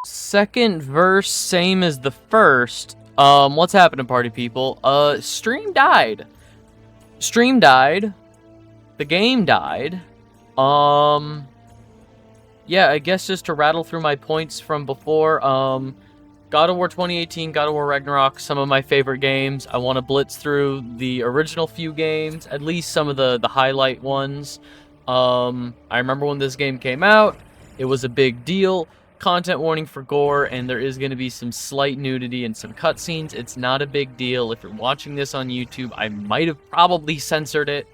Second verse, same as the first. What's happening, party people? Stream died. Stream died. The game died. Yeah, I guess just to rattle through my points from before, God of War 2018, God of War Ragnarok, some of my favorite games. I want to blitz through the original few games, at least some of the highlight ones. I remember when this game came out, it was a big deal. Content warning for gore, and there is going to be some slight nudity and some cutscenes. It's not a big deal. If you're watching this on YouTube, I might have probably censored it.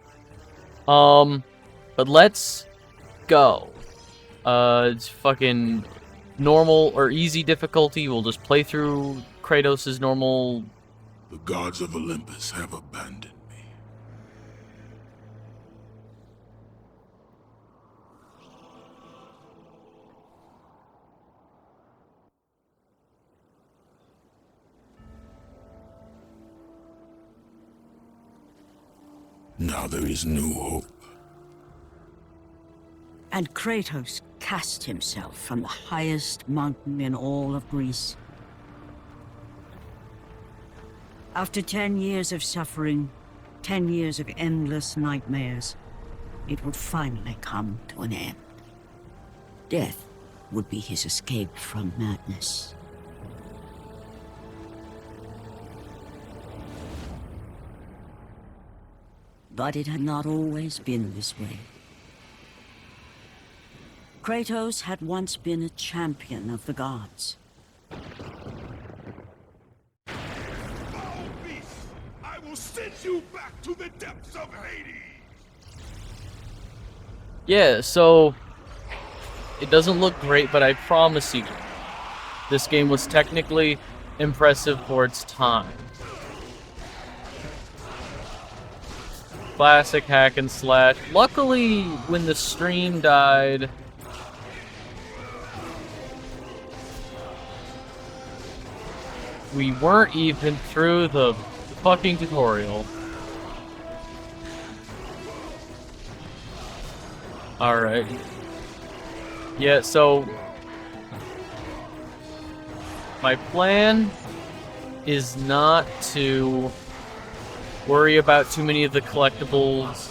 But let's go. It's fucking normal or easy difficulty. We'll just play through Kratos' normal. The gods of Olympus have abandoned me. Now there is no hope. And Kratos cast himself from the highest mountain in all of Greece. After 10 years of suffering, 10 years of endless nightmares, it would finally come to an end. Death would be his escape from madness. But it had not always been this way. Kratos had once been a champion of the gods. Foul beast! I will send you back to the depths of Hades! Yeah, so it doesn't look great, but I promise you, this game was technically impressive for its time. Classic hack and slash. Luckily, when the stream died, we weren't even through the fucking tutorial. Alright. Yeah, so my plan is not to worry about too many of the collectibles.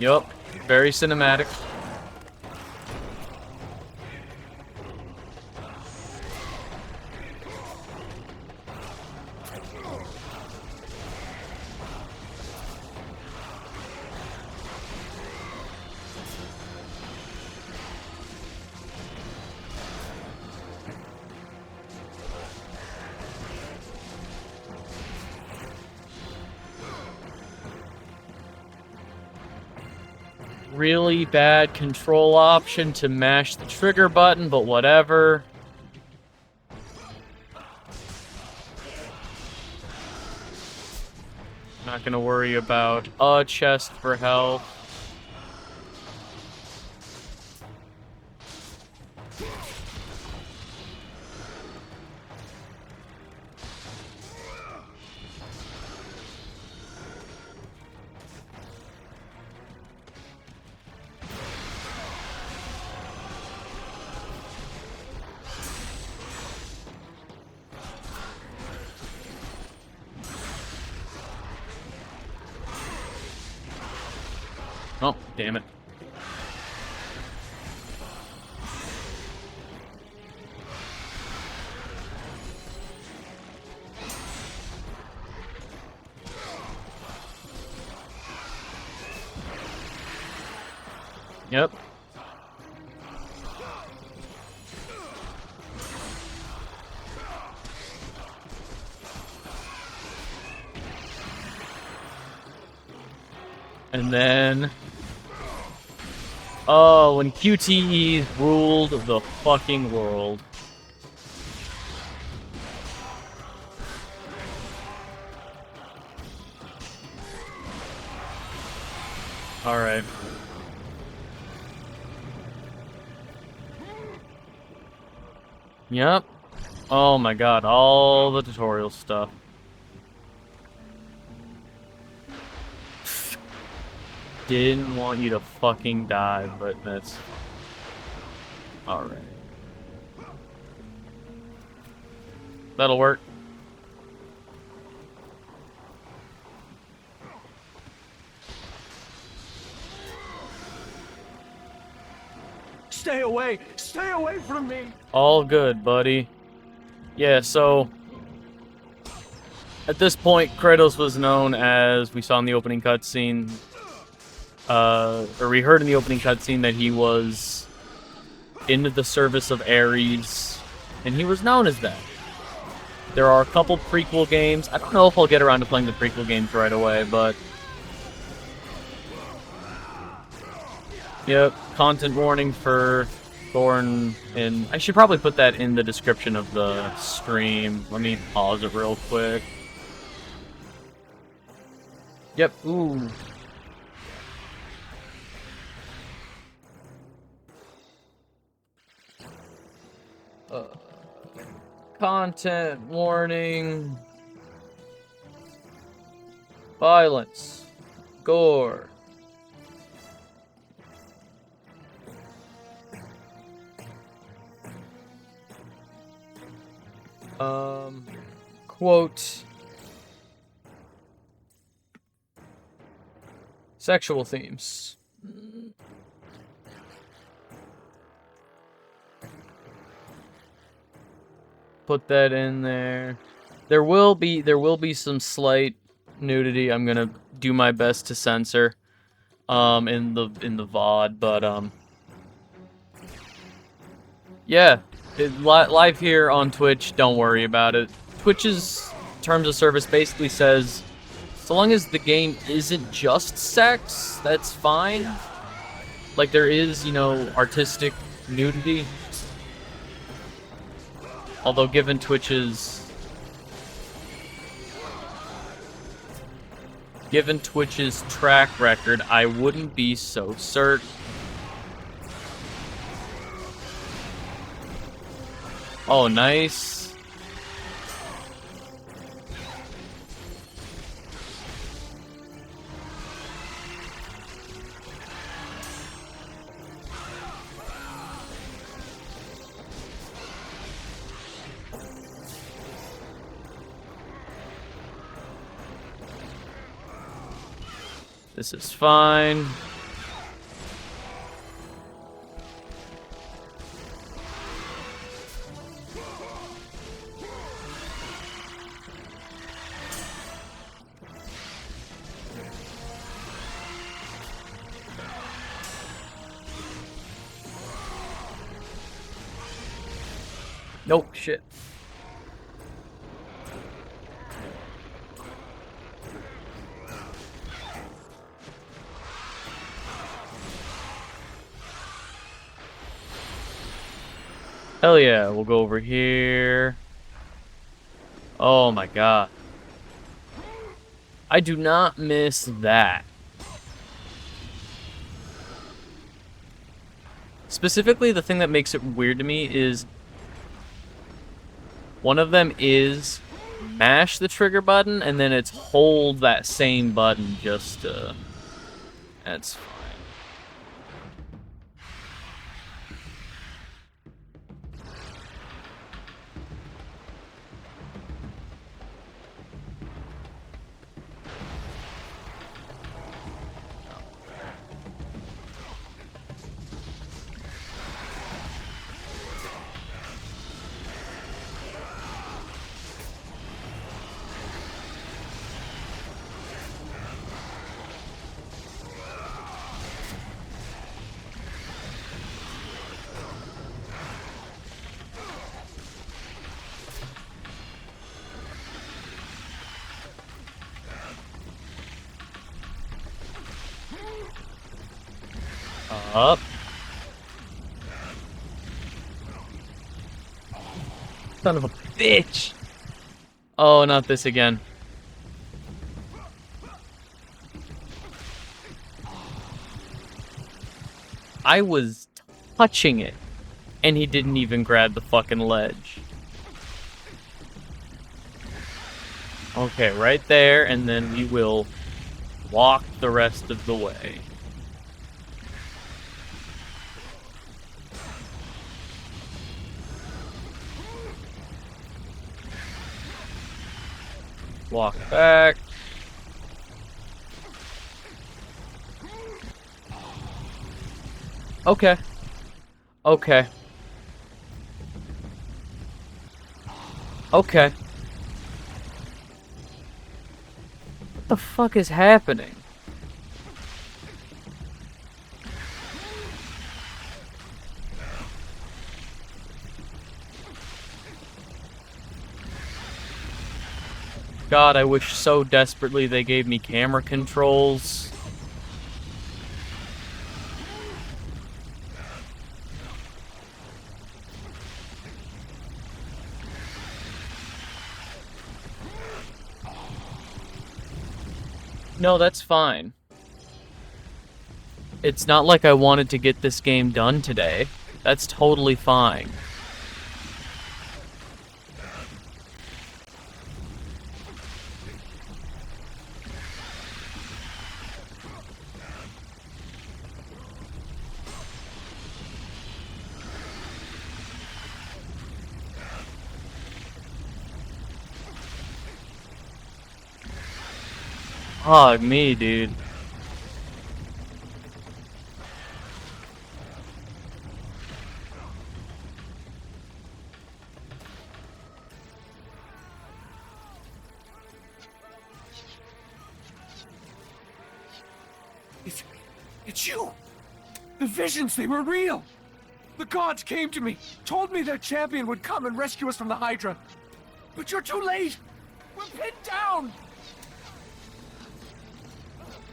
Yup, very cinematic. Really bad control option to mash the trigger button, but whatever. Not gonna worry about a chest for health. Oh, damn it. Yep. And then... oh, when QTE ruled the fucking world. Alright. Yep. Oh my god, all the tutorial stuff. didn't want you to fucking die, but that's... Alright. That'll work. Stay away! Stay away from me! All good, buddy. Yeah, so... At this point, Kratos was known as, we saw in the opening cutscene, or we heard in the opening cutscene that he was into the service of Ares, and he was known as that. There are a couple prequel games. I don't know if I'll get around to playing the prequel games right away, but... Yep, content warning for Thorn, and I should probably put that in the description of the stream. Let me pause it real quick. Yep, ooh. Content warning. Violence. Gore. Quote. Sexual themes. Put that in there. There will be some slight nudity. I'm gonna do my best to censor in the VOD, but yeah, live here on Twitch, don't worry about it. Twitch's terms of service basically says, so long as the game isn't just sex, that's fine. Like, there is, you know, artistic nudity. Although, given Twitch's track record, I wouldn't be so certain. Oh, nice. This is fine. Nope, shit. Hell yeah, we'll go over here. Oh my god. I do not miss that. Specifically, the thing that makes it weird to me is one of them is mash the trigger button, and then it's hold that same button just to... That's fine. Up. Son of a bitch. Oh, not this again. I was touching it, and he didn't even grab the fucking ledge. Okay, right there, and then we will walk the rest of the way. Walk back. Okay. Okay. Okay. What the fuck is happening? God, I wish so desperately they gave me camera controls. No, that's fine. It's not like I wanted to get this game done today. That's totally fine. Oh, me, dude. It's you! The visions, they were real! The gods came to me, told me their champion would come and rescue us from the Hydra. But you're too late! We're pinned down!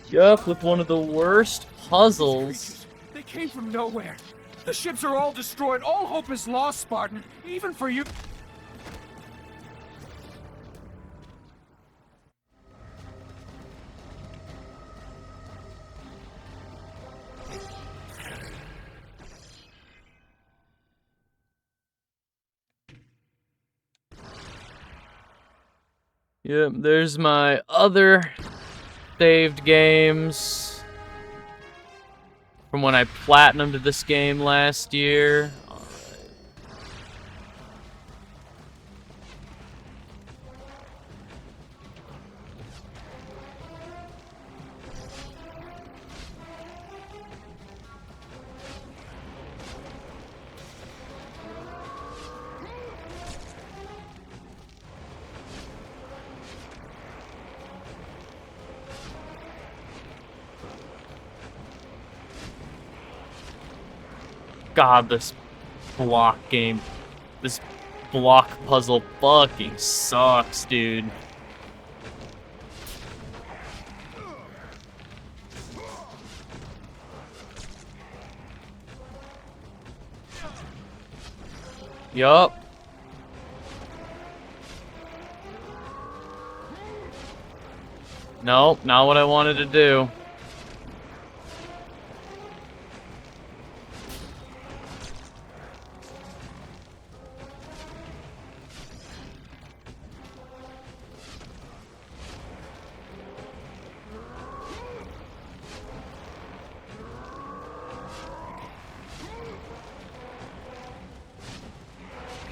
Yup, with one of the worst puzzles. They came from nowhere. The ships are all destroyed. All hope is lost, Spartan. Even for you. Yep, there's my other saved games from when I platinumed this game last year. God, this block game, this block puzzle fucking sucks, dude. Yup. Nope, not what I wanted to do.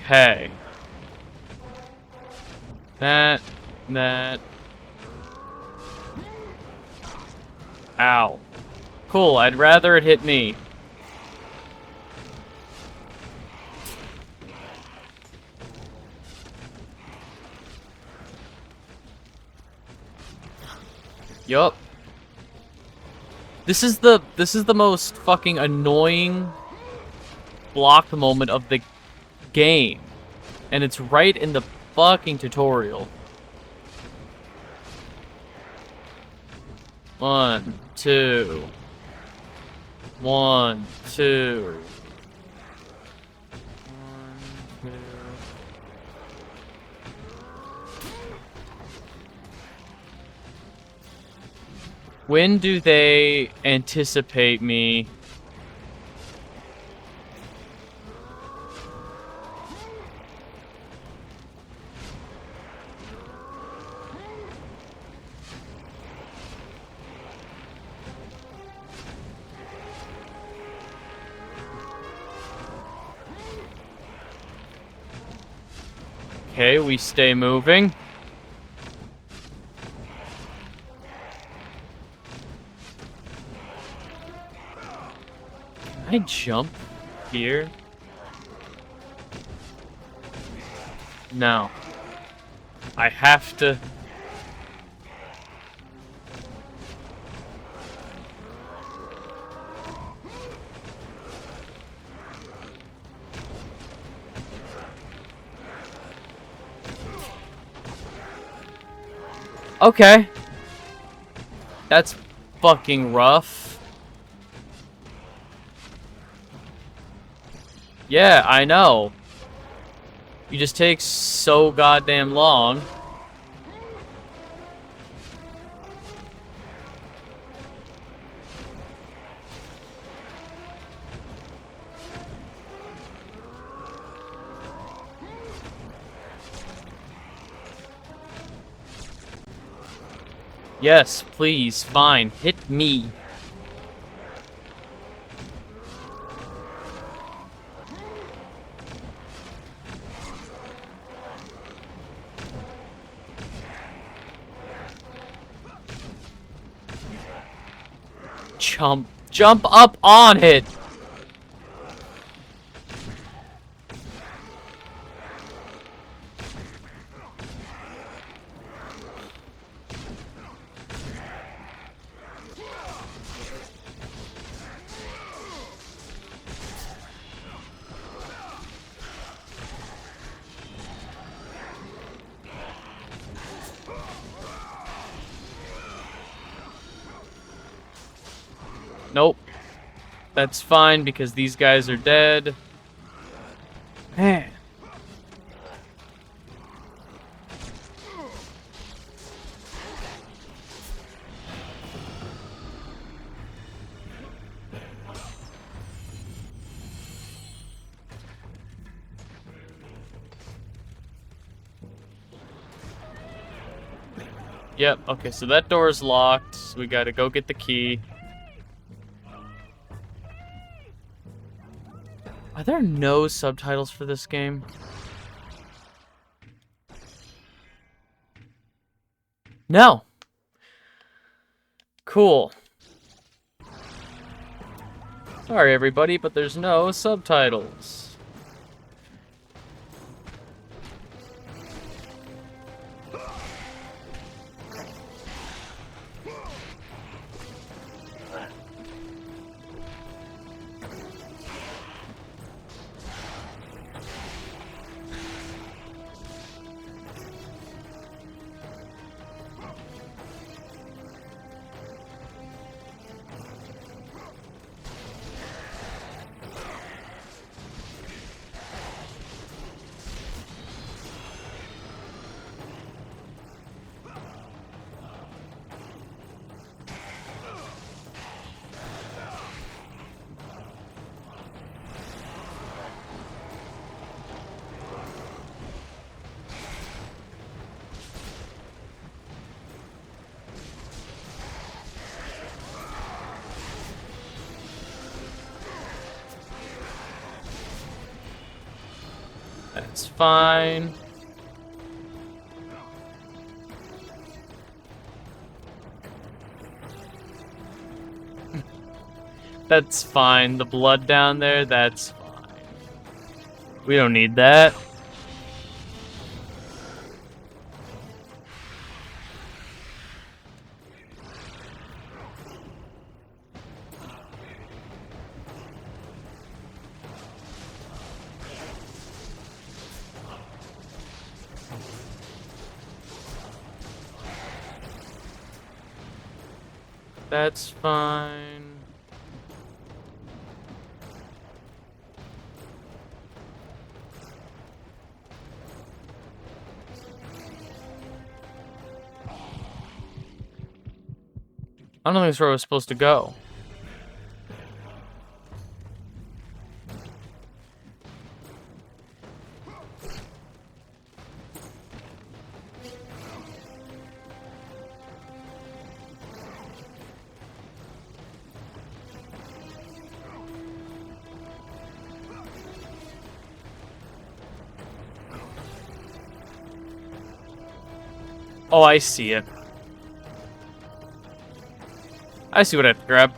Okay. That. Ow. Cool, I'd rather it hit me. Yup. This is the most fucking annoying block moment of the game. And it's right in the fucking tutorial. 1, 2. 1, 2. When do they anticipate me? Okay, we stay moving. I jump here? No. I have to... Okay. That's fucking rough. Yeah, I know. You just take so goddamn long. Yes, please, fine. Hit me. Jump up on it. Nope. That's fine because these guys are dead. Man. Yep, okay, so that door is locked. So we gotta go get the key. Are there no subtitles for this game? No. Cool. Sorry, everybody, but there's no subtitles. That's fine. That's fine. The blood down there, that's fine. We don't need that. That's fine. I don't think that's where I was supposed to go. Oh, I see it. I see what I have to grab.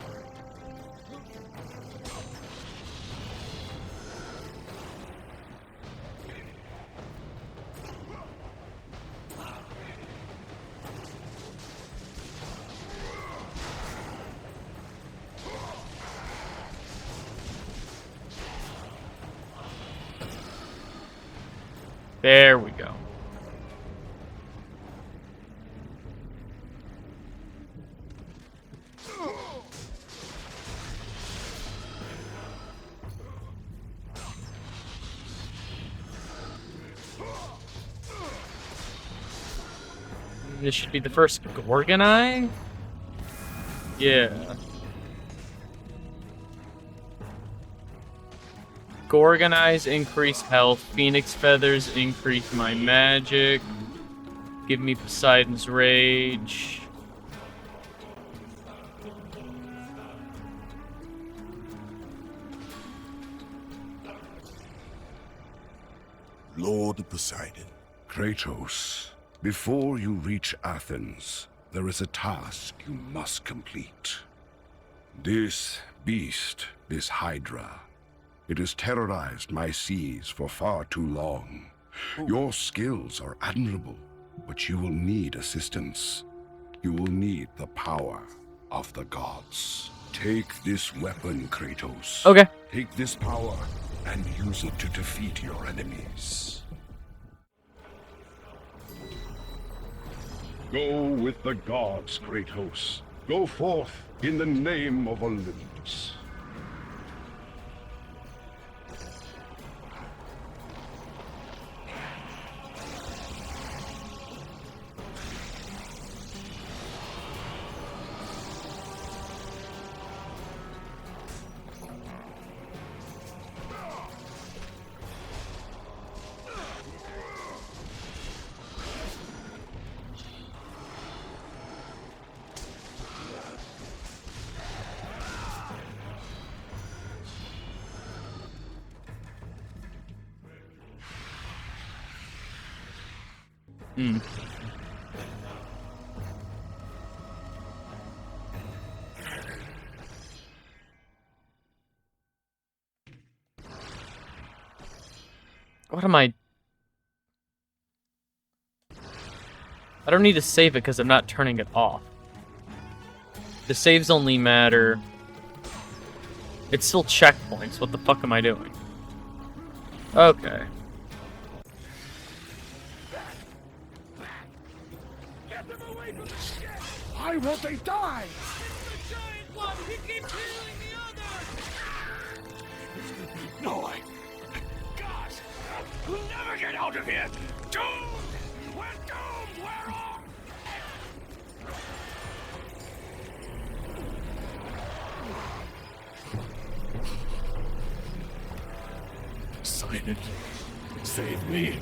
There we go. This should be the first Gorgon Eye? Yeah. Gorgon Eyes increase health. Phoenix Feathers increase my magic. Give me Poseidon's Rage. Lord Poseidon. Kratos, before you reach Athens, there is a task you must complete. This beast, this Hydra, it has terrorized my seas for far too long. Your skills are admirable, but you will need assistance. You will need the power of the gods. Take this weapon, Kratos. Okay. Take this power and use it to defeat your enemies. Go with the gods, Kratos. Go forth in the name of Olympus. What am I don't need to save it because I'm not turning it off. The saves only matter. It's still checkpoints. What the fuck am I doing? Okay. Get them away from the ship! Why won't they die? It's the giant one! He keeps healing the others! No, gosh! We'll never get out of here! Doomed! We're doomed! We're all... Poseidon, save me.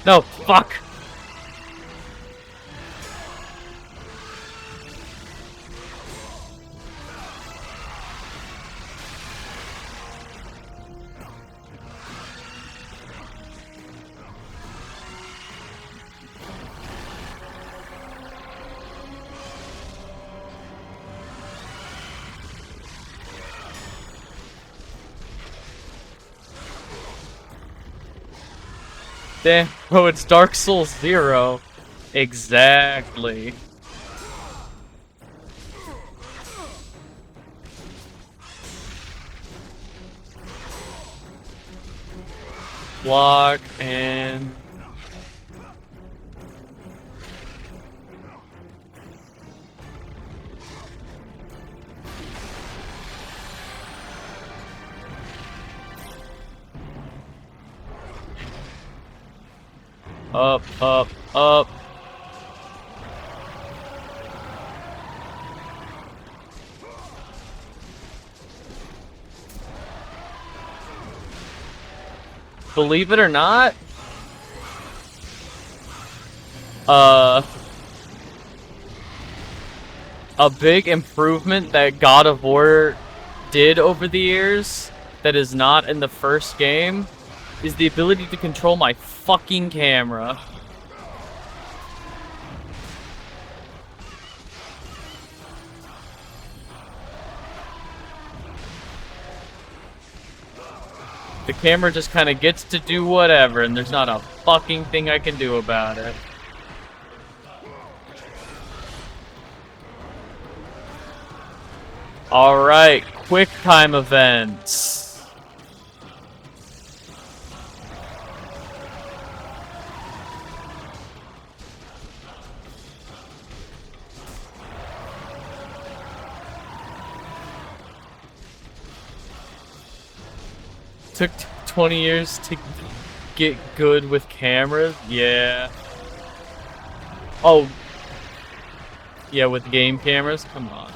No, fuck! Damn, bro, it's Dark Souls 0. Exactly. Block and... Up, up, up. believe it or not, a big improvement that God of War did over the years that is not in the first game is the ability to control my fucking camera. The camera just kind of gets to do whatever, and there's not a fucking thing I can do about it. Alright, quick time events. Took 20 years to get good with cameras? Yeah. Oh. Yeah, with game cameras? Come on.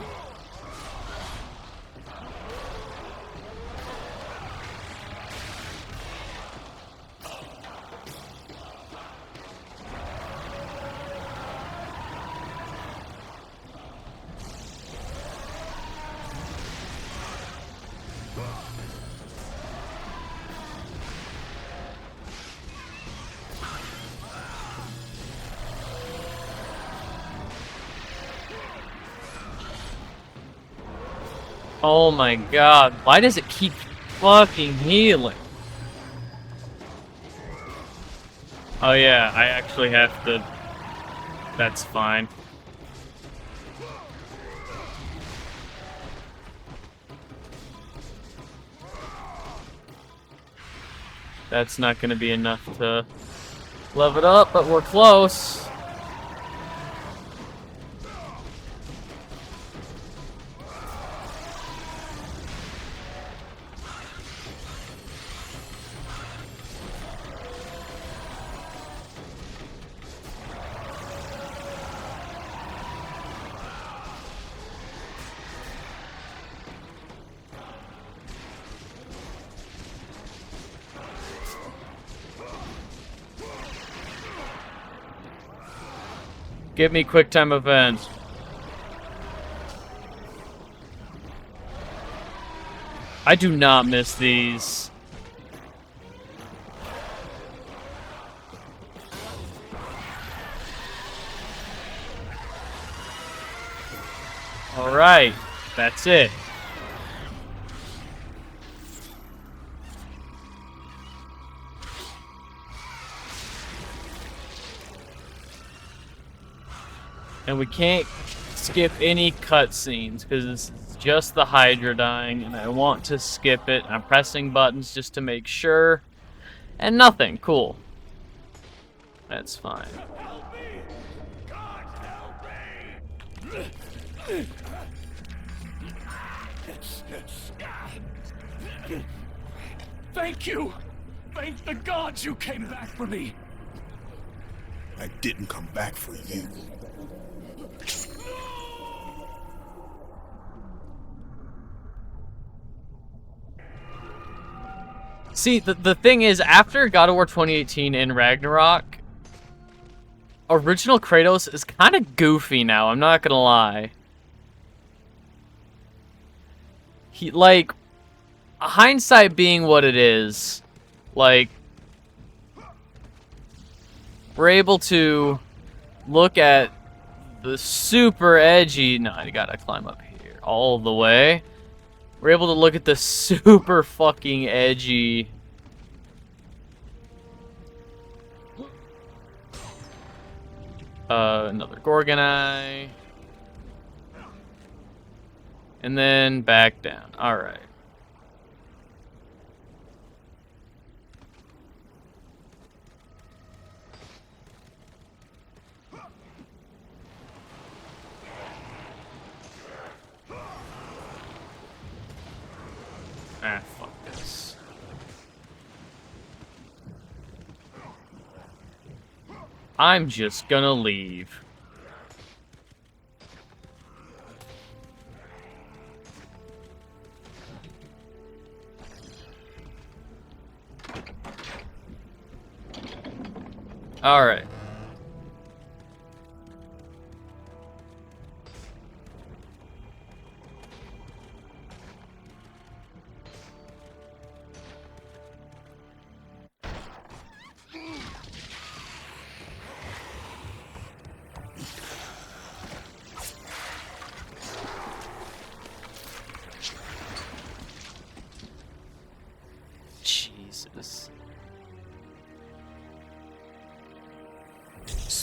Oh my god, why does it keep fucking healing? Oh yeah, I actually have to... That's fine. That's not gonna be enough to level it up, but we're close. Give me quick time events. I do not miss these. All right, that's it. And we can't skip any cutscenes because it's just the Hydra dying, and I want to skip it. I'm pressing buttons just to make sure. And nothing. Cool. That's fine. Help me! God help me! Thank you! Thank the gods you came back for me! I didn't come back for you. See, the thing is, after God of War 2018 and Ragnarok, original Kratos is kind of goofy now, I'm not gonna lie. He, like, hindsight being what it is, like, we're able to look at the super edgy... No, I gotta climb up here all the way. We're able to look at the super fucking edgy... another Gorgon Eye. And then back down. Alright. Ah, fuck this. I'm just gonna leave. Alright. Jesus.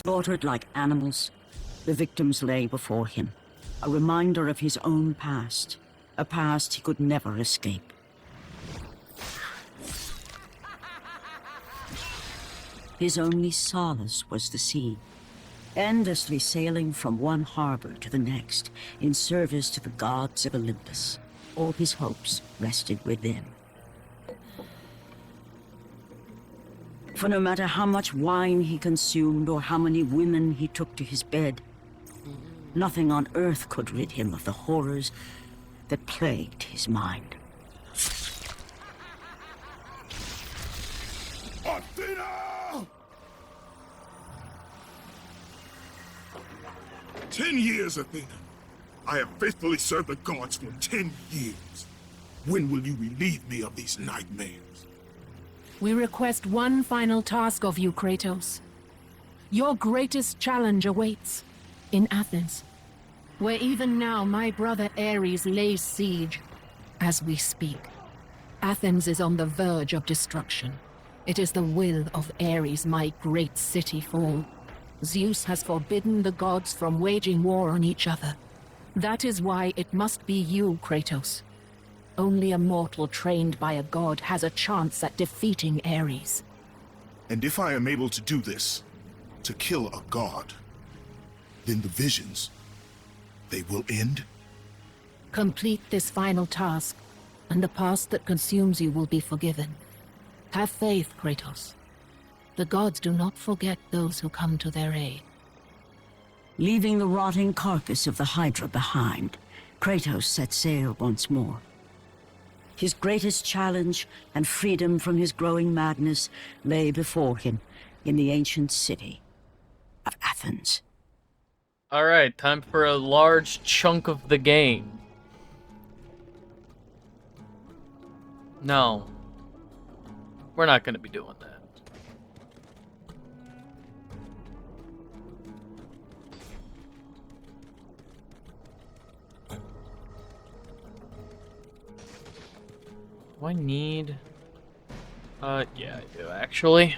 Slaughtered like animals, the victims lay before him, a reminder of his own past, a past he could never escape. His only solace was the sea, endlessly sailing from one harbor to the next in service to the gods of Olympus. All his hopes rested within. For no matter how much wine he consumed or how many women he took to his bed, nothing on earth could rid him of the horrors that plagued his mind. Athena! 10 years, Athena. I have faithfully served the gods for 10 years. When will you relieve me of these nightmares? We request one final task of you, Kratos. Your greatest challenge awaits in Athens, where even now my brother Ares lays siege as we speak. Athens is on the verge of destruction. It is the will of Ares my great city fall. Zeus has forbidden the gods from waging war on each other. That is why it must be you, Kratos. Only a mortal trained by a god has a chance at defeating Ares. And if I am able to do this, to kill a god, then the visions, they will end? Complete this final task, and the past that consumes you will be forgiven. Have faith, Kratos. The gods do not forget those who come to their aid. Leaving the rotting carcass of the Hydra behind, Kratos set sail once more. His greatest challenge and freedom from his growing madness lay before him in the ancient city of Athens. Alright, time for a large chunk of the game. No. We're not going to be doing that. Do I need... yeah, I do, actually.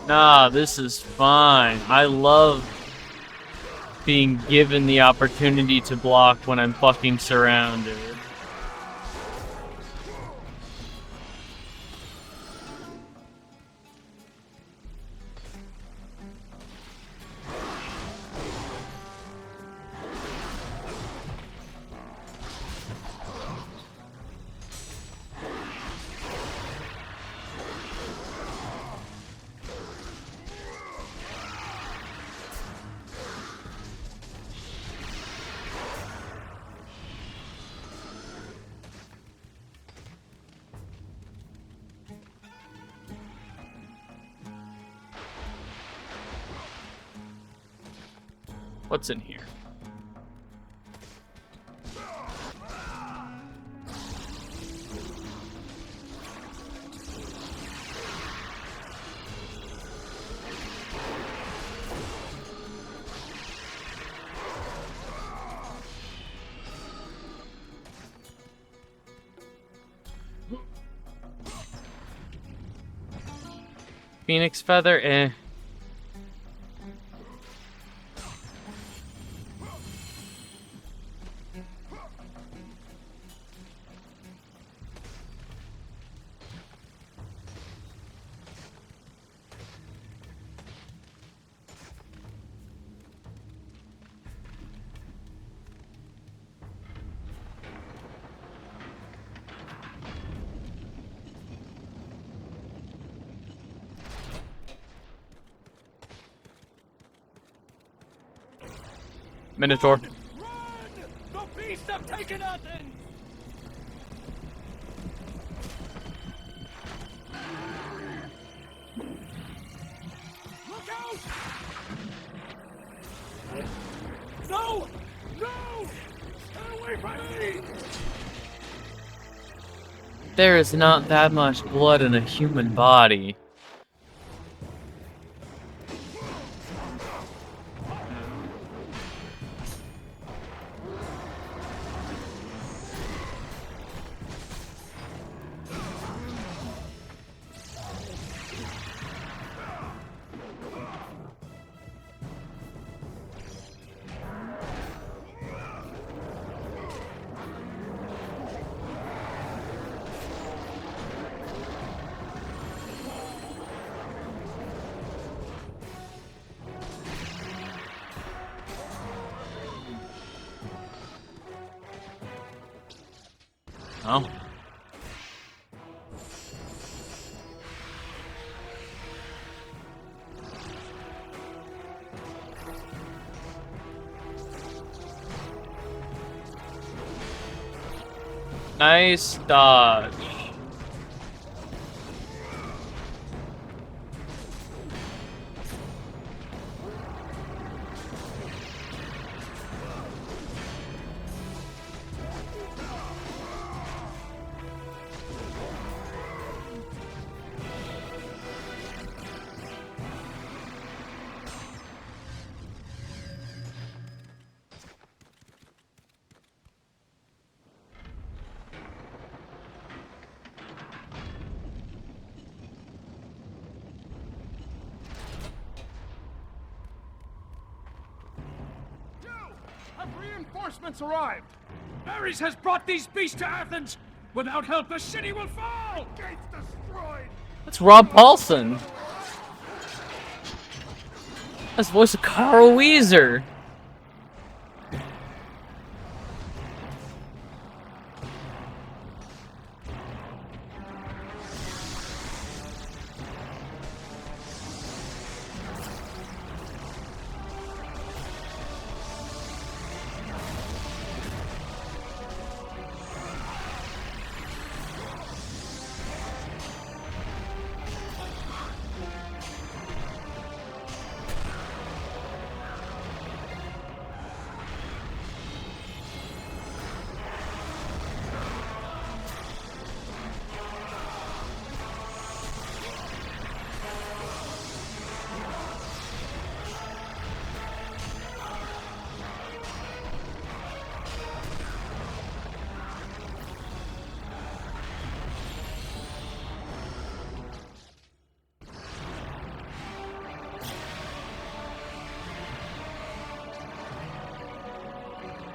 Nah, this is fine. I love being given the opportunity to block when I'm fucking surrounded. What's in here? Phoenix feather, eh. Minotaur. Run! The beasts have taken Athens! Look out! No! No! Stay away from me! There is not that much blood in a human body. Oh. Nice dodge. Have reinforcements arrived? Ares has brought these beasts to Athens! Without help, the city will fall! Gates destroyed! That's Rob Paulson. That's the voice of Carl Weezer.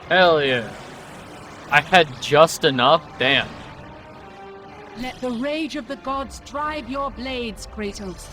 Hell yeah. I had just enough? Damn. Let the rage of the gods drive your blades, Kratos.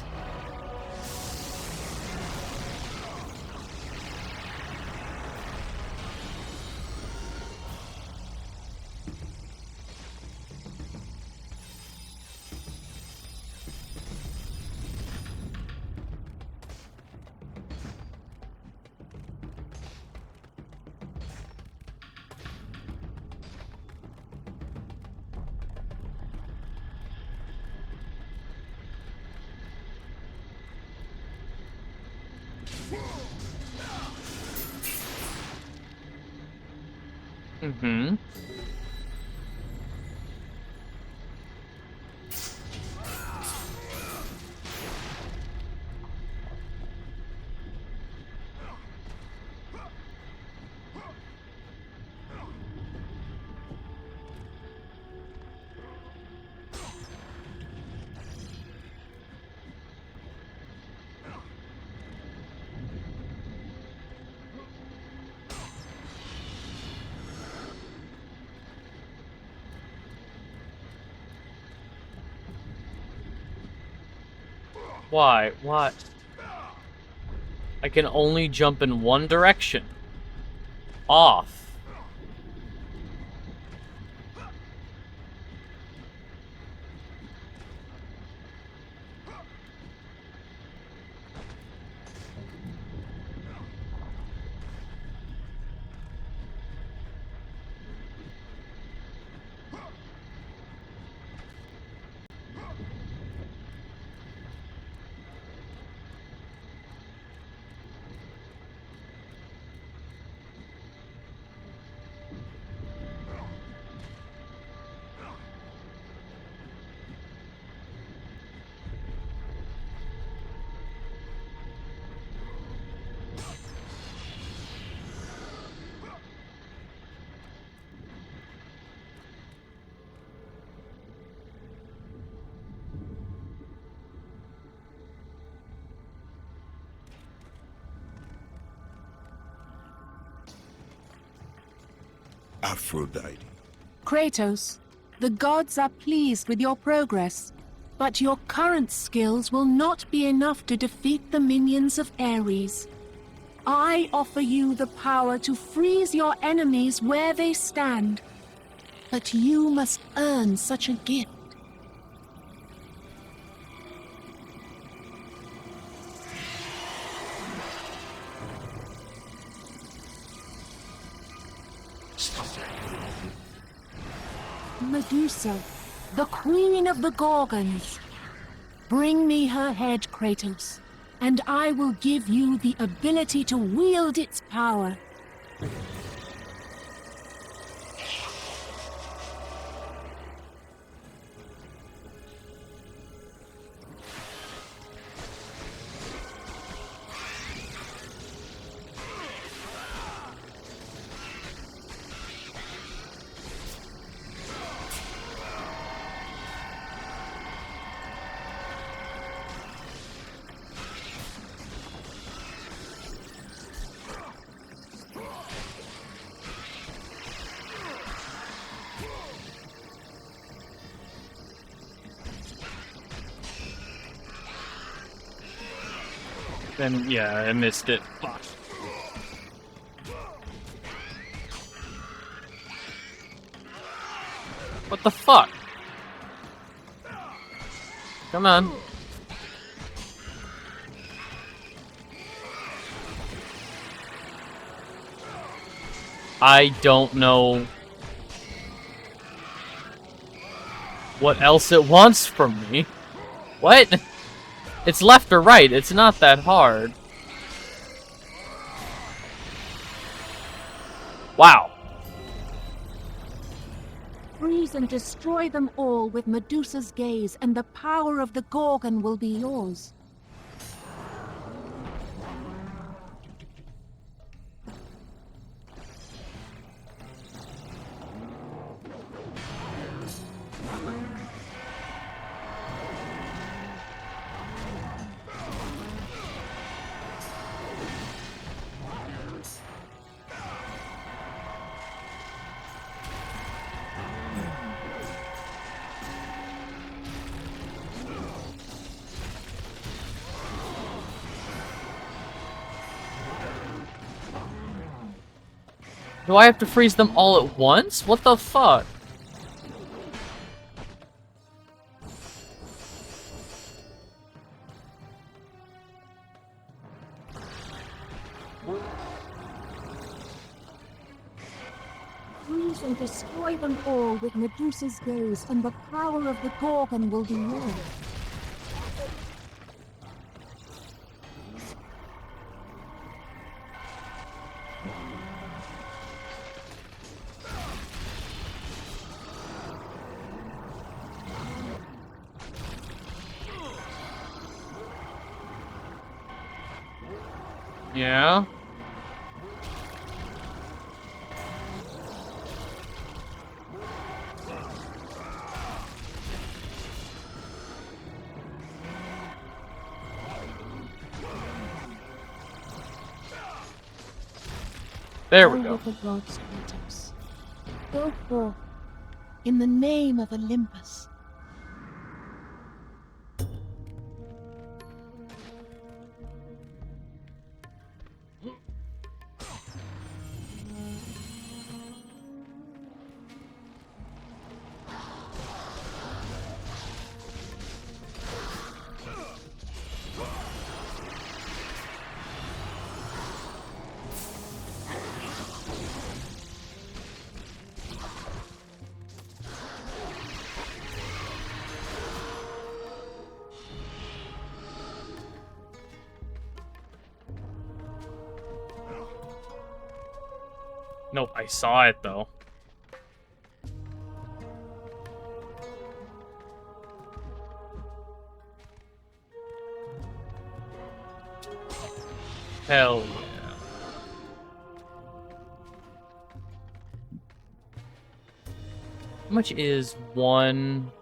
Mm-hmm. Why? What? I can only jump in one direction. Off. Aphrodite. Kratos, the gods are pleased with your progress, but your current skills will not be enough to defeat the minions of Ares. I offer you the power to freeze your enemies where they stand, but you must earn such a gift. Medusa, the queen of the Gorgons. Bring me her head, Kratos, and I will give you the ability to wield its power. Then, yeah, I missed it. Fuck. What the fuck? Come on. I don't know what else it wants from me. What? It's left or right. It's not that hard. Wow. Freeze and destroy them all with Medusa's gaze, and the power of the Gorgon will be yours. Do I have to freeze them all at once? What the fuck? Freeze and destroy them all with Medusa's gaze, and the power of the Gorgon will be yours. Yeah? There we Go go. with the gods, Kratos. Go forth in the name of Olympus. Nope, I saw it though. Hell yeah. How much is one?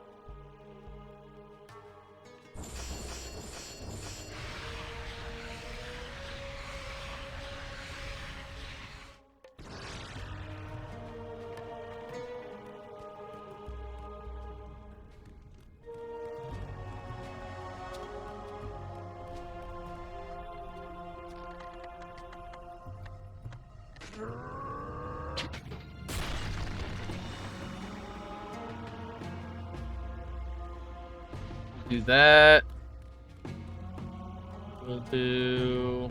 Do that. We'll do...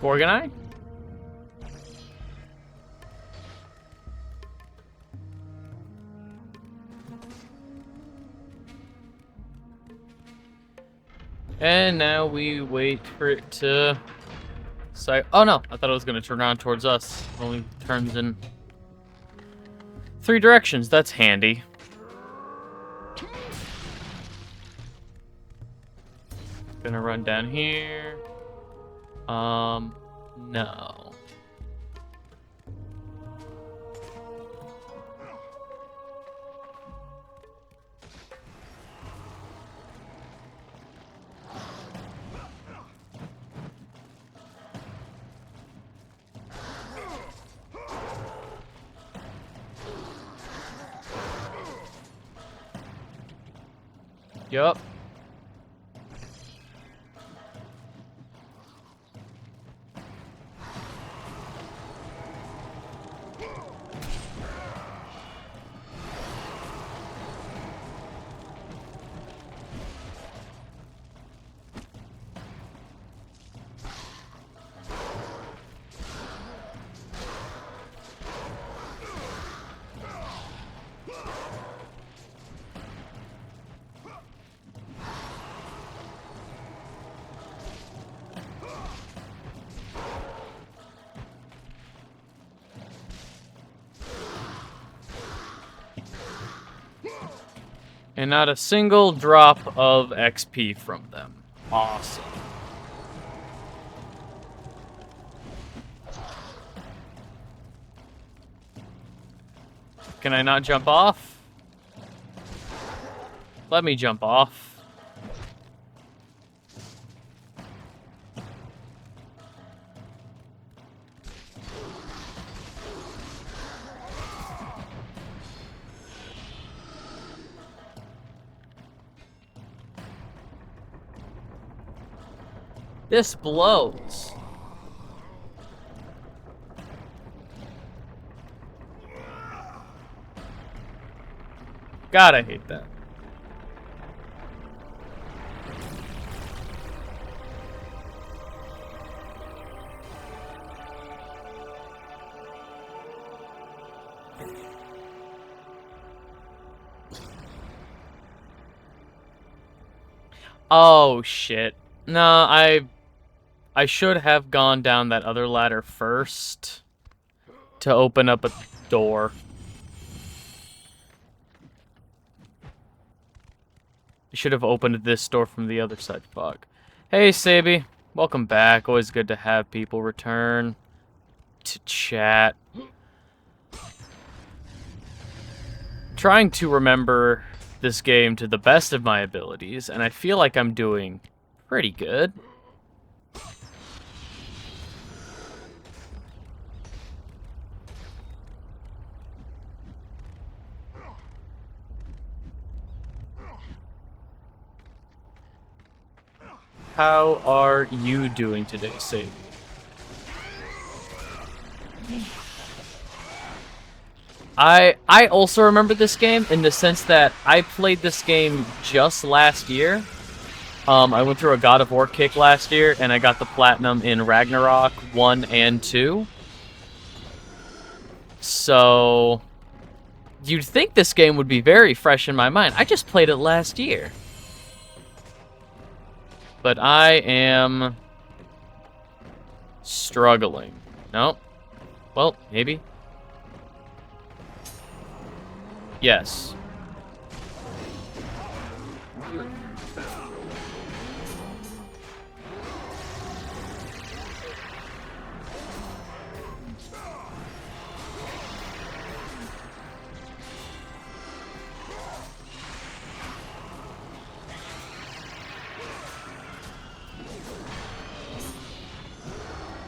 Gorgonite? And now we wait for it to... Oh no, I thought it was going to turn around towards us. It only turns in 3 directions. That's handy. Gonna run down here. No. Yup. And not a single drop of XP from them. Awesome. Can I not jump off? Let me jump off. This blows. God, I hate that. Oh, shit. No, I should have gone down that other ladder first to open up a door. I should have opened this door from the other side. Fuck. Hey, Sabi. Welcome back. Always good to have people return to chat. Trying to remember this game to the best of my abilities, and I feel like I'm doing pretty good. How are you doing today, Sadie? I also remember this game in the sense that I played this game just last year. I went through a God of War kick last year, and I got the platinum in Ragnarok 1 and 2. So, you'd think this game would be very fresh in my mind. I just played it last year. But I am struggling. No. Well, maybe. Yes.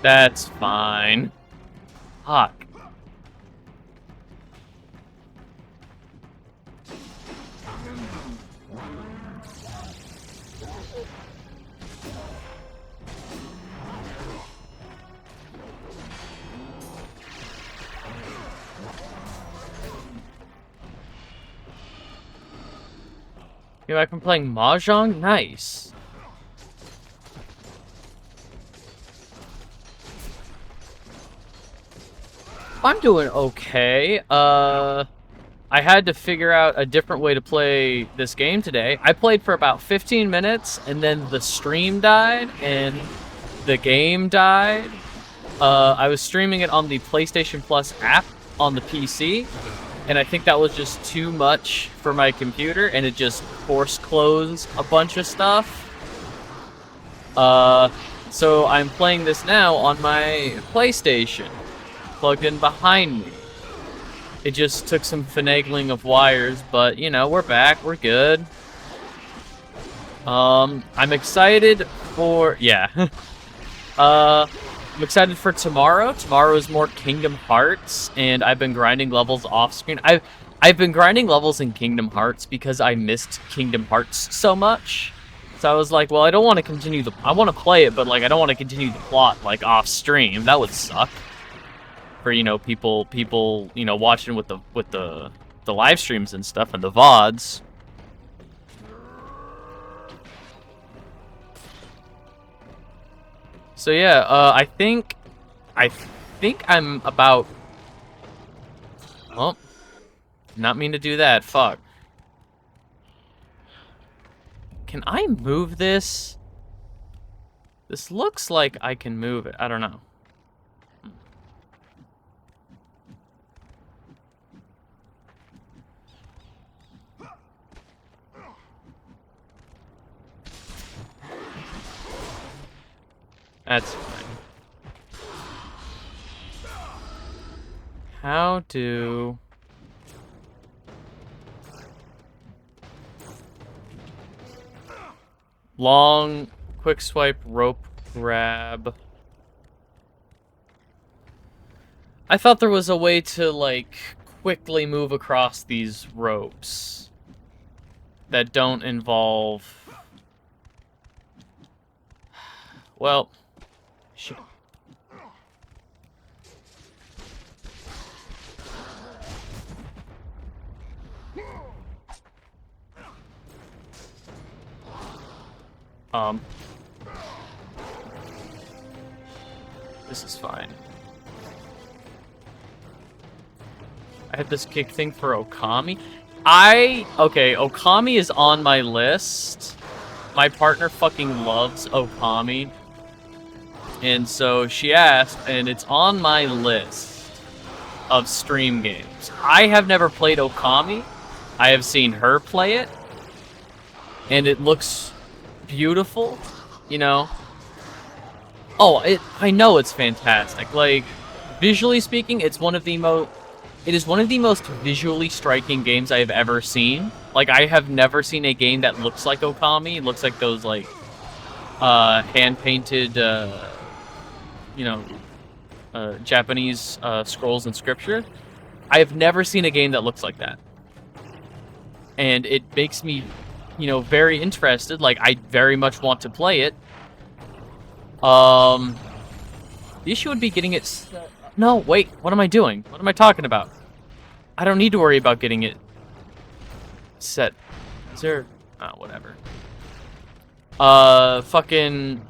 That's fine. Fuck. You're back from playing Mahjong? Nice. I'm doing okay. I had to figure out a different way to play this game today. I played for about 15 minutes, and then the stream died, and the game died. I was streaming it on the PlayStation Plus app on the PC, and I think that was just too much for my computer, and it just forced closed a bunch of stuff. So I'm playing this now on my PlayStation, plugged in behind me. It just took some finagling of wires, but, you know, we're back, we're good. I'm excited for, yeah. I'm excited for tomorrow. Tomorrow is more Kingdom Hearts, and I've been grinding levels off screen. I've been grinding levels in Kingdom Hearts because I missed Kingdom Hearts so much. So I was like, well, I don't want to continue the... I want to play it, but, like, I don't want to continue the plot, like, off stream. That would suck. For, you know, people, you know, watching with the live streams and stuff and the VODs. So yeah, I think I'm about... Oh, not mean to do that. Fuck. Can I move this? This looks like I can move it. I don't know. That's fine. How do... Long, quick swipe, rope grab. I thought there was a way to, like, quickly move across these ropes that don't involve... Well... Shit. This is fine. I have this kick thing for Okami. Okay, Okami is on my list. My partner fucking loves Okami. And so she asked, and it's on my list of stream games. I have never played Okami. I have seen her play it. And it looks beautiful, you know. Oh, I know it's fantastic. Like, visually speaking, it is one of the most visually striking games I have ever seen. Like, I have never seen a game that looks like Okami. It looks like those, like, hand-painted, you know, Japanese scrolls and scripture. I have never seen a game that looks like that. And it makes me, you know, very interested. Like, I very much want to play it. The issue would be getting it... No, wait, what am I doing? What am I talking about? I don't need to worry about getting it set. Is there... Oh, whatever. Fucking...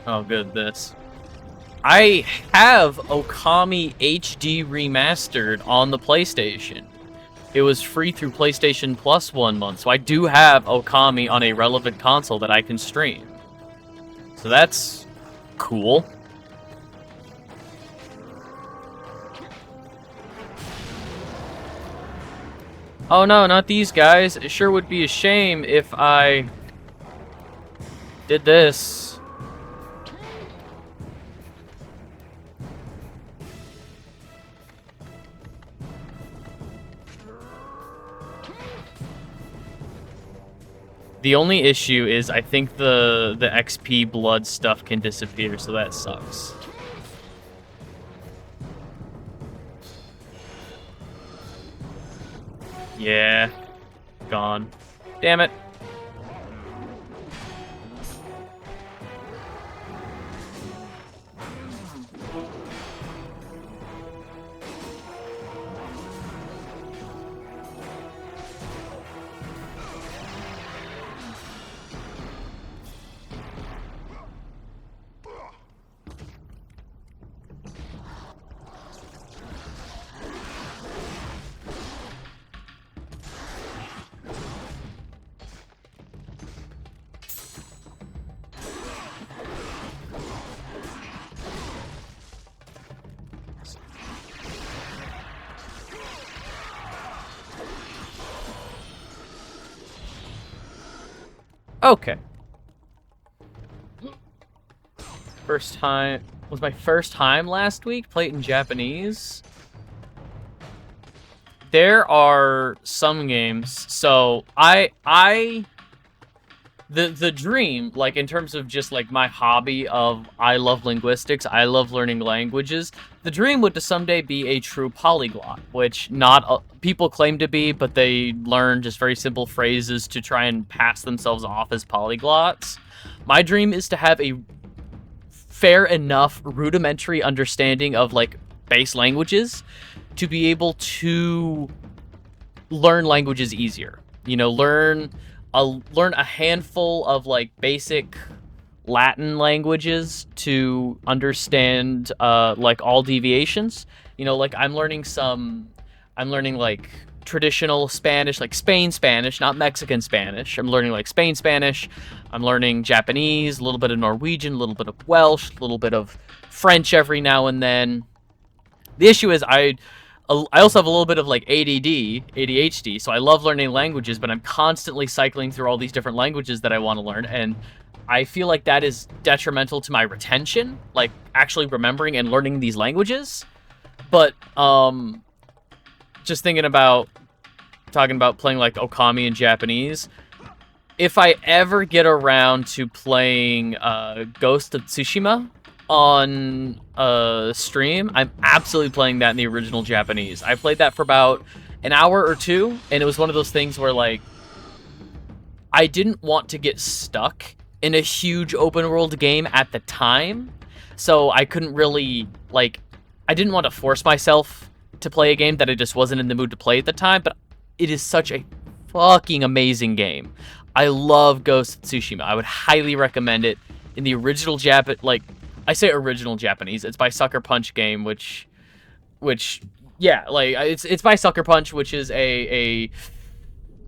Oh, good, this. I have Okami HD Remastered on the PlayStation. It was free through PlayStation Plus 1 month, so I do have Okami on a relevant console that I can stream. So that's cool. Oh no, not these guys. It sure would be a shame if I did this. The only issue is I think the XP blood stuff can disappear, so that sucks. Yeah. Gone. Damn it. Okay. Was my first time last week, play it in Japanese. There are some games, so the dream, like in terms of just like my hobby of I love linguistics, I love learning languages, the dream would to someday be a true polyglot, which not people claim to be, but they learn just very simple phrases to try and pass themselves off as polyglots. My dream is to have a fair enough rudimentary understanding of like base languages to be able to learn languages easier. You know, learn a handful of like basic Latin languages to understand like all deviations. You know, like I'm learning like traditional Spanish, like Spain Spanish, not Mexican Spanish. I'm learning like Spain Spanish. I'm learning Japanese, a little bit of Norwegian, a little bit of Welsh, a little bit of French every now and then. The issue is I also have a little bit of like ADHD, so I love learning languages, but I'm constantly cycling through all these different languages that I want to learn, and I feel like that is detrimental to my retention, like actually remembering and learning these languages. But just talking about playing like Okami in Japanese, if I ever get around to playing Ghost of Tsushima on stream, I'm absolutely playing that in the original Japanese. I played that for about an hour or two, and it was one of those things where like I didn't want to get stuck in a huge open world game at the time, so I couldn't really like I didn't want to force myself to play a game that I just wasn't in the mood to play at the time, but it is such a fucking amazing game. I love Ghost of Tsushima. I would highly recommend it in the original I say original Japanese. It's by Sucker Punch Game, which yeah, like it's by Sucker Punch, which is a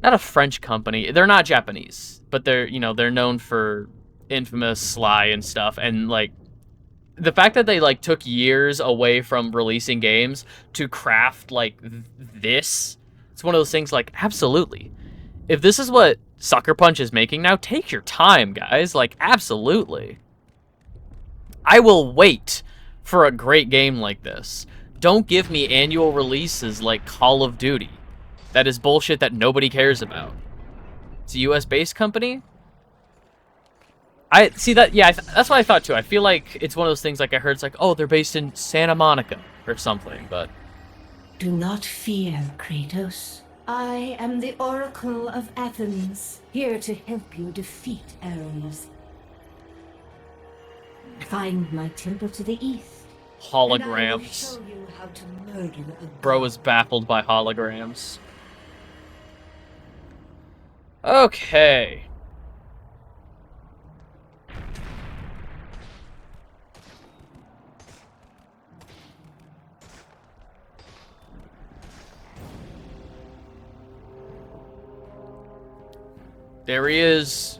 not a French company. They're not Japanese, but they're known for Infamous, Sly, and stuff. And like the fact that they like took years away from releasing games to craft like this, it's one of those things like absolutely. If this is what Sucker Punch is making now, take your time, guys. Like absolutely. I will wait for a great game like this. Don't give me annual releases like Call of Duty. That is bullshit that nobody cares about. It's a US-based company? I see that, yeah, that's what I thought too. I feel like it's one of those things like I heard it's like, oh, they're based in Santa Monica or something, but... Do not fear, Kratos. I am the Oracle of Athens, here to help you defeat Ares. Find my temple to the east. Holograms. And I will show you how to murder a Bro is baffled by holograms. Okay. There he is.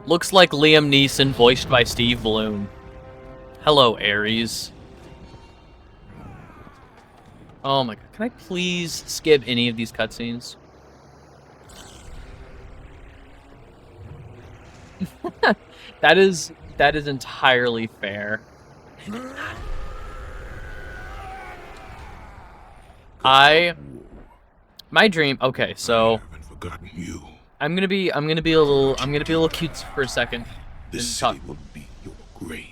Looks like Liam Neeson voiced by Steve Bloom. Hello, Ares. Oh my god, can I please skip any of these cutscenes? That is entirely fair. My dream. Okay, so I haven't forgotten you. I'm gonna be a little cute for a second. This and talk- city will be your grave.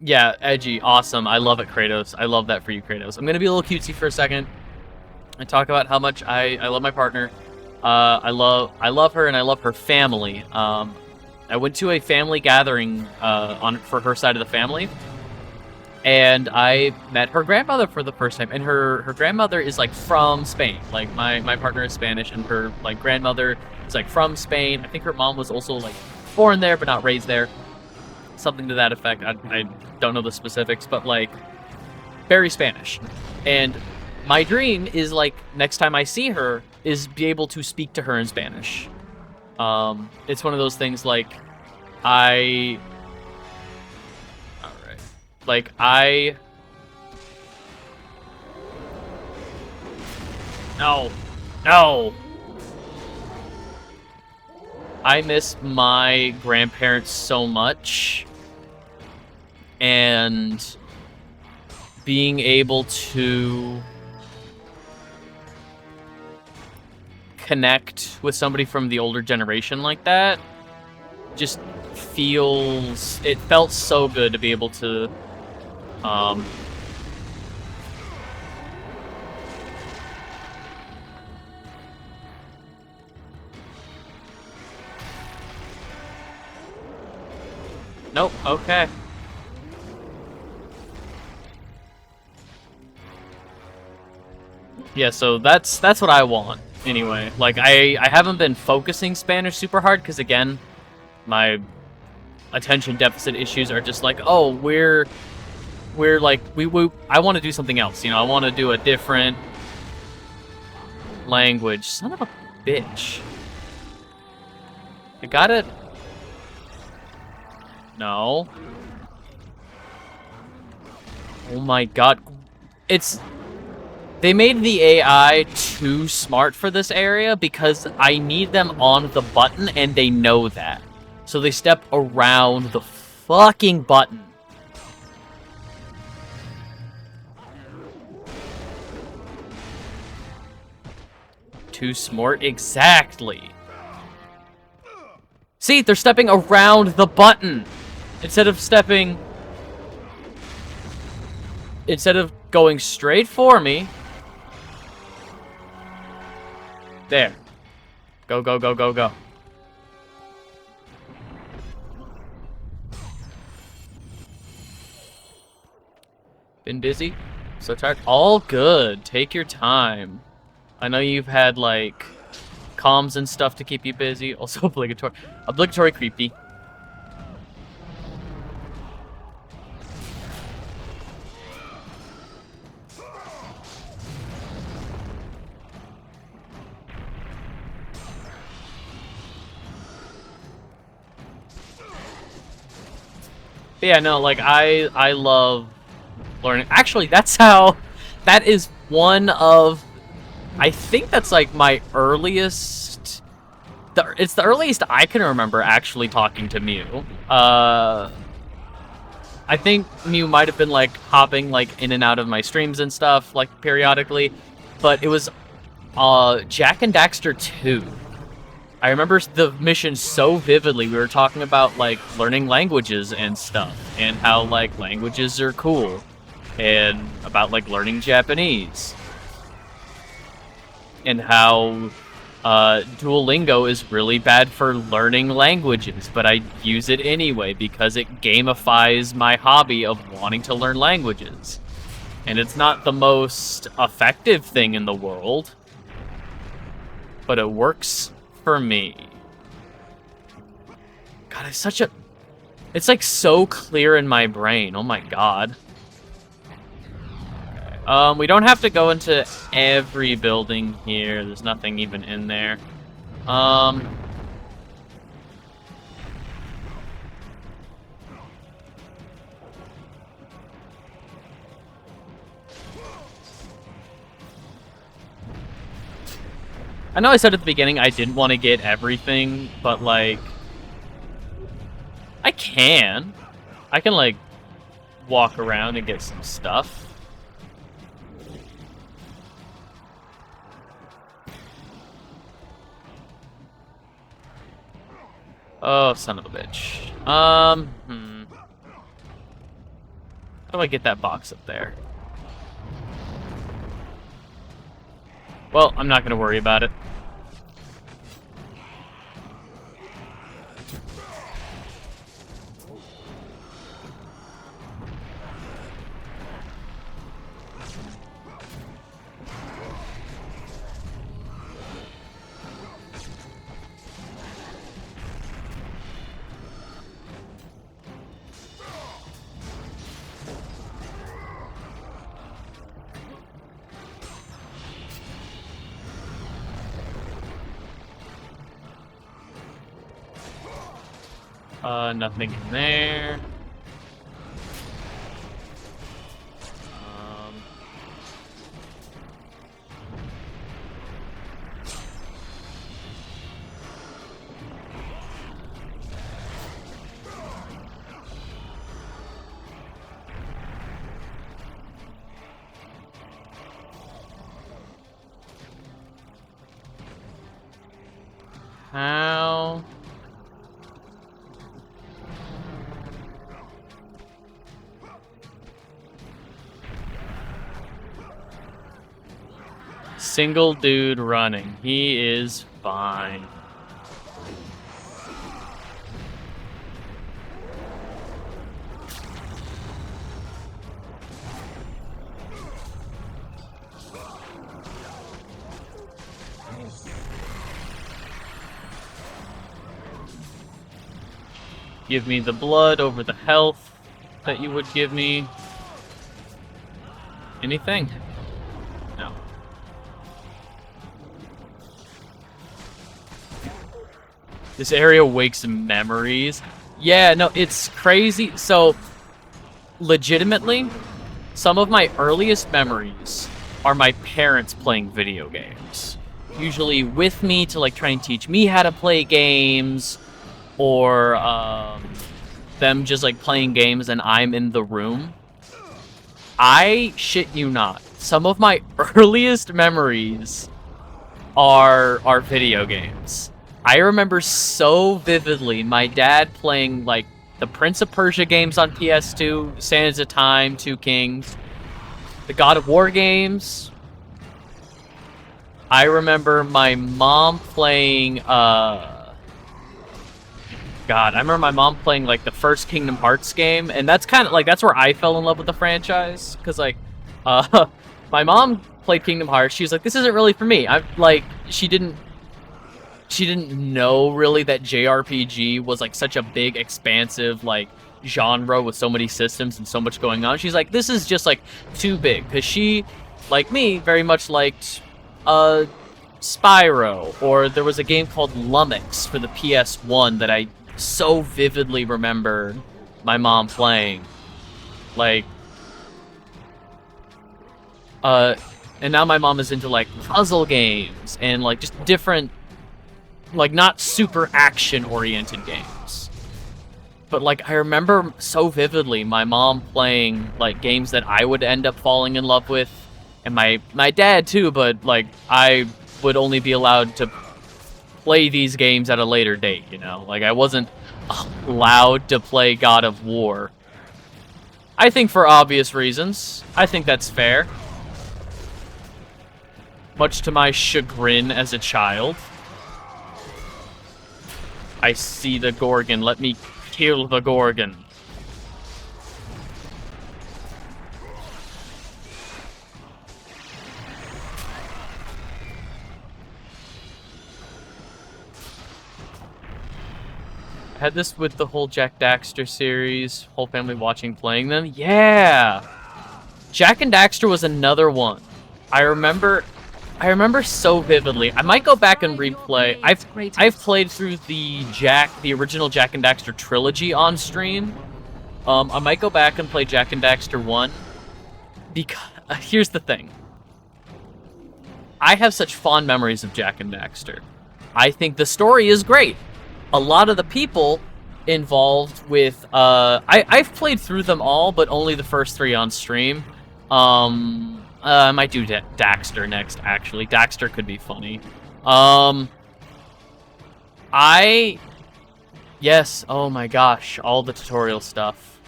Yeah, edgy, awesome. I love it, Kratos. I love that for you, Kratos. I'm gonna be a little cutesy for a second and talk about how much I love my partner. I love her and I love her family. I went to a family gathering for her side of the family, and I met her grandmother for the first time. And her grandmother is like from Spain. Like my partner is Spanish, and her like grandmother is like from Spain. I think her mom was also like born there but not raised there. Something to that effect. I don't know the specifics, but like very Spanish. And my dream is like next time I see her is be able to speak to her in Spanish. It's one of those things like I no. I miss my grandparents so much, and being able to connect with somebody from the older generation like that just felt so good to be able to Nope, okay. Yeah, so that's what I want anyway. Like I haven't been focusing Spanish super hard because again, my attention deficit issues are just like, oh, we're like I want to do something else, you know. I want to do a different language. Son of a bitch. I got it. No. Oh my god. They made the AI too smart for this area because I need them on the button and they know that. So they step around the fucking button. Too smart? Exactly. See, they're stepping around the button instead of going straight for me. There. Go, go, go, go, go. Been busy? So tired? All good. Take your time. I know you've had, like, comms and stuff to keep you busy. Also obligatory. Obligatory creepy. But yeah, no, like, I love learning. Actually, that is one of, I think that's, like, my earliest, it's the earliest I can remember actually talking to Mew. I think Mew might have been, like, hopping, like, in and out of my streams and stuff, like, periodically, but it was, Jak and Daxter 2. I remember the mission so vividly. We were talking about, like, learning languages and stuff, and how, like, languages are cool, and about, like, learning Japanese, and how Duolingo is really bad for learning languages, but I use it anyway because it gamifies my hobby of wanting to learn languages. And it's not the most effective thing in the world, but it works for me. God, it's like so clear in my brain. Oh my god. We don't have to go into every building here. There's nothing even in there. I know I said at the beginning I didn't want to get everything, but, like, I can, like, walk around and get some stuff. Oh, son of a bitch. How do I get that box up there? Well, I'm not gonna worry about it. Nothing in there. How? Single dude running. He is fine. Give me the blood over the health that you would give me. Anything? No. This area wakes memories. Yeah, no, it's crazy. So, legitimately, some of my earliest memories are my parents playing video games. Usually with me to like try and teach me how to play games, or them just like playing games and I'm in the room. I shit you not. Some of my earliest memories are video games. I remember so vividly my dad playing like the Prince of Persia games on PS2, Sands of Time, Two Kings, the God of War games. I remember my mom playing God, I remember my mom playing like the first Kingdom Hearts game, and that's kind of like that's where I fell in love with the franchise, because like my mom played Kingdom Hearts. She was like, this isn't really for me. I'm like, she didn't know really that JRPG was like such a big expansive like genre with so many systems and so much going on. She's like, this is just like too big, because she, like me, very much liked Spyro, or there was a game called Lummox for the PS1 that I so vividly remember my mom playing. Like, and now my mom is into like puzzle games and like just different, like not super action oriented games. But like I remember so vividly my mom playing like games that I would end up falling in love with, and my dad too, but like I would only be allowed to play these games at a later date, you know? Like I wasn't allowed to play God of War. I think for obvious reasons. I think that's fair. Much to my chagrin as a child. I see the Gorgon. Let me kill the Gorgon. I had this with the whole Jack Daxter series, whole family watching playing them. Yeah! Jack and Daxter was another one. I remember so vividly. I might go back and replay. I've played through the original Jack and Daxter trilogy on stream. I might go back and play Jack and Daxter 1. Because here's the thing. I have such fond memories of Jack and Daxter. I think the story is great. A lot of the people involved with I've played through them all, but only the first 3 on stream. I might do Daxter next, actually. Daxter could be funny. I Yes, oh my gosh, all the tutorial stuff.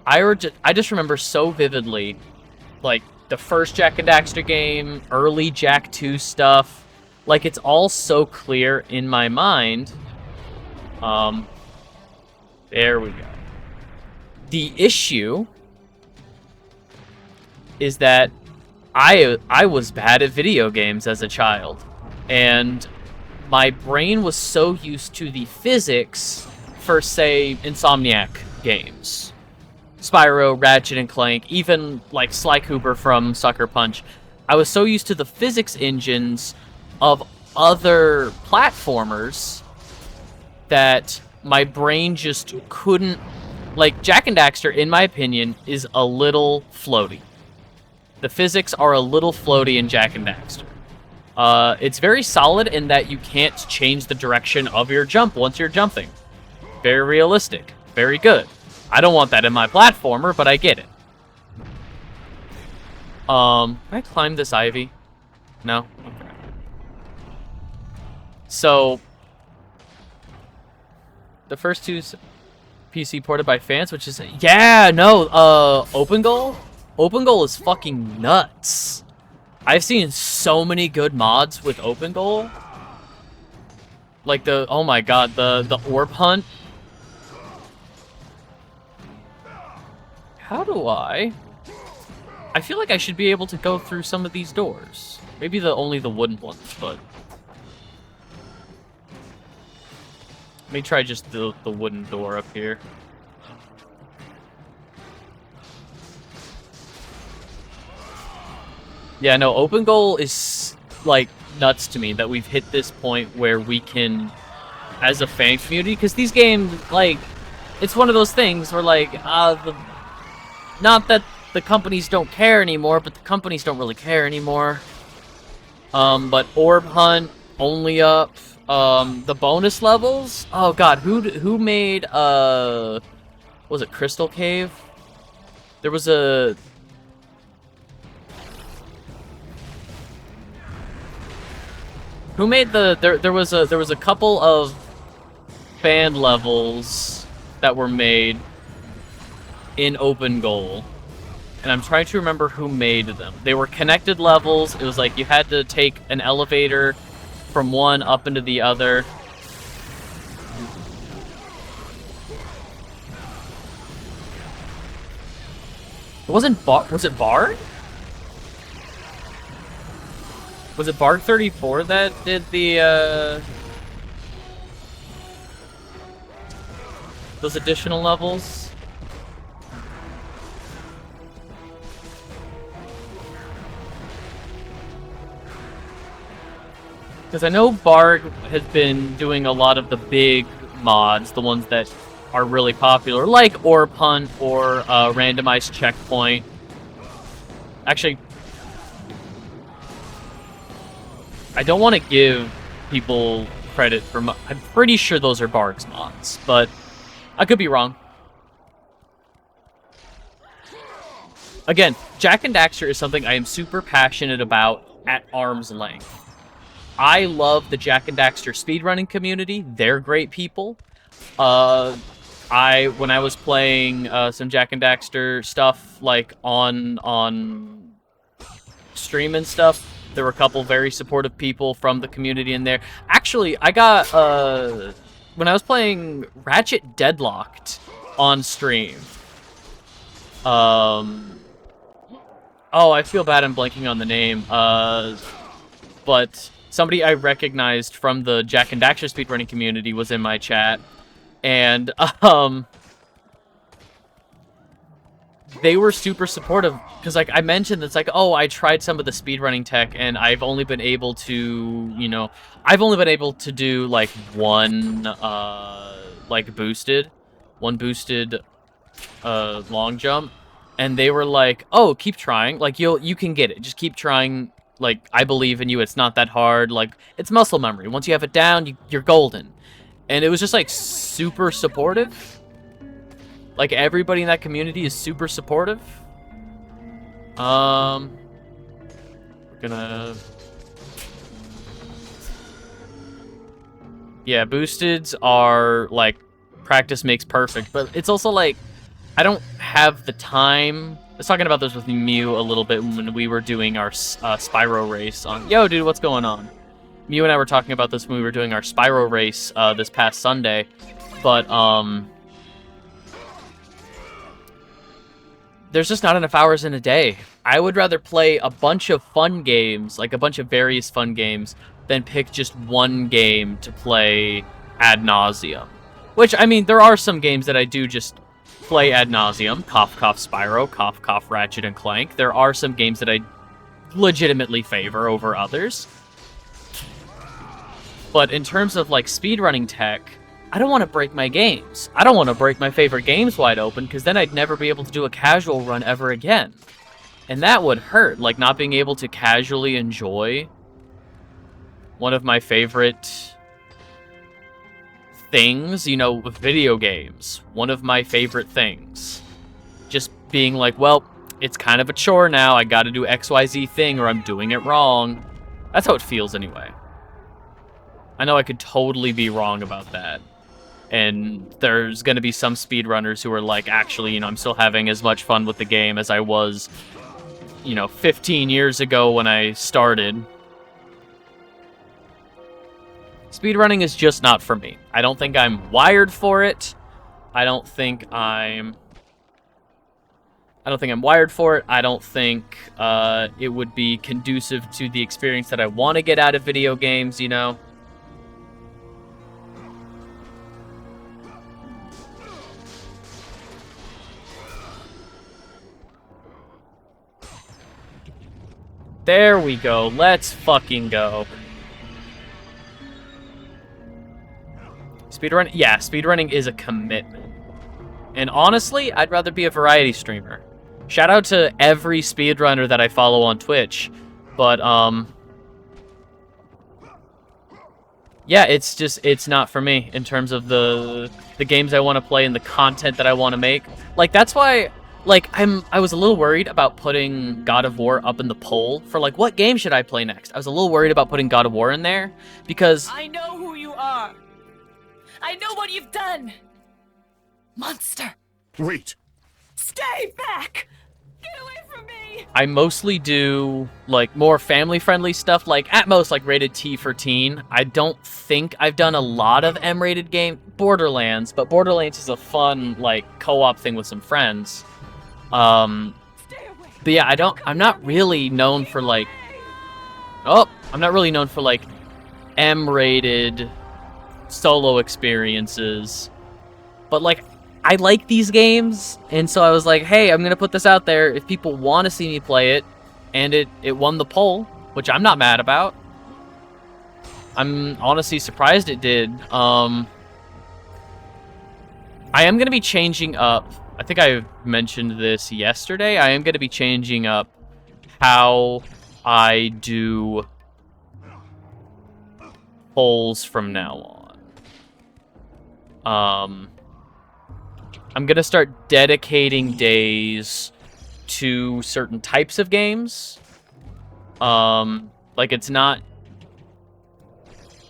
I just remember so vividly, like, the first Jak and Daxter game, early Jak 2 stuff. Like, it's all so clear in my mind. There we go. The issue is that I was bad at video games as a child, and my brain was so used to the physics for, say, Insomniac games. Spyro, Ratchet and Clank, even like Sly Cooper from Sucker Punch. I was so used to the physics engines of other platformers that my brain just couldn't... Like, Jak and Daxter, in my opinion, is a little floaty. The physics are a little floaty in Jak and Daxter. It's very solid in that you can't change the direction of your jump once you're jumping. Very realistic. Very good. I don't want that in my platformer, but I get it. Can I climb this ivy? No? Okay. So, the first two PC ported by fans, which is... Yeah, no, Open Goal? Open Goal is fucking nuts. I've seen so many good mods with Open Goal. Like the... Oh my god, the orb hunt. How do I feel like I should be able to go through some of these doors. Maybe only the wooden ones, but... Let me try just the wooden door up here. Yeah, no, Open Goal is, like, nuts to me that we've hit this point where we can, as a fan community, because these games, like, it's one of those things where, like, not that the companies don't care anymore, but the companies don't really care anymore. But Orb Hunt, Only Up, the bonus levels? Oh god, who made, was it Crystal Cave? There was a... Who made the... There was a couple of fan levels that were made in Open Goal, and I'm trying to remember who made them. They were connected levels. It was like you had to take an elevator from one up into the other. It wasn't was it Bard? Was it Bard 34 that did the those additional levels? Because I know Barg has been doing a lot of the big mods, the ones that are really popular, like Orb Hunt or Randomized Checkpoint. Actually, I don't want to give people credit for... I'm pretty sure those are Barg's mods, but I could be wrong. Again, Jak and Daxter is something I am super passionate about at arm's length. I love the Jak and Daxter speedrunning community. They're great people. When I was playing some Jak and Daxter stuff, like on stream and stuff, there were a couple very supportive people from the community in there. Actually, I got when I was playing Ratchet Deadlocked on stream. Oh, I feel bad I'm blanking on the name. But somebody I recognized from the Jak and Daxter speedrunning community was in my chat, and they were super supportive, because like I mentioned, it's like, oh, I tried some of the speedrunning tech, and I've only been able to, you know, I've only been able to do like one boosted long jump, and they were like, oh, keep trying, like you can get it, just keep trying. Like, I believe in you, it's not that hard, like, it's muscle memory. Once you have it down, you're golden. And it was just, like, super supportive. Like, everybody in that community is super supportive. We're gonna... Yeah, boosteds are, like, practice makes perfect, but it's also like, I don't have the time. I was talking about this with Mew a little bit when we were doing our Spyro race on... Yo, dude, what's going on? Mew and I were talking about this when we were doing our Spyro race this past Sunday, but, there's just not enough hours in a day. I would rather play a bunch of fun games, like a bunch of various fun games, than pick just one game to play ad nauseum. Which, I mean, there are some games that I do just play ad nauseum. Cough, cough, Spyro. Cough, cough, Ratchet and Clank. There are some games that I legitimately favor over others. But in terms of, like, speedrunning tech, I don't want to break my games. I don't want to break my favorite games wide open, because then I'd never be able to do a casual run ever again. And that would hurt, like not being able to casually enjoy one of my favorite things, you know, video games. One of my favorite things. Just being like, well, it's kind of a chore now, I gotta do XYZ thing or I'm doing it wrong. That's how it feels anyway. I know I could totally be wrong about that. And there's going to be some speedrunners who are like, actually, you know, I'm still having as much fun with the game as I was, you know, 15 years ago when I started. Speedrunning is just not for me. I don't think I'm wired for it. I don't think I'm wired for it. I don't think it would be conducive to the experience that I want to get out of video games, you know? There we go. Let's fucking go. Speedrunning? Yeah, speedrunning is a commitment. And honestly, I'd rather be a variety streamer. Shout out to every speedrunner that I follow on Twitch. But, yeah, it's not for me in terms of the games I want to play and the content that I want to make. Like, that's why... Like, I was a little worried about putting God of War up in the poll for, like, what game should I play next? I was a little worried about putting God of War in there, because... I know who you are. I know what you've done. Monster. Wait. Stay back. Get away from me. I mostly do, like, more family-friendly stuff, like, at most, like, rated T for teen. I don't think I've done a lot of M-rated game... Borderlands, but Borderlands is a fun, like, co-op thing with some friends. But yeah, I'm not really known for, like... I'm not really known for, like, M-rated solo experiences. But, like, I like these games, and so I was like, hey, I'm gonna put this out there if people want to see me play it, and it won the poll, which I'm not mad about. I'm honestly surprised it did. I am gonna be changing up... I think I mentioned this yesterday. I am going to be changing up how I do polls from now on. I'm going to start dedicating days to certain types of games. Like, it's not...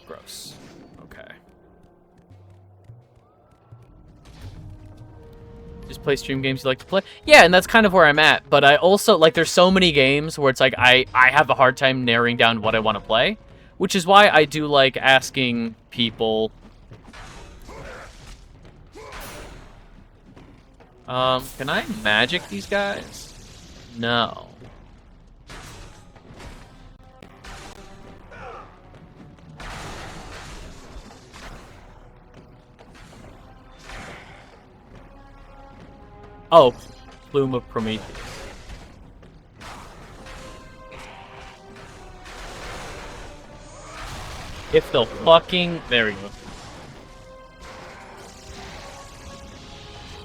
Gross. Okay. Just play stream games you like to play? Yeah, and that's kind of where I'm at. But I also, like, there's so many games where it's like I have a hard time narrowing down what I want to play. Which is why I do like asking people... can I magic these guys? No. Oh, Plume of Prometheus. If they'll fucking... There we go.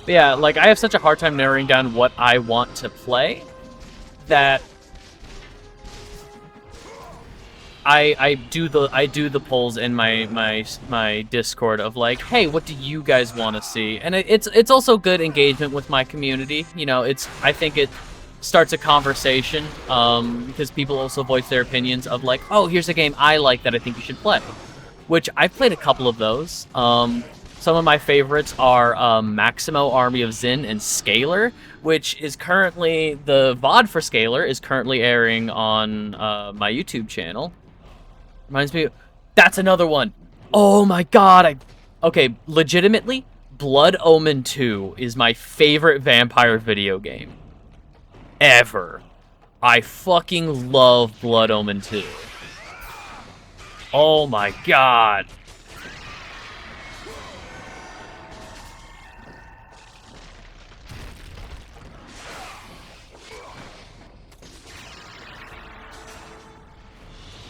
But yeah, like, I have such a hard time narrowing down what I want to play that I do the polls in my Discord of like, hey, what do you guys want to see? And it's also good engagement with my community. You know, I think it starts a conversation because people also voice their opinions of like, oh, here's a game I like that I think you should play, which I've played a couple of those. Some of my favorites are Maximo Army of Zin and Scalar, which is currently, the VOD for Scalar is currently airing on my YouTube channel. Reminds me, that's another one. Oh my god, okay, legitimately, Blood Omen 2 is my favorite vampire video game ever. I fucking love Blood Omen 2. Oh my god.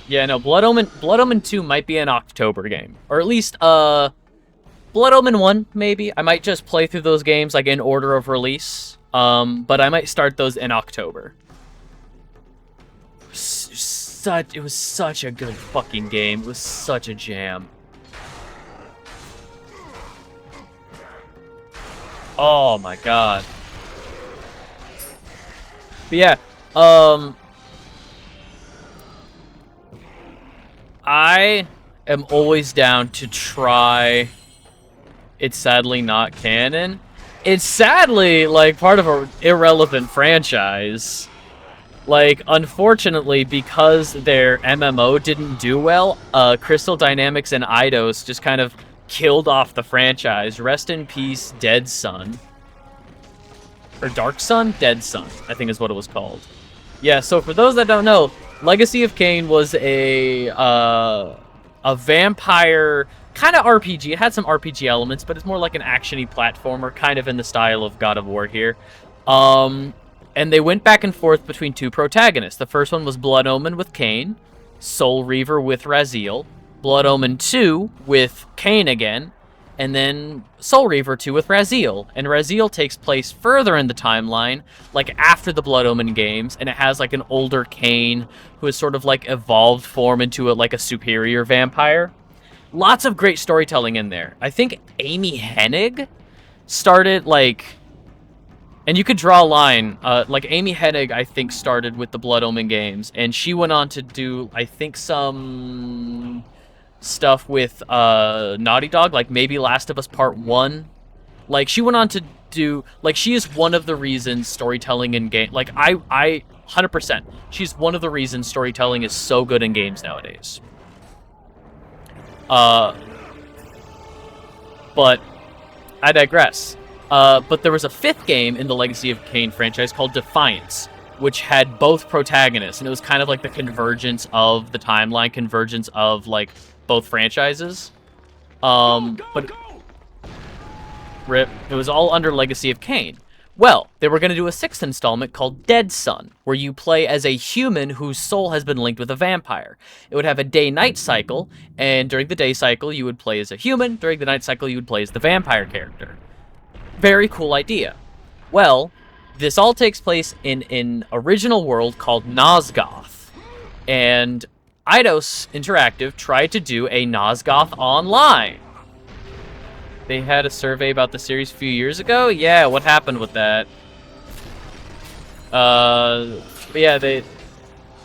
Yeah, no, Blood Omen 2 might be an October game. Or at least, Blood Omen 1, maybe. I might just play through those games, like, in order of release. But I might start those in October. It was such a good fucking game. It was such a jam. Oh my god. But yeah, I am always down to try It's Sadly Not Canon. It's sadly, like, part of an irrelevant franchise. Like, unfortunately, because their MMO didn't do well, Crystal Dynamics and Eidos just kind of killed off the franchise. Rest in peace, Dead Sun. Or Dark Sun? Dead Sun, I think is what it was called. Yeah, so for those that don't know, Legacy of Kain was a vampire kind of RPG. It had some RPG elements, but it's more like an action-y platformer, kind of in the style of God of War here. And they went back and forth between two protagonists. The first one was Blood Omen with Kain, Soul Reaver with Raziel, Blood Omen 2 with Kain again, and then Soul Reaver 2 with Raziel. And Raziel takes place further in the timeline, like after the Blood Omen games, and it has like an older Kain who has sort of like evolved form into like a superior vampire. Lots of great storytelling in there. I think Amy Hennig started like, and you could draw a line, like Amy Hennig I think started with the Blood Omen games, and she went on to do, I think, some stuff with Naughty Dog, like maybe Last of Us Part 1. Like, she went on to do, like, she is one of the reasons storytelling in game, like, I 100%, she's one of the reasons storytelling is so good in games nowadays. But I digress. But there was a fifth game in the Legacy of Kain franchise called Defiance, which had both protagonists, and it was kind of like the convergence of the timeline, convergence of, like, both franchises. But RIP, it was all under Legacy of Kain. Well, they were going to do a sixth installment called Dead Sun, where you play as a human whose soul has been linked with a vampire. It would have a day-night cycle, and during the day cycle, you would play as a human. During the night cycle, you would play as the vampire character. Very cool idea. Well, this all takes place in an original world called Nosgoth. And Eidos Interactive tried to do a Nosgoth Online. They had a survey about the series a few years ago? Yeah, what happened with that? But yeah, they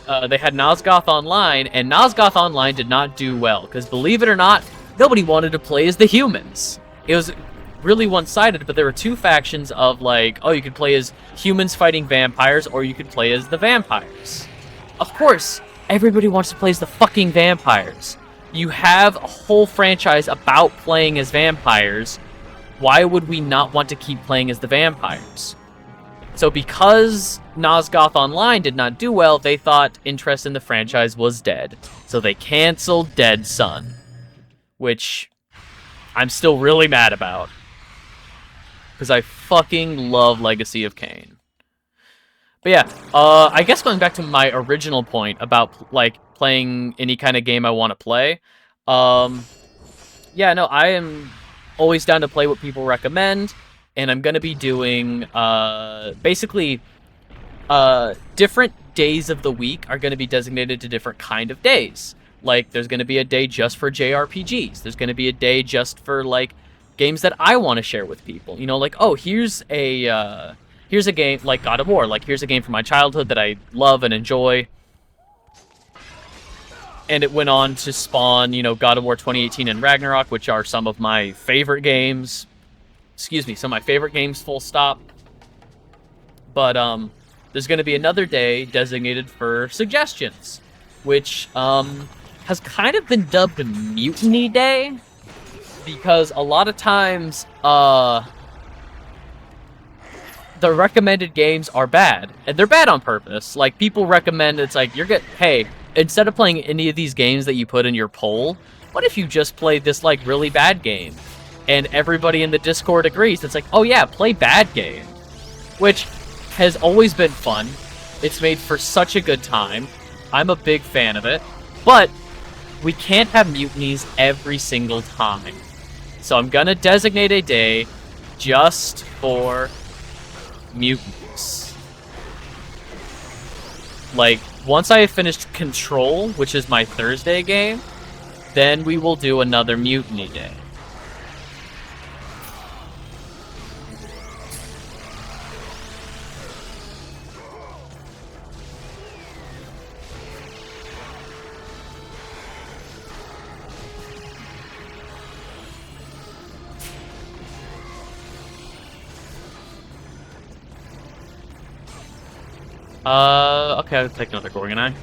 had Nosgoth Online, and Nosgoth Online did not do well, because believe it or not, nobody wanted to play as the humans. It was really one-sided, but there were two factions of, like, oh, you could play as humans fighting vampires, or you could play as the vampires. Of course, everybody wants to play as the fucking vampires. You have a whole franchise about playing as vampires. Why would we not want to keep playing as the vampires? So because Nosgoth Online did not do well, they thought interest in the franchise was dead. So they canceled Dead Sun, which I'm still really mad about, because I fucking love Legacy of Kain. But yeah, I guess going back to my original point about, like, playing any kind of game I want to play, yeah, no, I am always down to play what people recommend, and I'm going to be doing, basically, different days of the week are going to be designated to different kind of days. Like, there's going to be a day just for JRPGs. There's going to be a day just for, like, games that I want to share with people. You know, like, oh, here's a game like God of War. Like, here's a game from my childhood that I love and enjoy. And it went on to spawn, you know, God of War 2018 and Ragnarok, which are some of my favorite games. Excuse me, some of my favorite games, full stop. But there's going to be another day designated for suggestions, which has kind of been dubbed Mutiny Day, because a lot of times the recommended games are bad, and they're bad on purpose. Like, people recommend, it's like, hey, instead of playing any of these games that you put in your poll, what if you just played this, like, really bad game? And everybody in the Discord agrees. It's like, oh yeah, play bad game. Which has always been fun. It's made for such a good time. I'm a big fan of it. But we can't have mutinies every single time. So I'm gonna designate a day just for mutinies. Like, once I have finished Control, which is my Thursday game, then we will do another Mutiny Day. Okay, I'll take another Gorgon Eye.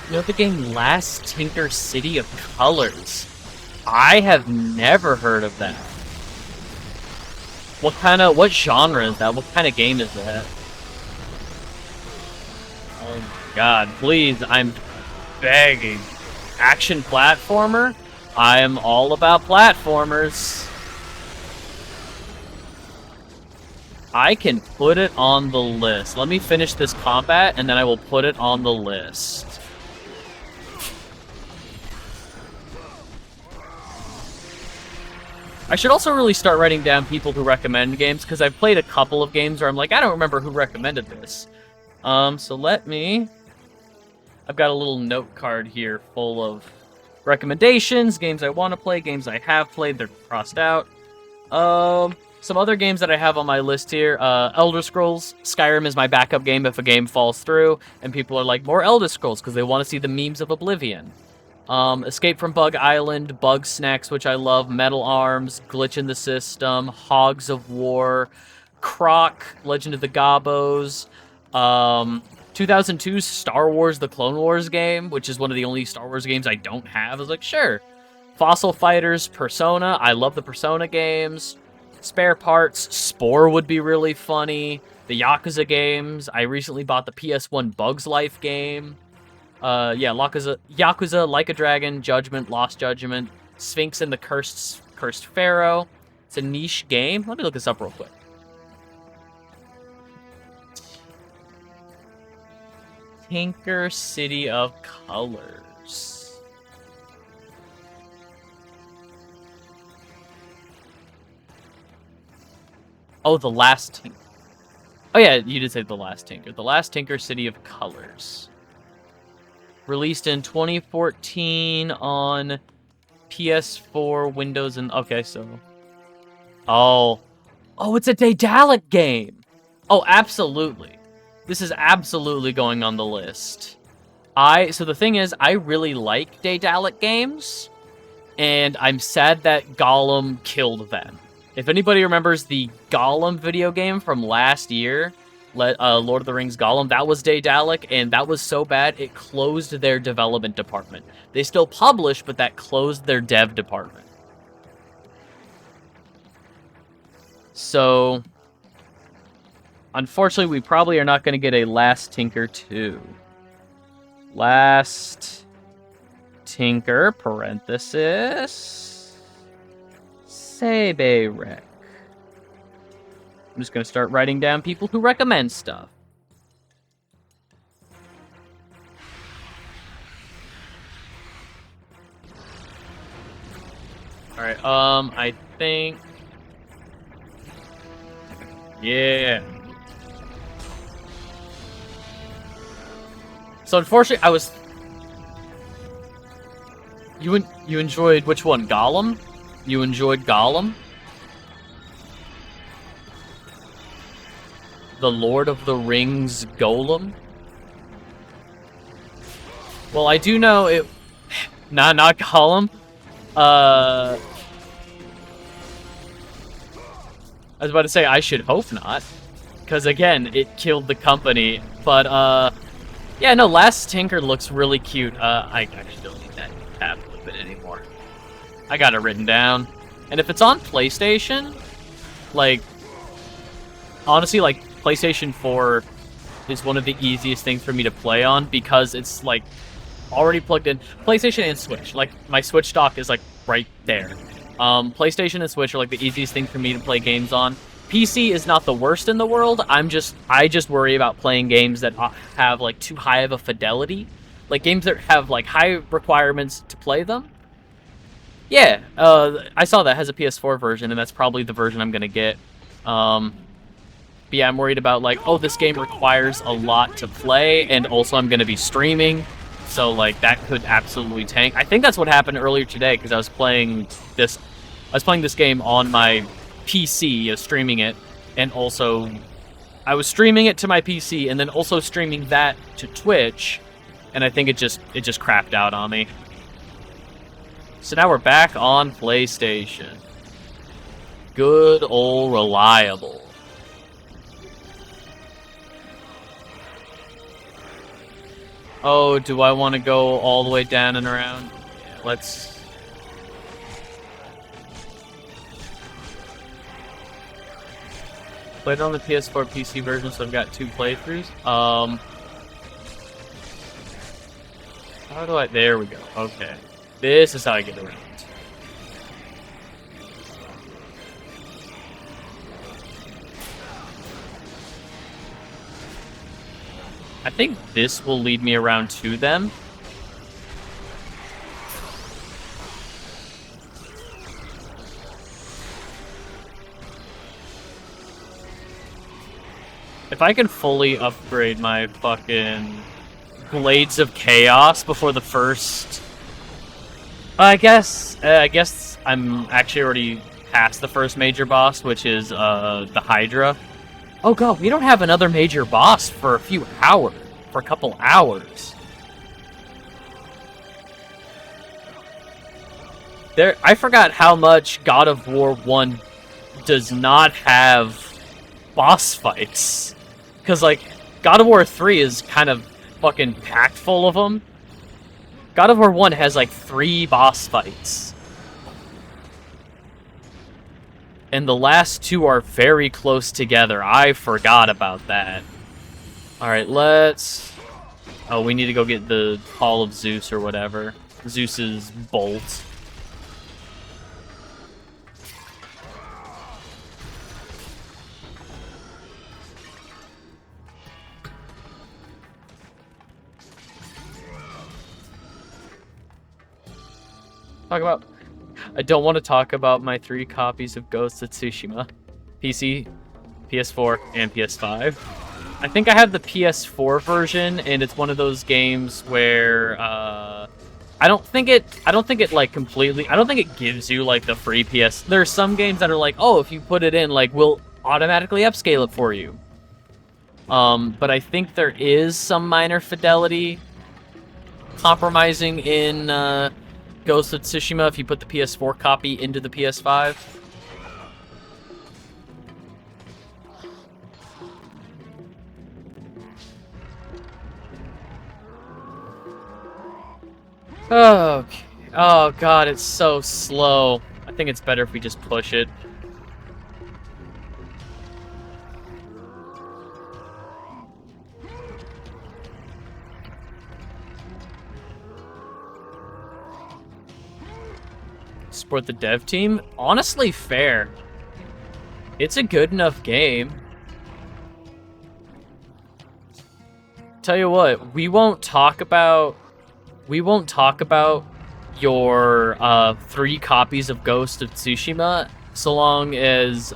You know the game Last Tinker City of Colors? I have never heard of that. What genre is that? What kind of game is that? Oh my god, please, I'm begging. Action platformer? I am all about platformers. I can put it on the list. Let me finish this combat, and then I will put it on the list. I should also really start writing down people who recommend games, because I've played a couple of games where I'm like, I don't remember who recommended this. So let me... I've got a little note card here full of recommendations, games I want to play, games I have played, they're crossed out. Some other games that I have on my list here, Elder Scrolls. Skyrim is my backup game if a game falls through, and people are like, more Elder Scrolls, because they want to see the memes of Oblivion. Escape from Bug Island, Bug Snacks, which I love, Metal Arms, Glitch in the System, Hogs of War, Croc, Legend of the Gobos, 2002's Star Wars The Clone Wars game, which is one of the only Star Wars games I don't have. I was like, sure. Fossil Fighters, Persona, I love the Persona games. Spare Parts, Spore would be really funny. The Yakuza games, I recently bought the PS1 Bugs Life game. Yeah, Yakuza, Like a Dragon, Judgment, Lost Judgment, Sphinx and the Cursed Pharaoh. It's a niche game. Let me look this up real quick. Tinker City of Colors. Oh, The Last Tinker. Oh yeah, you did say The Last Tinker. The Last Tinker City of Colors. Released in 2014 on PS4, Windows, and... Okay, so... Oh, it's a Daedalic game! Oh, absolutely. This is absolutely going on the list. So the thing is, I really like Daedalic games, and I'm sad that Gollum killed them. If anybody remembers the Gollum video game from last year... Lord of the Rings Gollum, that was Daedalic, and that was so bad, it closed their development department. They still publish, but that closed their dev department. So, unfortunately, we probably are not going to get a Last Tinker 2. Last Tinker, parenthesis, Seberek. I'm just going to start writing down people who recommend stuff. Alright, I think... Yeah. So unfortunately, I was... You enjoyed which one? Gollum? You enjoyed Gollum? The Lord of the Rings Golem? Well, I do know it... not Gollum. I was about to say, I should hope not. Because, again, it killed the company. But, yeah, no, Last Tinker looks really cute. I actually don't need that tab open anymore. I got it written down. And if it's on PlayStation, like, honestly, like, PlayStation 4 is one of the easiest things for me to play on because it's, like, already plugged in. PlayStation and Switch. Like, my Switch dock is, like, right there. PlayStation and Switch are, like, the easiest thing for me to play games on. PC is not the worst in the world. I just worry about playing games that have, like, too high of a fidelity. Like, games that have, like, high requirements to play them. Yeah, I saw that has a PS4 version, and that's probably the version I'm gonna get. But yeah, I'm worried about, like, oh, this game requires a lot to play, and also I'm gonna be streaming, so, like, that could absolutely tank. I think that's what happened earlier today, because I was playing this game on my PC, streaming it, and also I was streaming it to my PC, and then also streaming that to Twitch, and I think it just crapped out on me. So now we're back on PlayStation. Good old reliable. Oh, do I want to go all the way down and around? Yeah, let's... Played on the PS4 PC version, so I've got 2 playthroughs. How do I... There we go. Okay. This is how I get around. I think this will lead me around to them. If I can fully upgrade my fucking Blades of Chaos before the first... I guess I'm actually already past the first major boss, which is the Hydra. Oh god, we don't have another major boss for a few hours, for a couple hours. I forgot how much God of War 1 does not have boss fights. Because, like, God of War 3 is kind of fucking packed full of them. God of War 1 has, like, 3 boss fights. And the last 2 are very close together. I forgot about that. Alright, let's... Oh, we need to go get the Hall of Zeus or whatever. Zeus's bolt. I don't want to talk about my 3 copies of Ghost of Tsushima. PC, PS4, and PS5. I think I have the PS4 version, and it's one of those games where I don't think it like completely. I don't think it gives you like the free PS. There are some games that are like, oh, if you put it in, like, we'll automatically upscale it for you. But I think there is some minor fidelity compromising in Ghost of Tsushima if you put the PS4 copy into the PS5. Okay. Oh god, it's so slow. I think it's better if we just push it. Support the dev team? Honestly, fair. It's a good enough game. Tell you what, we won't talk about your 3 copies of Ghost of Tsushima, so long as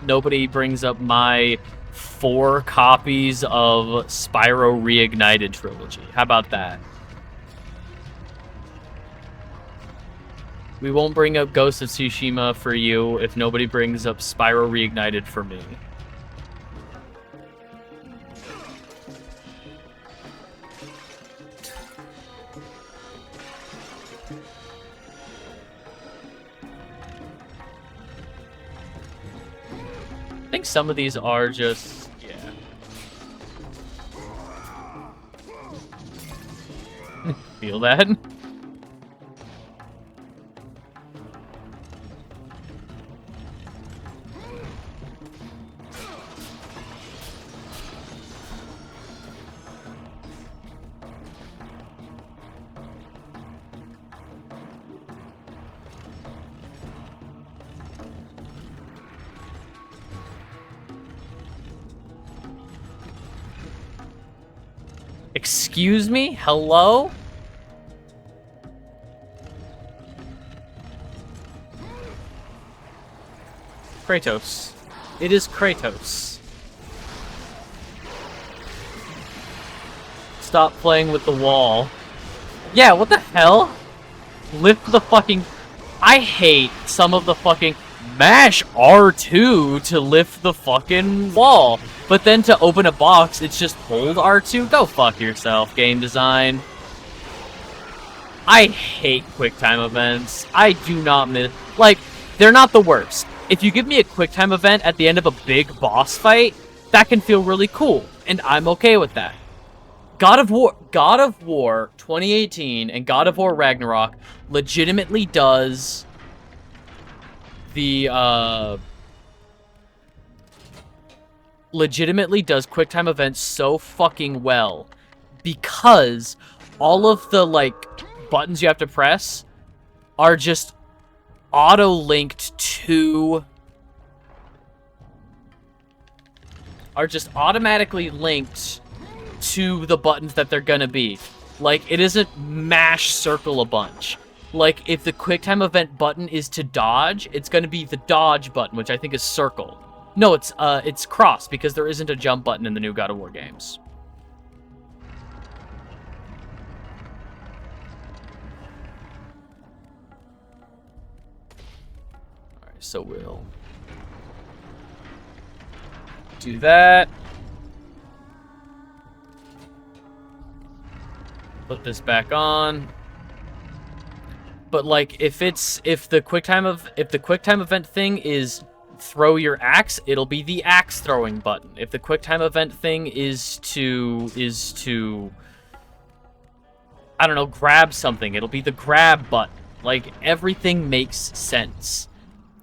nobody brings up my 4 copies of Spyro Reignited Trilogy. How about that? We won't bring up Ghost of Tsushima for you if nobody brings up Spyro Reignited for me. I think some of these are just, yeah. Feel that? Excuse me? Hello? Kratos. It is Kratos. Stop playing with the wall. Yeah, what the hell? Lift the fucking... I hate some of the fucking... Mash R2 to lift the fucking wall. But then to open a box, it's just hold R2? Go fuck yourself, game design. I hate QuickTime events. I do not miss... Like, they're not the worst. If you give me a QuickTime event at the end of a big boss fight, that can feel really cool. And I'm okay with that. God of War 2018 and God of War Ragnarok legitimately does... legitimately does QuickTime events so fucking well because all of the, like, buttons you have to press are just auto-linked to... are just automatically linked to the buttons that they're gonna be. Like, it isn't mash circle a bunch. Like, if the QuickTime event button is to dodge, it's going to be the dodge button, which I think is circle. No, it's cross, because there isn't a jump button in the new God of War games. Alright, so we'll do that. Put this back on. But like, if the QuickTime event thing is throw your axe, it'll be the axe throwing button. If the QuickTime event thing is to I don't know, grab something, it'll be the grab button. Like, everything makes sense.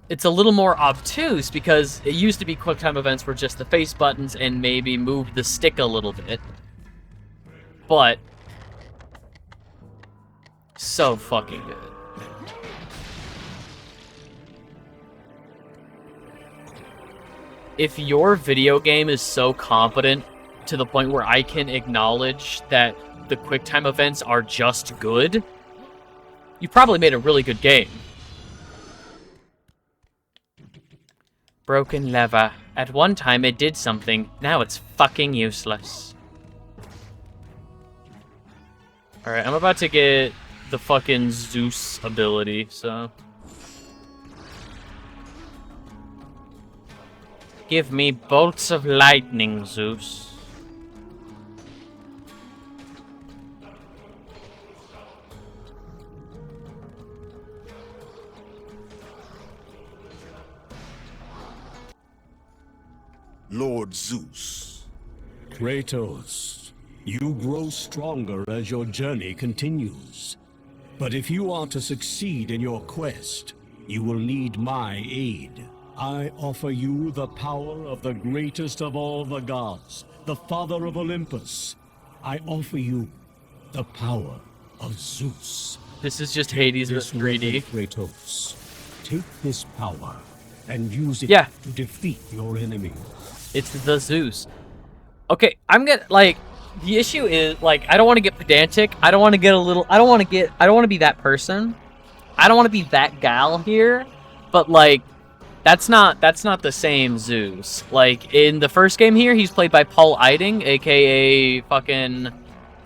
It's a little more obtuse because it used to be QuickTime events were just the face buttons and maybe move the stick a little bit. But so fucking good. If your video game is so competent to the point where I can acknowledge that the QuickTime events are just good, you probably made a really good game. Broken lever. At one time it did something, now it's fucking useless. Alright, I'm about to get the fucking Zeus ability, so... Give me bolts of lightning, Zeus. Lord Zeus. Kratos, you grow stronger as your journey continues. But if you are to succeed in your quest, you will need my aid. I offer you the power of the greatest of all the gods, the father of Olympus. I offer you the power of Zeus. This is just Hades with 3D. Kratos, take this power and use it to defeat your enemy. It's the Zeus. Okay, I'm gonna, like, The issue is, like, I don't want to get pedantic. I don't want to get a little... I don't want to be that person. I don't want to be that gal here. But, like, that's not the same Zeus. Like, in the first game here, he's played by Paul Eiding, a.k.a. fucking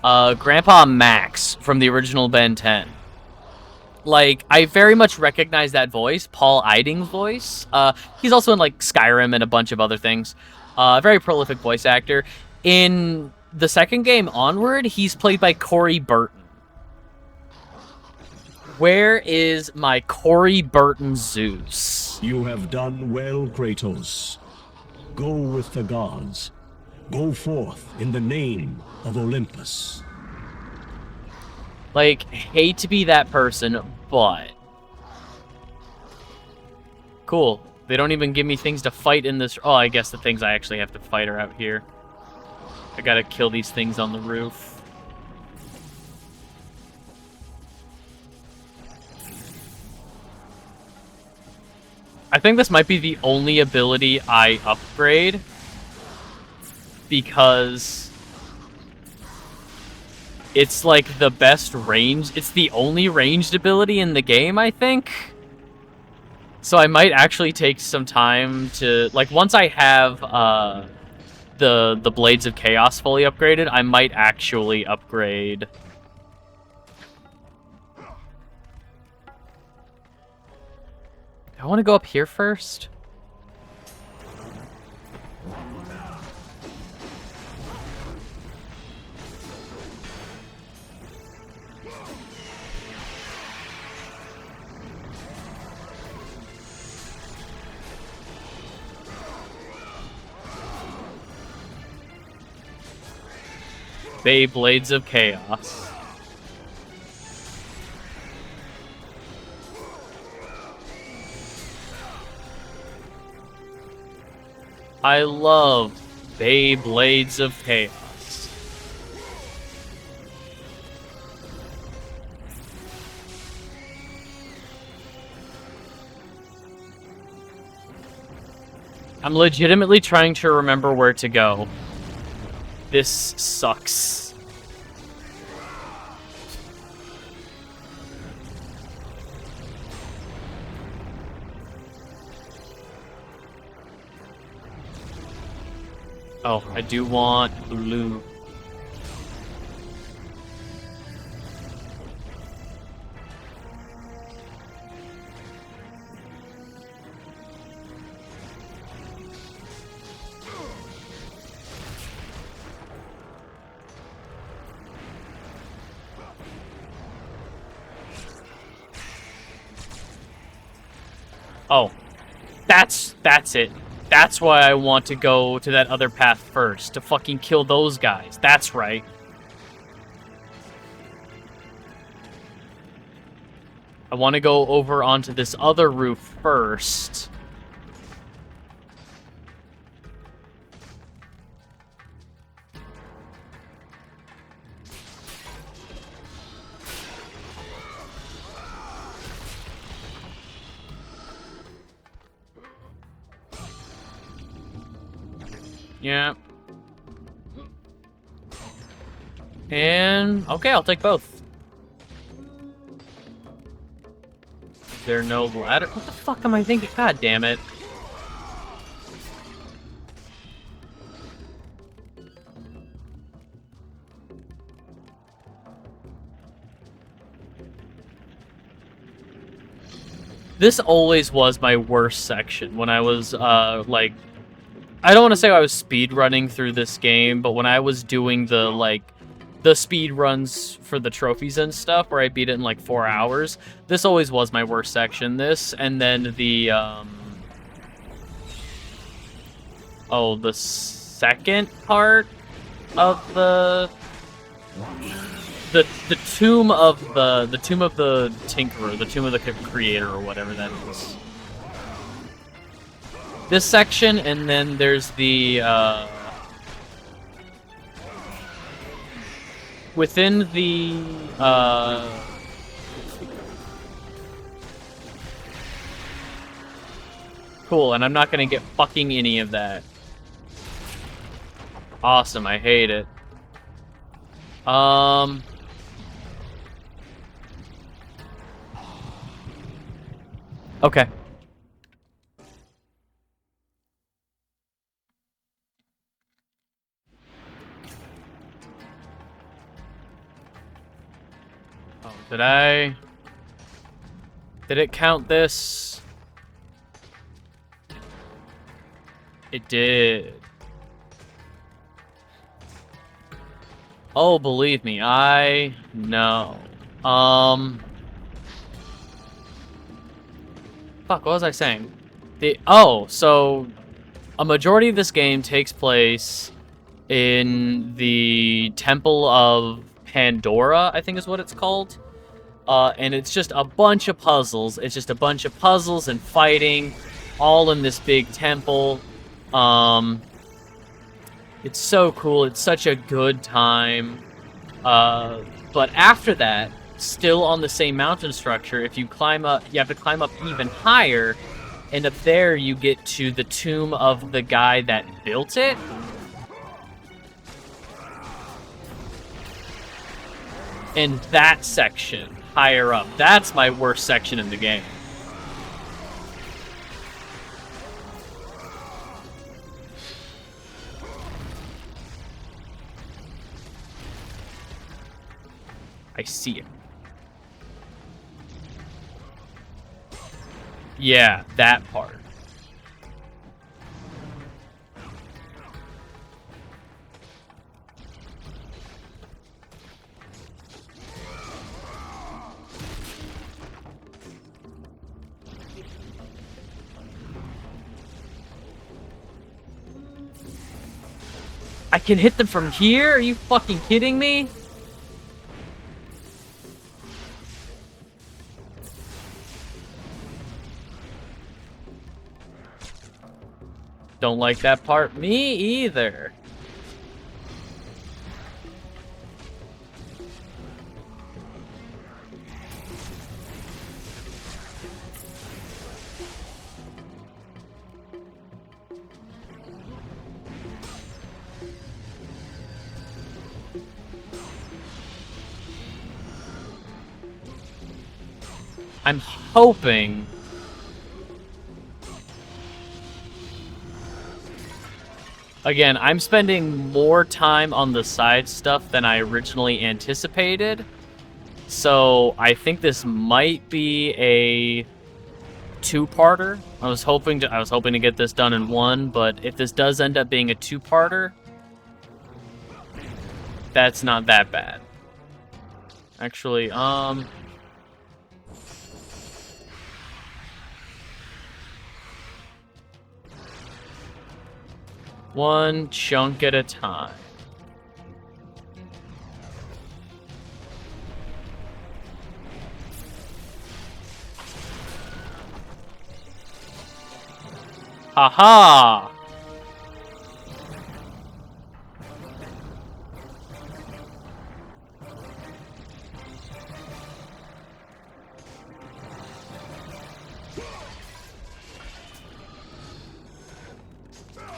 Grandpa Max from the original Ben 10. Like, I very much recognize that voice, Paul Eiding's voice. He's also in, like, Skyrim and a bunch of other things. Very prolific voice actor. In the second game onward, he's played by Corey Burton. Where is my Corey Burton Zeus? You have done well, Kratos. Go with the gods. Go forth in the name of Olympus. Like, hate to be that person, but... Cool. They don't even give me things to fight in this... Oh, I guess the things I actually have to fight are out here. I gotta kill these things on the roof. I think this might be the only ability I upgrade. Because... it's like the best range. It's the only ranged ability in the game, I think. So I might actually take some time to... Like, once I have the Blades of Chaos fully upgraded, I might actually upgrade... I want to go up here first. Blades of Chaos. I love Blades of Chaos. I'm legitimately trying to remember where to go. This sucks. Oh, I do want blue. Oh, that's it. That's why I want to go to that other path first, to fucking kill those guys. That's right. I want to go over onto this other roof first. Yeah. And... okay, I'll take both. Is there no ladder? What the fuck am I thinking? God damn it. This always was my worst section when I was, like... I don't want to say I was speed running through this game, but when I was doing the speed runs for the trophies and stuff, where I beat it in like 4 hours, this always was my worst section. This, and then the, the second part of the tomb of the Tinkerer, the tomb of the Creator, or whatever that is. This section, and then there's the, within the, cool, and I'm not gonna get fucking any of that. Awesome, I hate it. Okay. Oh, did it count this? It did. Oh, believe me, I know. Fuck, what was I saying? So a majority of this game takes place in the Temple of Pandora, I think is what it's called. And it's just a bunch of puzzles. It's just a bunch of puzzles and fighting, all in this big temple. It's so cool. It's such a good time. But after that, still on the same mountain structure, if you climb up, you have to climb up even higher. And up there, you get to the tomb of the guy that built it. And that section, higher up, that's my worst section in the game. I see it. Yeah, that part. I can hit them from here? Are you fucking kidding me? Don't like that part. Me either. I'm hoping... Again, I'm spending more time on the side stuff than I originally anticipated. So I think this might be a two-parter. I was hoping to get this done in one, but if this does end up being a two-parter, that's not that bad. Actually, one chunk at a time. Haha!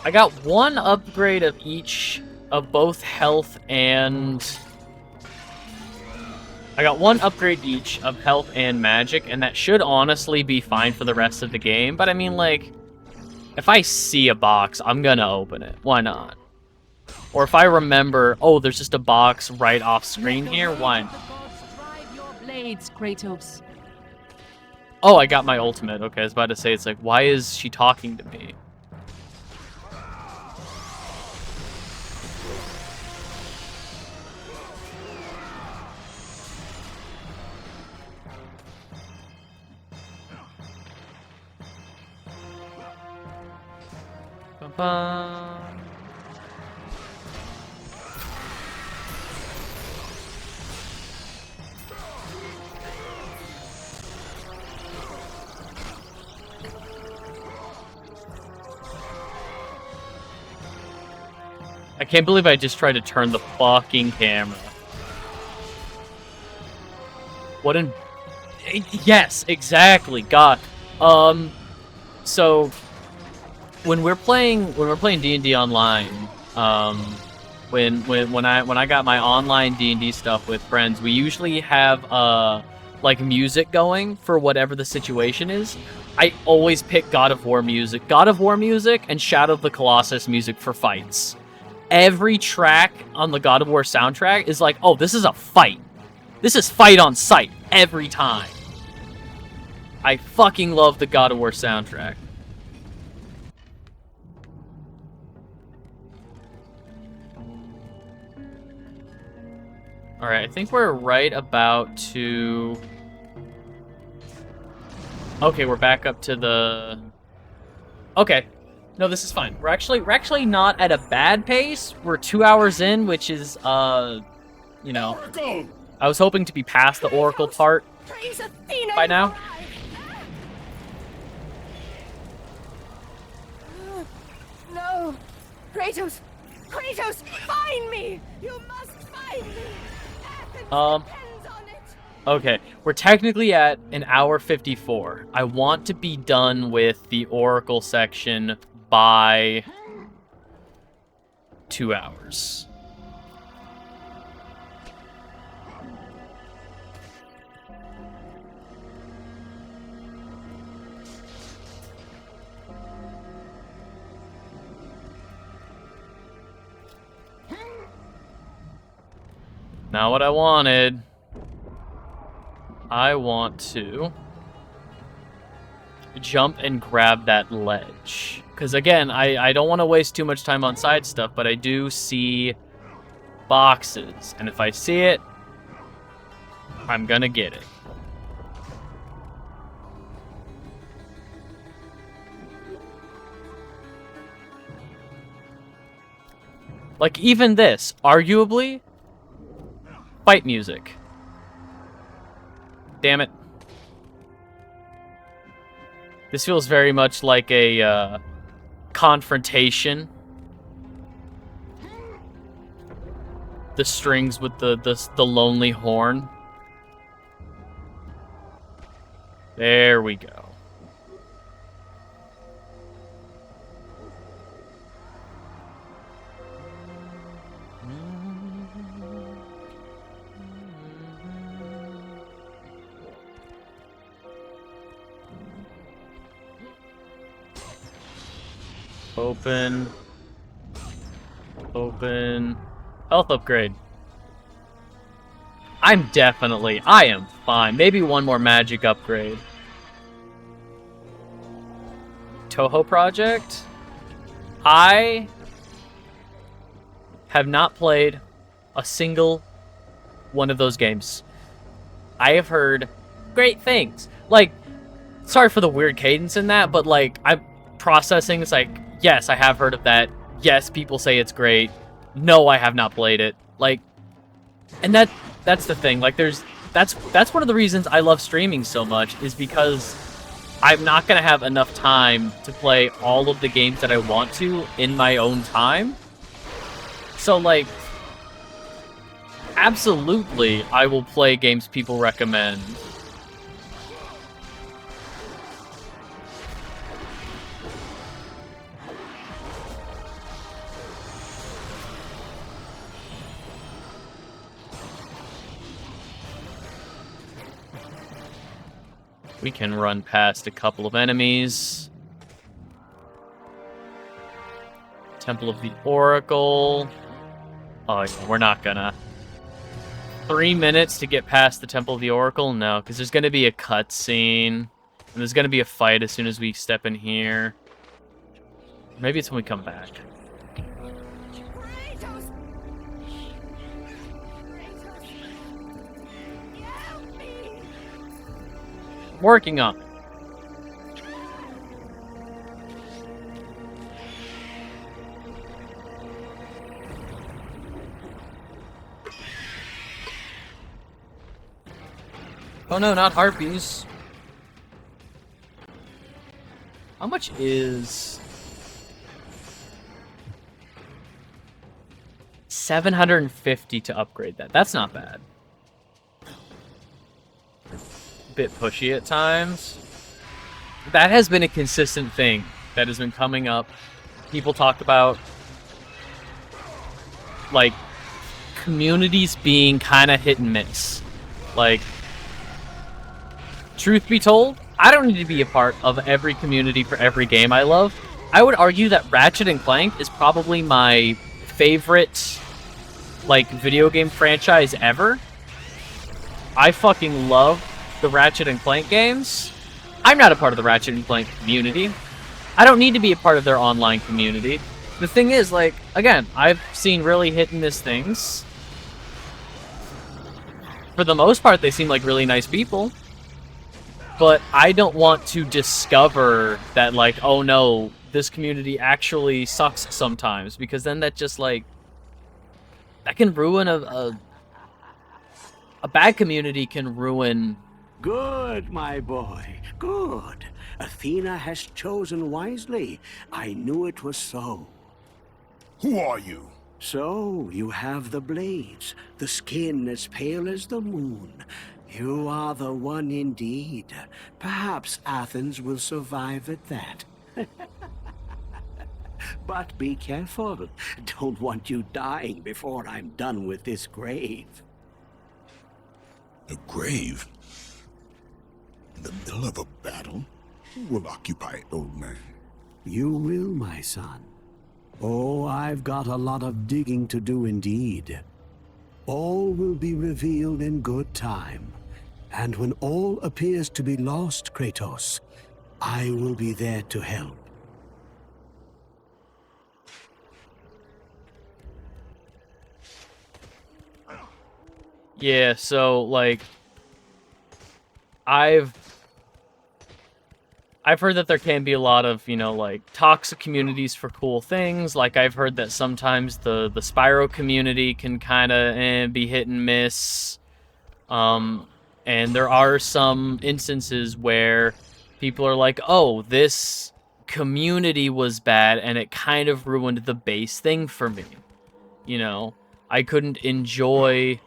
I got one upgrade of each of both health and... I got one upgrade each of health and magic, and that should honestly be fine for the rest of the game. But I mean, like, if I see a box, I'm gonna open it. Why not? Or if I remember, oh, there's just a box right off screen here, why not? Drive your blades, Kratos. Oh, I got my ultimate. Okay, I was about to say, it's like, why is she talking to me? Ba-ba. I can't believe I just tried to turn the fucking camera. What in... Yes, exactly. God. So when we're playing D&D online, when I got my online D&D stuff with friends, we usually have like music going for whatever the situation is. I always pick God of War music and Shadow of the Colossus music for fights. Every track on the God of War soundtrack is like, oh, this is a fight. This is fight on sight every time. I fucking love the God of War soundtrack. Alright, I think we're right about to... Okay, we're back up to the... Okay. No, this is fine. We're actually not at a bad pace. We're 2 hours in, which is, you know... I was hoping to be past the Oracle part by now. No! Kratos! Kratos! Find me! You must find me! Athens depends on it! Okay, we're technically at an hour 54. I want to be done with the Oracle section by 2 hours. Not what I wanted. I want to jump and grab that ledge. Because again, I don't want to waste too much time on side stuff, but I do see boxes. And if I see it, I'm gonna get it. Like even this, arguably, fight music. Damn it. This feels very much like a confrontation. The strings with the lonely horn. There we go. Open. Open. Health upgrade. I am fine. Maybe one more magic upgrade. Toho Project? I have not played a single one of those games. I have heard great things. Like, sorry for the weird cadence in that, but like, I'm processing, it's like, yes, I have heard of that. Yes, people say it's great. No, I have not played it. Like, and that's the thing. Like, that's one of the reasons I love streaming so much, is because I'm not gonna have enough time to play all of the games that I want to in my own time. So, like, absolutely, I will play games people recommend. We can run past a couple of enemies. Temple of the Oracle. Oh, yeah, we're not gonna. 3 minutes to get past the Temple of the Oracle? No, because there's gonna be a cutscene. And there's gonna be a fight as soon as we step in here. Maybe it's when we come back. Kratos! Help me! Working on it. Oh no, not harpies. How much is 750 to upgrade that? That's not bad. Bit pushy at times. That has been a consistent thing that has been coming up. People talk about like, communities being kind of hit and miss. Like, truth be told, I don't need to be a part of every community for every game I love. I would argue that Ratchet and Clank is probably my favorite, like, video game franchise ever. I fucking love the Ratchet and Clank games. I'm not a part of the Ratchet and Clank community. I don't need to be a part of their online community. The thing is, like, again, I've seen really hit and miss things. For the most part, they seem like really nice people. But I don't want to discover that, like, oh no, this community actually sucks sometimes, because then that just, like, that can ruin a bad community can ruin. Good, my boy, good. Athena has chosen wisely. I knew it was so. Who are you? So, you have the blades, the skin as pale as the moon. You are the one indeed. Perhaps Athens will survive at that. But be careful. Don't want you dying before I'm done with this grave. A grave? In the middle of a battle? Who will occupy it, old man? You will, my son. Oh, I've got a lot of digging to do indeed. All will be revealed in good time. And when all appears to be lost, Kratos, I will be there to help. Yeah, so, like, I've heard that there can be a lot of, you know, like, toxic communities for cool things. Like, I've heard that sometimes the Spyro community can kind of be hit and miss. And there are some instances where people are like, oh, this community was bad, and it kind of ruined the base thing for me. You know, I couldn't enjoy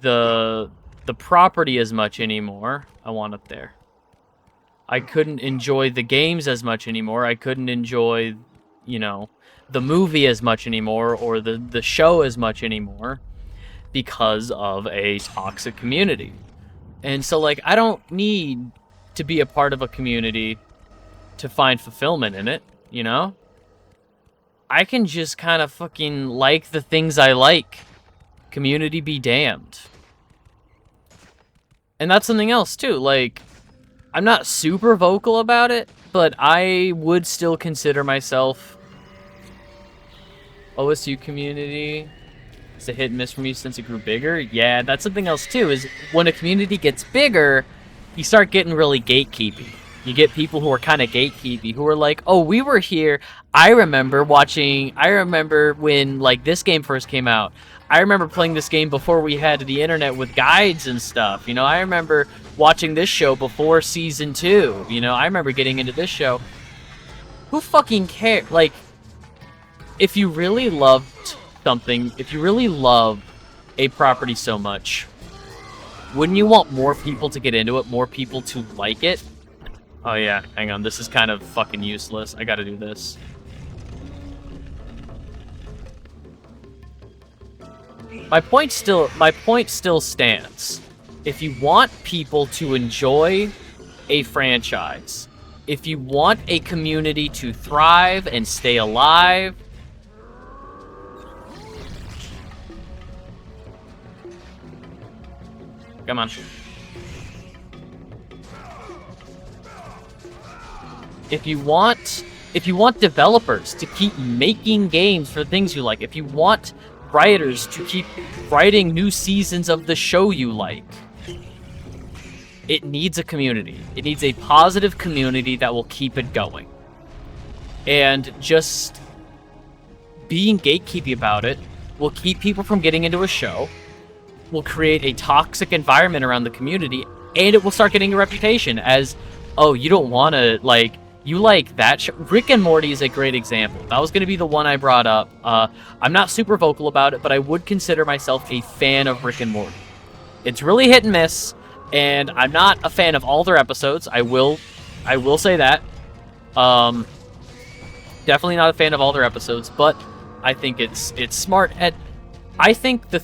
the property as much anymore. I want it there. I couldn't enjoy the games as much anymore. I couldn't enjoy, you know, the movie as much anymore, or the show as much anymore, because of a toxic community. And so, like, I don't need to be a part of a community to find fulfillment in it, you know? I can just kind of fucking like the things I like. Community be damned. And that's something else, too. Like, I'm not super vocal about it, but I would still consider myself OSU community. It's a hit and miss for me since it grew bigger. Yeah, that's something else, too, is when a community gets bigger, you start getting really gatekeepy. You get people who are kind of gatekeepy, who are like, oh, we were here. I remember when, like, this game first came out. I remember playing this game before we had the internet with guides and stuff. You know, I remember watching this show before season 2. You know, I remember getting into this show. Who fucking cares? Like, if you really loved something, if you really love a property so much, wouldn't you want more people to get into it, more people to like it? Oh yeah, hang on, this is kind of fucking useless. I gotta do this. My point still stands. If you want people to enjoy a franchise, if you want a community to thrive and stay alive, come on. If you want developers to keep making games for things you like, if you want writers to keep writing new seasons of the show you like, it needs a community. It needs a positive community that will keep it going. And just being gatekeepy about it will keep people from getting into a show, will create a toxic environment around the community, and it will start getting a reputation as, oh, you don't want to, like, you like that show. Rick and Morty is a great example. That was going to be the one I brought up. I'm not super vocal about it, but I would consider myself a fan of Rick and Morty. It's really hit and miss, and I'm not a fan of all their episodes. I will say that. Definitely not a fan of all their episodes, but I think it's smart. And I think the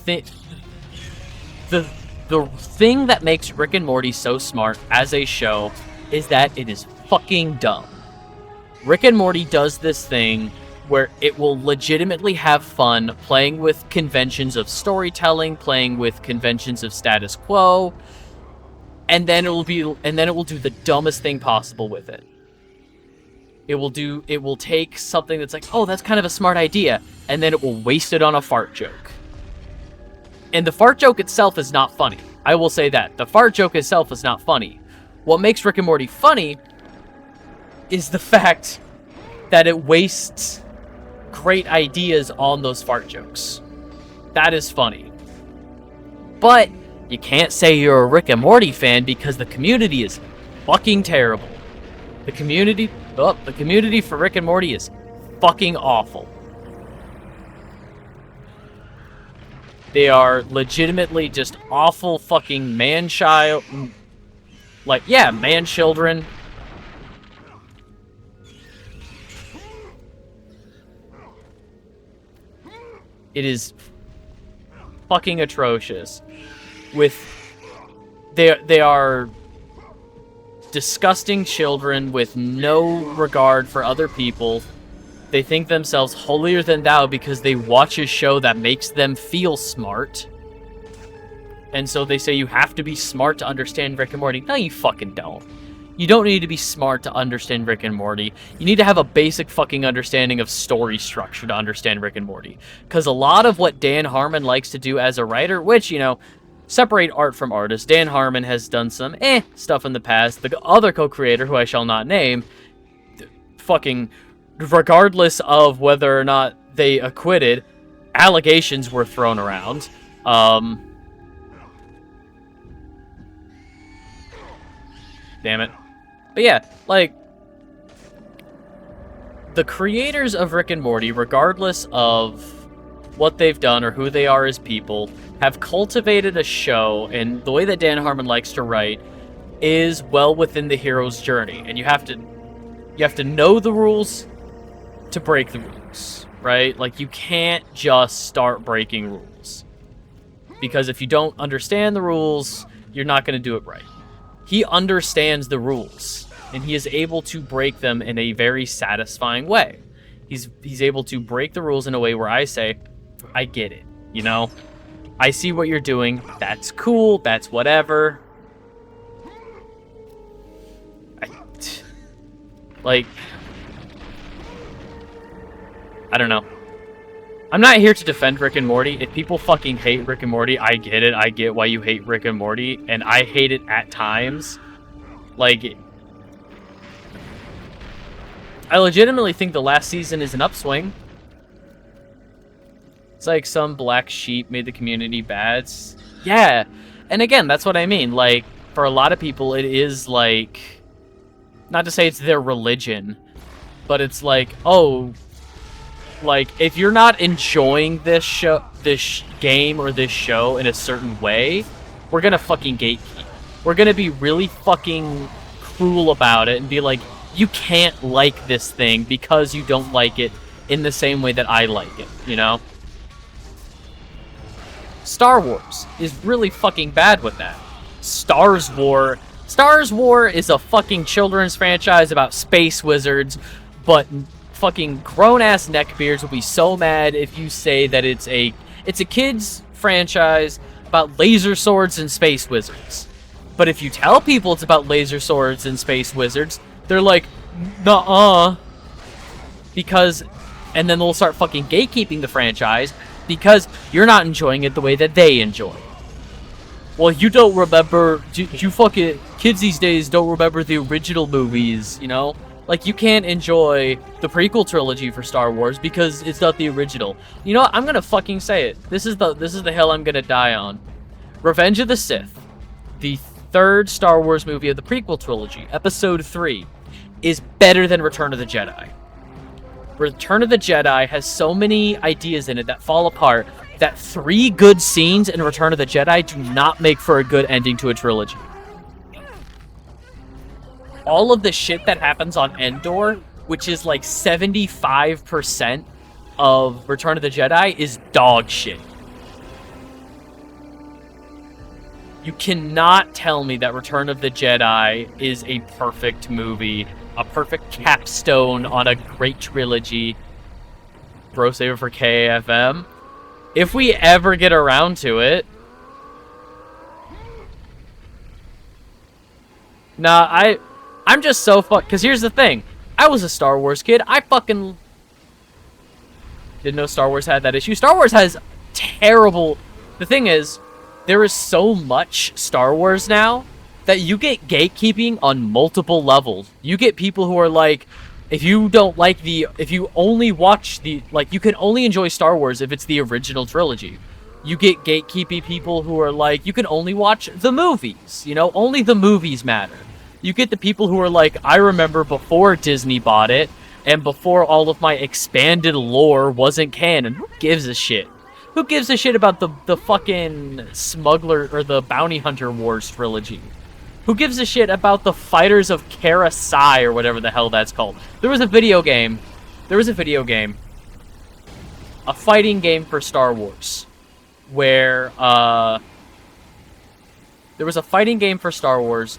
thing that makes Rick and Morty so smart as a show is that it is fucking dumb. Rick and Morty does this thing where it will legitimately have fun playing with conventions of storytelling, playing with conventions of status quo, and then it will do the dumbest thing possible with it. It will take something that's like, oh, that's kind of a smart idea, and then it will waste it on a fart joke. And the fart joke itself is not funny. I will say that. The fart joke itself is not funny. What makes Rick and Morty funny is the fact that it wastes great ideas on those fart jokes. That is funny. But you can't say you're a Rick and Morty fan because the community is fucking terrible. The community for Rick and Morty is fucking awful. They are legitimately just awful fucking man-children. It is fucking atrocious. They are disgusting children with no regard for other people. They think themselves holier than thou because they watch a show that makes them feel smart. And so they say you have to be smart to understand Rick and Morty. No, you fucking don't. You don't need to be smart to understand Rick and Morty. You need to have a basic fucking understanding of story structure to understand Rick and Morty. Because a lot of what Dan Harmon likes to do as a writer, which, you know, separate art from artist. Dan Harmon has done some stuff in the past. The other co-creator, who I shall not name, fucking, regardless of whether or not they acquitted, allegations were thrown around. Damn it. But yeah, like, the creators of Rick and Morty, regardless of what they've done or who they are as people, have cultivated a show, and the way that Dan Harmon likes to write is well within the hero's journey. And you have to know the rules to break the rules, right? Like, you can't just start breaking rules. Because if you don't understand the rules, you're not going to do it right. He understands the rules, and he is able to break them in a very satisfying way. He's able to break the rules in a way where I say, I get it, you know? I see what you're doing. That's cool. That's whatever. I don't know. I'm not here to defend Rick and Morty. If people fucking hate Rick and Morty, I get it. I get why you hate Rick and Morty, and I hate it at times. Like, I legitimately think the last season is an upswing. It's like some black sheep made the community bad. Yeah, and again, that's what I mean. Like, for a lot of people, it is like, not to say it's their religion, but it's like, oh, like, if you're not enjoying this game or this show in a certain way, we're gonna fucking gatekeep. We're gonna be really fucking cruel about it and be like, you can't like this thing because you don't like it in the same way that I like it, you know? Star Wars is really fucking bad with that. Star Wars is a fucking children's franchise about space wizards, but fucking grown-ass neckbeards will be so mad if you say that it's a kid's franchise about laser swords and space wizards. But if you tell people it's about laser swords and space wizards, they're like, nuh-uh. And then they'll start fucking gatekeeping the franchise because you're not enjoying it the way that they enjoy. Well, you don't remember, you fucking, kids these days don't remember the original movies, you know? Like, you can't enjoy the prequel trilogy for Star Wars because it's not the original. You know what? I'm gonna fucking say it. This is the hill I'm gonna die on. Revenge of the Sith, the third Star Wars movie of the prequel trilogy, Episode 3, is better than Return of the Jedi. Return of the Jedi has so many ideas in it that fall apart that 3 good scenes in Return of the Jedi do not make for a good ending to a trilogy. All of the shit that happens on Endor, which is like 75% of Return of the Jedi is dog shit. You cannot tell me that Return of the Jedi is a perfect movie, a perfect capstone on a great trilogy. Bro saver for KFM. If we ever get around to it. Nah, I'm just so fucked. Because here's the thing. I was a Star Wars kid. I fucking didn't know Star Wars had that issue. Star Wars has terrible... The thing is, there is so much Star Wars now that you get gatekeeping on multiple levels. You get people who are like, if you don't like if you only watch you can only enjoy Star Wars if it's the original trilogy. You get gatekeeping people who are like, you can only watch the movies. You know, only the movies matter. You get the people who are like, I remember before Disney bought it, and before all of my expanded lore wasn't canon. Who gives a shit? Who gives a shit about the fucking Smuggler or the Bounty Hunter Wars trilogy? Who gives a shit about the Fighters of Karasai or whatever the hell that's called? There was a video game. A fighting game for Star Wars. Where, there was a fighting game for Star Wars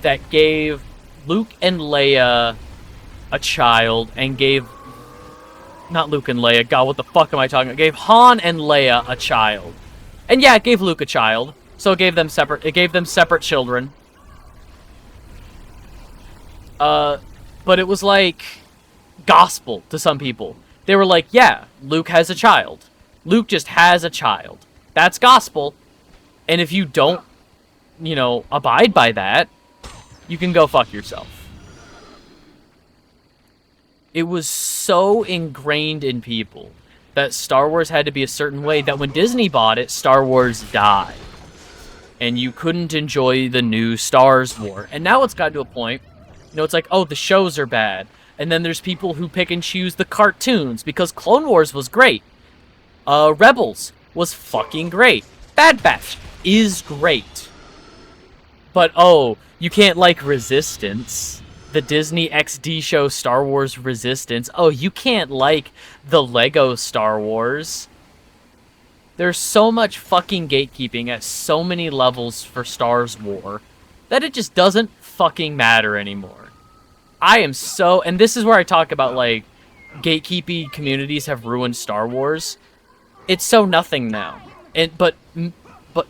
that gave Luke and Leia a child and gave... Not Luke and Leia. God, what the fuck am I talking about? It gave Han and Leia a child. And yeah, it gave Luke a child. So it gave them separate children. But it was like gospel to some people. They were like, yeah, Luke has a child. Luke just has a child. That's gospel. And if you don't, you know, abide by that, you can go fuck yourself. It was so ingrained in people that Star Wars had to be a certain way that when Disney bought it, Star Wars died. And you couldn't enjoy the new Star Wars. And now it's gotten to a point, you know, it's like, oh, the shows are bad. And then there's people who pick and choose the cartoons because Clone Wars was great. Rebels was fucking great. Bad Batch is great. But, oh, you can't like Resistance. The Disney XD show Star Wars Resistance. Oh, you can't like the Lego Star Wars. There's so much fucking gatekeeping at so many levels for Star Wars that it just doesn't fucking matter anymore. I am so... And this is where I talk about, like, gatekeeping communities have ruined Star Wars. It's so nothing now. But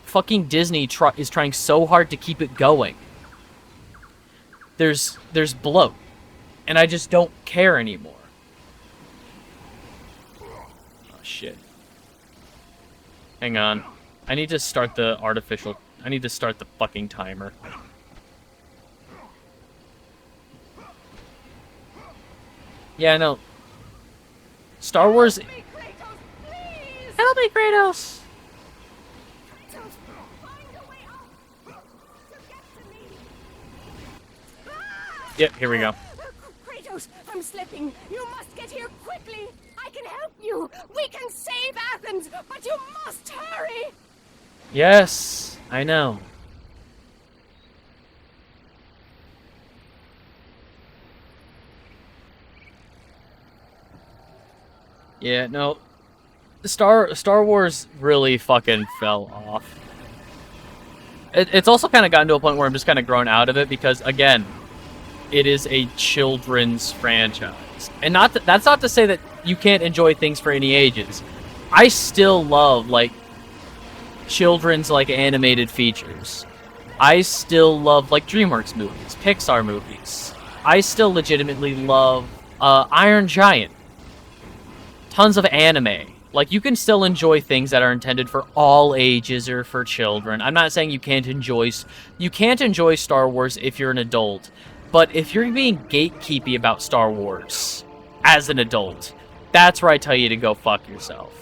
fucking Disney is trying so hard to keep it going. There's bloat. And I just don't care anymore. Oh, shit. Hang on. I need to start the artificial... I need to start the fucking timer. Yeah, no. Star Wars... Help me, Kratos, please! Help me, Kratos! Kratos, find a way out to get to me! Yep, here we go. Kratos, I'm slipping. You must get here quickly. I can help you. We can save Athens, but you must hurry. Yes, I know. Yeah, no. Star Wars really fucking fell off. It's also kind of gotten to a point where I'm just kind of grown out of it because, again, it is a children's franchise. And that's not to say that you can't enjoy things for any ages. I still love, like, children's, like, animated features. I still love, like, DreamWorks movies, Pixar movies. I still legitimately love Iron Giant. Tons of anime. Like, you can still enjoy things that are intended for all ages or for children. I'm not saying you can't enjoy Star Wars if you're an adult. But if you're being gatekeepy about Star Wars as an adult, that's where I tell you to go fuck yourself.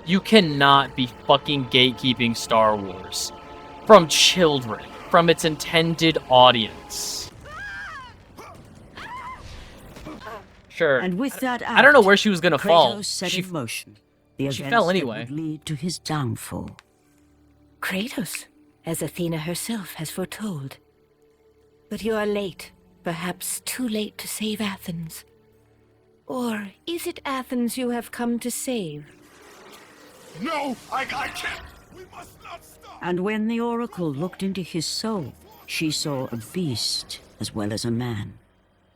You cannot be fucking gatekeeping Star Wars from children, from its intended audience. Sure. And with that act, I don't know where she was gonna fall. Kratos set in motion the she events fell that anyway. would lead to his downfall. Kratos, as Athena herself has foretold. But you are late. Perhaps too late to save Athens. Or is it Athens you have come to save? No, I can't. We must not stop. And when the Oracle looked into his soul, she saw a beast as well as a man.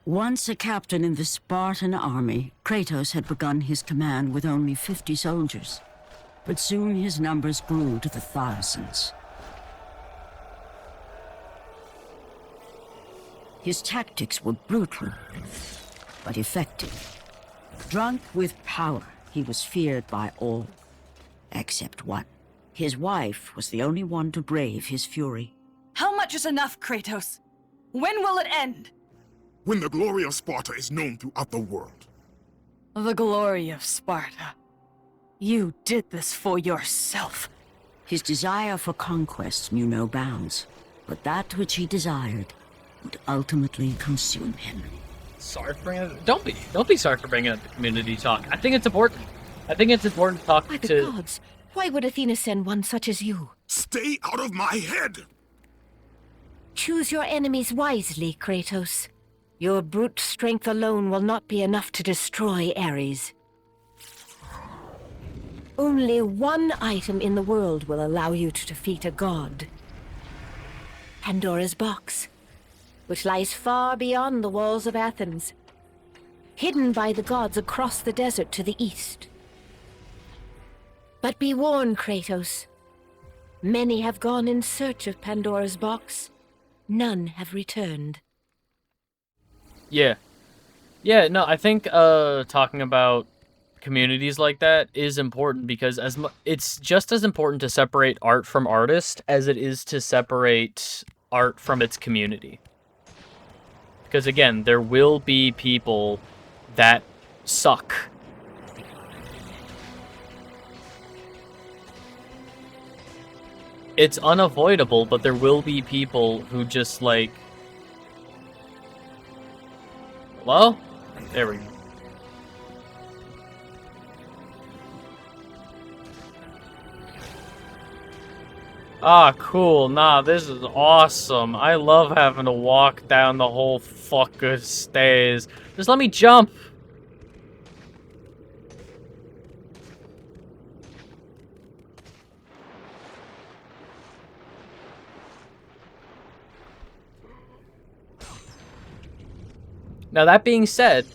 Once a captain in the Spartan army, Kratos had begun his command with only 50 soldiers. But soon his numbers grew to the thousands. His tactics were brutal, but effective. Drunk with power, he was feared by all, except one. His wife was the only one to brave his fury. How much is enough, Kratos? When will it end? When the glory of Sparta is known throughout the world. The glory of Sparta. You did this for yourself. His desire for conquest knew no bounds, but that which he desired would ultimately consume him. Sorry for bringing it. Don't be sorry for bringing up the community talk. I think it's important. I think it's important to talk By the to. gods, why would Athena send one such as you? Stay out of my head! Choose your enemies wisely, Kratos. Your brute strength alone will not be enough to destroy Ares. Only one item in the world will allow you to defeat a god. Pandora's box, which lies far beyond the walls of Athens, hidden by the gods across the desert to the east. But be warned, Kratos. Many have gone in search of Pandora's box. None have returned. Yeah. Yeah, no, I think talking about communities like that is important because it's just as important to separate art from artist as it is to separate art from its community. Because again, there will be people that suck. It's unavoidable, but there will be people who just like... Hello? There we go. Ah, cool. Nah, this is awesome. I love having to walk down the whole fucking stairs. Just let me jump. Now, that being said,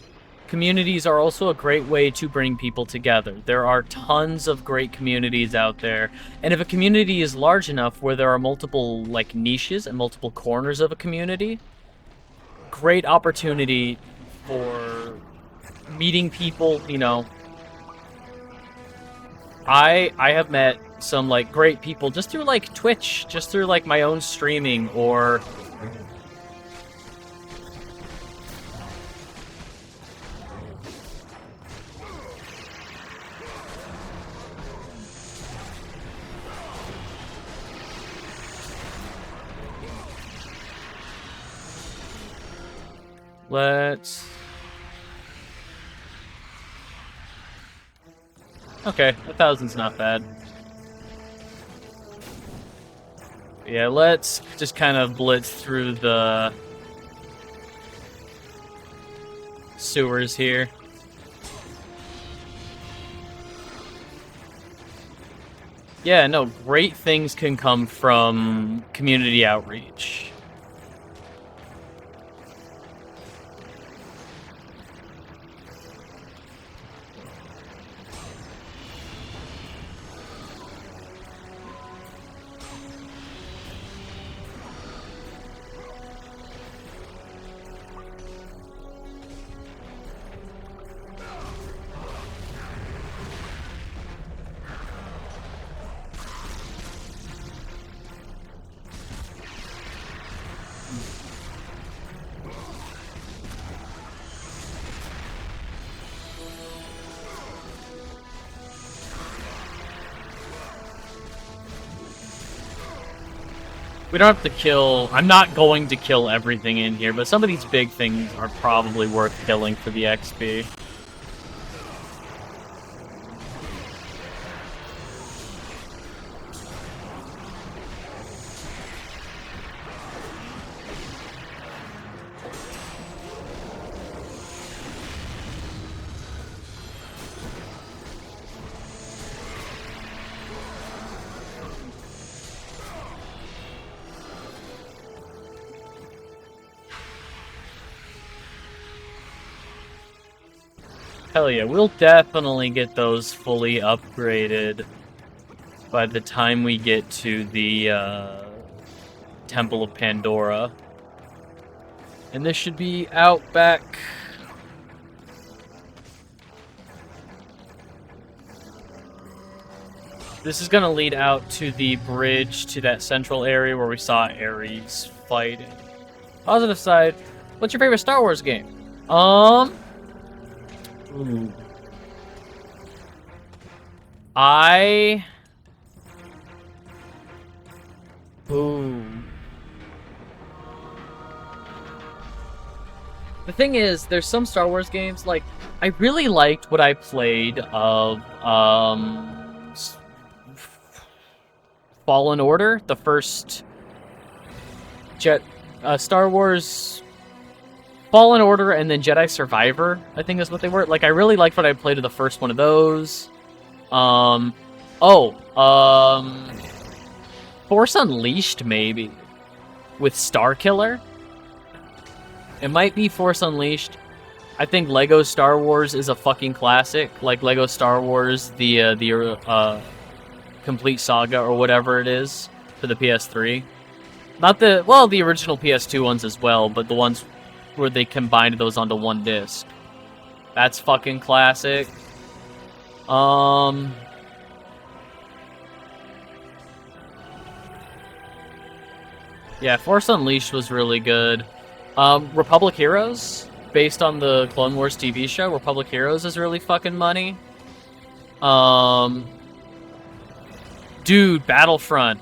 communities are also a great way to bring people together. There are tons of great communities out there, and if a community is large enough where there are multiple like niches and multiple corners of a community, great opportunity for meeting people, you know. I have met some like great people just through like Twitch, just through like my own streaming or let's... Okay, 1,000's not bad. Yeah, let's just kind of blitz through the sewers here. Yeah, no, great things can come from community outreach. We don't have to kill... I'm not going to kill everything in here, but some of these big things are probably worth killing for the XP. Hell yeah, we'll definitely get those fully upgraded by the time we get to the Temple of Pandora. And this should be out back... This is gonna lead out to the bridge to that central area where we saw Ares fighting. Positive side, what's your favorite Star Wars game? Ooh. Ooh. The thing is, there's some Star Wars games, like, I really liked what I played of, Fallen Order, the first Star Wars Fallen Order and then Jedi Survivor, I think is what they were. Like, I really liked what I played of the first one of those. Force Unleashed, maybe, with Starkiller. It might be Force Unleashed. I think Lego Star Wars is a fucking classic. Like Lego Star Wars, the Complete Saga or whatever it is for the PS3. Not the, well, the original PS2 ones as well, but the ones where they combined those onto one disc. That's fucking classic. Yeah, Force Unleashed was really good. Republic Heroes, based on the Clone Wars TV show, Republic Heroes is really fucking money. Dude, Battlefront.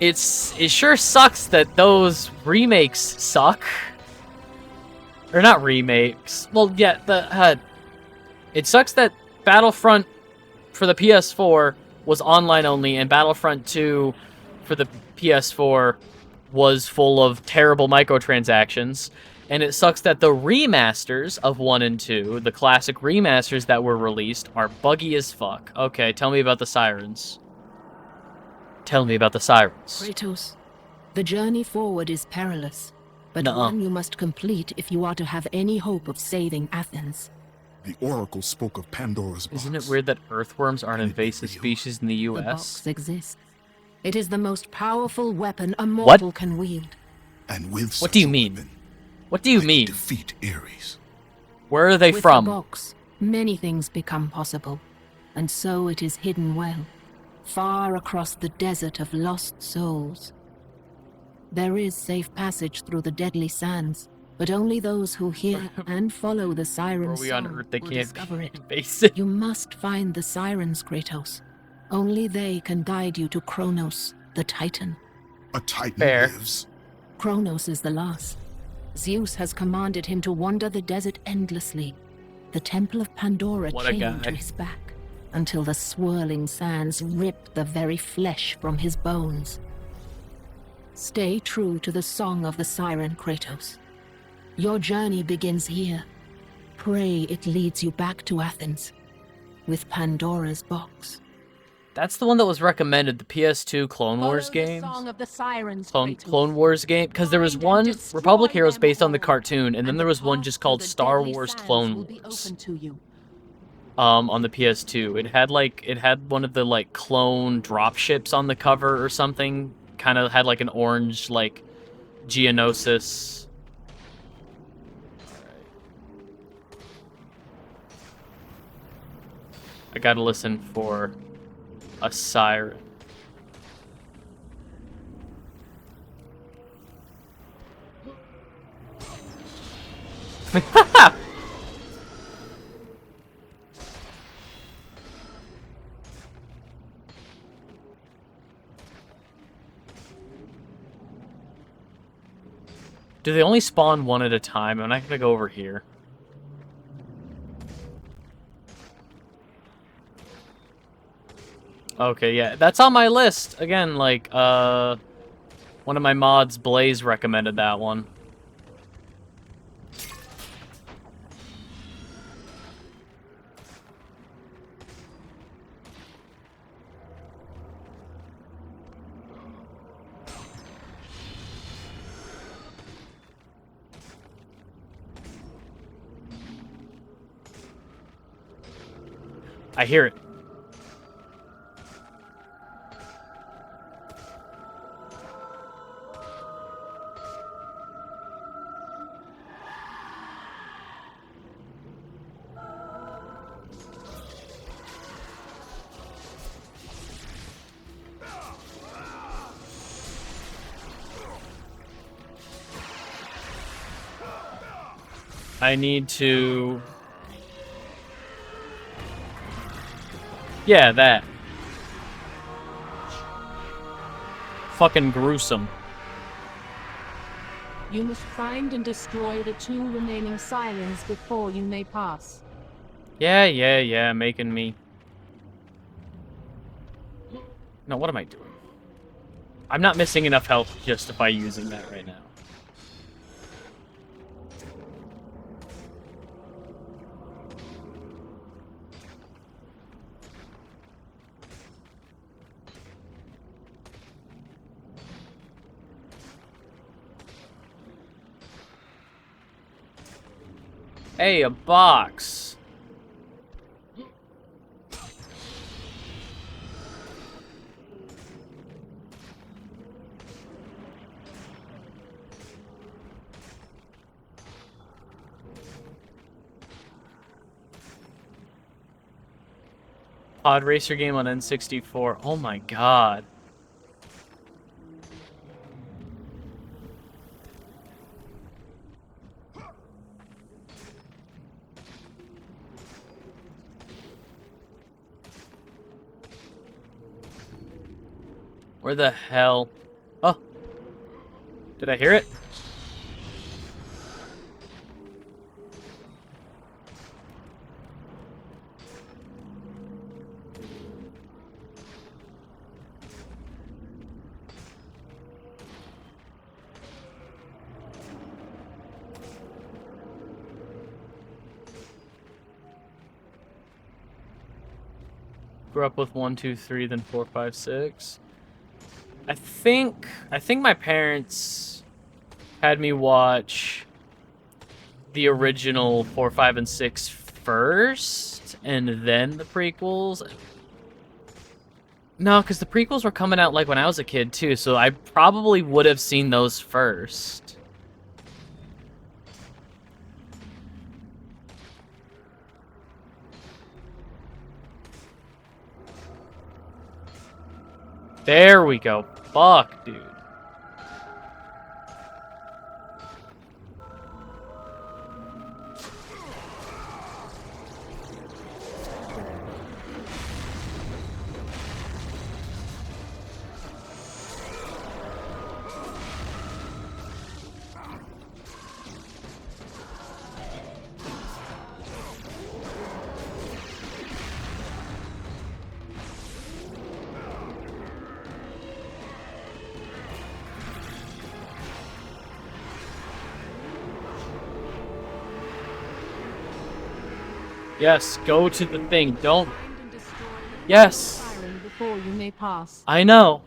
It sure sucks that those remakes suck. Or not remakes. Well, yeah, it sucks that Battlefront for the PS4 was online only, and Battlefront 2 for the PS4 was full of terrible microtransactions. And it sucks that the remasters of 1 and 2, the classic remasters that were released, are buggy as fuck. Okay, tell me about the sirens. Tell me about the sirens. Kratos, the journey forward is perilous, but one you must complete if you are to have any hope of saving Athens. The Oracle spoke of Pandora's box. Isn't it weird that earthworms are an invasive species in the U.S.? The box exists. It is the most powerful weapon a mortal can wield. And with what do you mean? What do you mean? Defeat Ares. Where are they With from? The box, many things become possible, and so it is hidden well, far across the desert of lost souls. There is safe passage through the deadly sands, but only those who hear and follow the sirens' on song Earth, they will can't discover it. Basic. You must find the sirens, Kratos. Only they can guide you to Kronos, the Titan. A Titan Fair. lives. Kronos is the last. Zeus has commanded him to wander the desert endlessly. The Temple of Pandora chained to his back, until the swirling sands rip the very flesh from his bones. Stay true to the song of the siren, Kratos. Your journey begins here. Pray it leads you back to Athens, with Pandora's box. That's the one that was recommended, the PS2 Clone Wars game. Song of the sirens, Clone Wars game, because there was one Republic Heroes based on the cartoon, and then there was one just called Star Wars Clone Wars. On the PS2, it had one of the like clone dropships on the cover or something. Kind of had like an orange like Geonosis. I gotta listen for a siren. Do they only spawn one at a time? I'm not gonna go over here. Okay, yeah, that's on my list. Again, like, one of my mods, Blaze, recommended that one. I hear it. I need to... Yeah, that. Fucking gruesome. You must find and destroy the 2 remaining sirens before you may pass. Yeah, making me... No, what am I doing? I'm not missing enough health to justify using that right now. Hey, a box. Pod racer game on N64. Oh my god. Where the hell? Oh. Did I hear it? Grew up with 1, 2, 3, then 4, 5, 6. I think my parents had me watch the original 4, 5, and 6 first, and then the prequels. No, because the prequels were coming out like when I was a kid too, so I probably would have seen those first. There we go. Fuck, dude. Yes, go to the thing. Don't. Yes. Before you may pass. I know.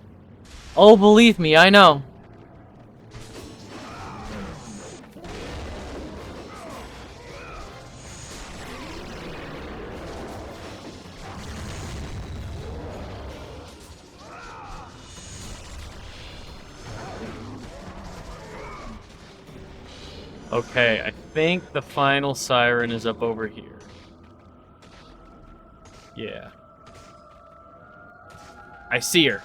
Oh, believe me, I know. Okay, I think the final siren is up over here. Yeah. I see her.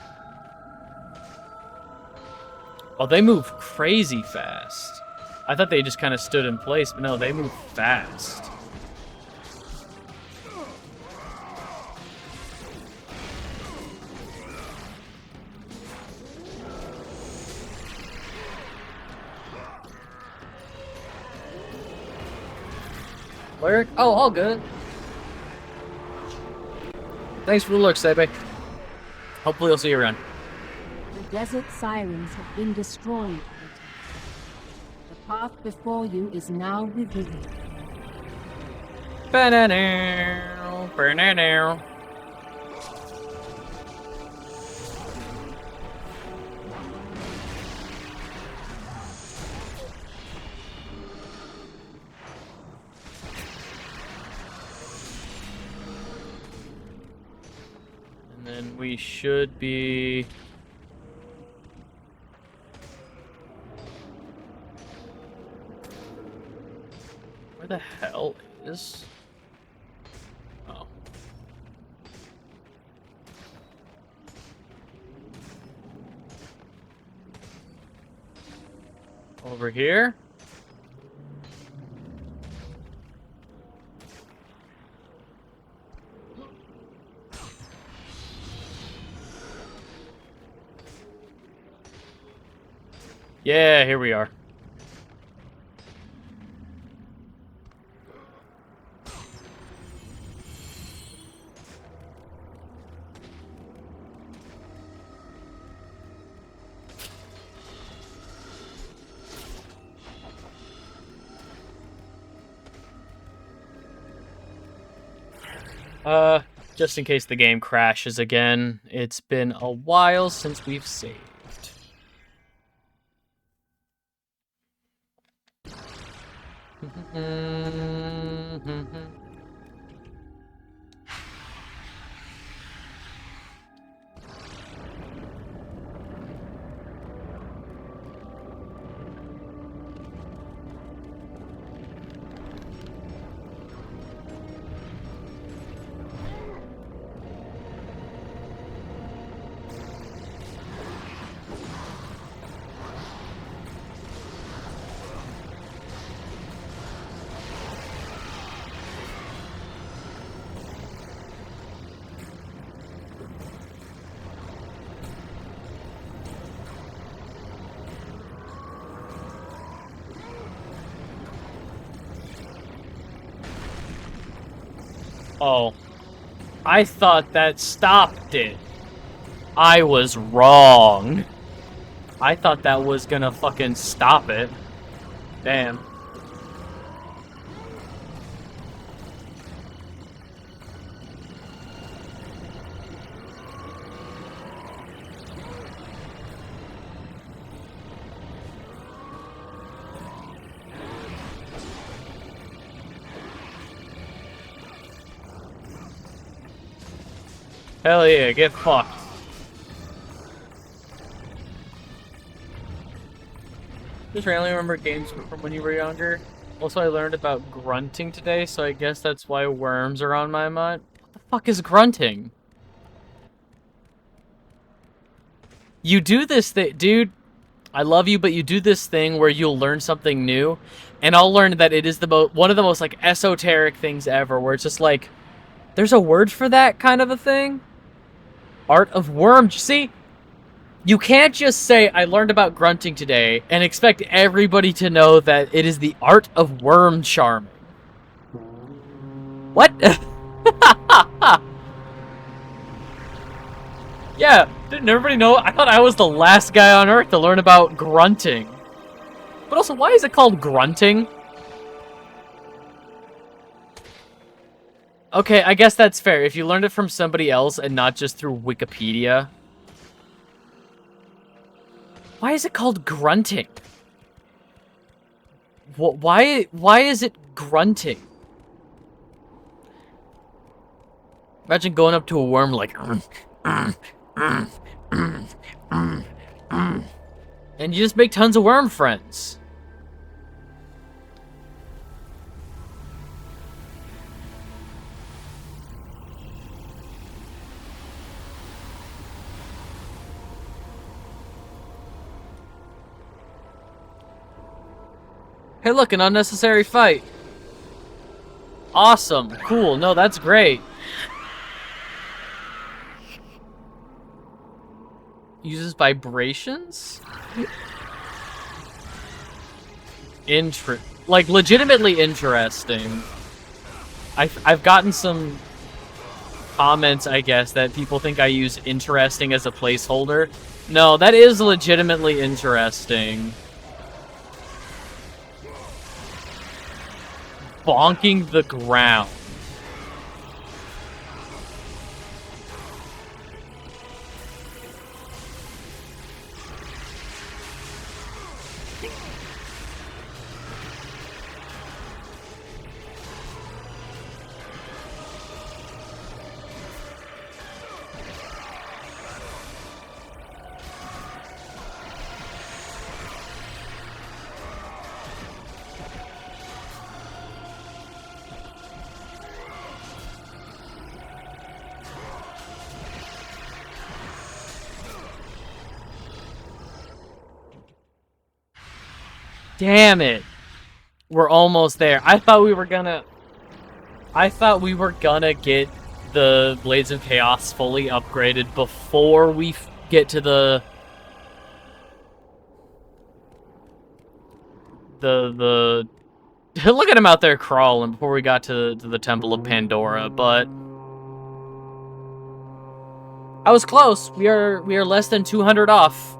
Oh, they move crazy fast. I thought they just kind of stood in place, but no, they move fast. Lyric? Oh, all good. Thanks for the look, Sebe. Hopefully I'll see you around. The desert sirens have been destroyed. The path before you is now revealed. Ba-na-now, ba-na-now. And then we should be... Where the hell is... Oh. Over here? Yeah, here we are. Just in case the game crashes again, it's been a while since we've saved. Oh. I thought that stopped it. I was wrong. I thought that was gonna fucking stop it. Damn. Hell yeah, get fucked. Just randomly remember games from when you were younger. Also, I learned about grunting today, so I guess that's why worms are on my mind. What the fuck is grunting? You do this thing, dude. I love you, but you do this thing where you'll learn something new, and I'll learn that it is one of the most like esoteric things ever, where it's just like, there's a word for that kind of a thing. Art of worm. See, you can't just say, I learned about grunting today, and expect everybody to know that it is the art of worm charming. What? Yeah, didn't everybody know? I thought I was the last guy on Earth to learn about grunting. But also, why is it called grunting? Okay, I guess that's fair. If you learned it from somebody else and not just through Wikipedia. Why is it called grunting? Why is it grunting? Imagine going up to a worm like... And you just make tons of worm friends. Hey, look, an unnecessary fight. Awesome. Cool. No, that's great. Uses vibrations? Like, legitimately interesting. I've gotten some comments, I guess, that people think I use interesting as a placeholder. No, that is legitimately interesting. Bonking the ground. Damn it. We're almost there. I thought we were gonna get the Blades of Chaos fully upgraded before we get to the look at him out there crawling before we got to the Temple of Pandora, but I was close. We are less than 200 off.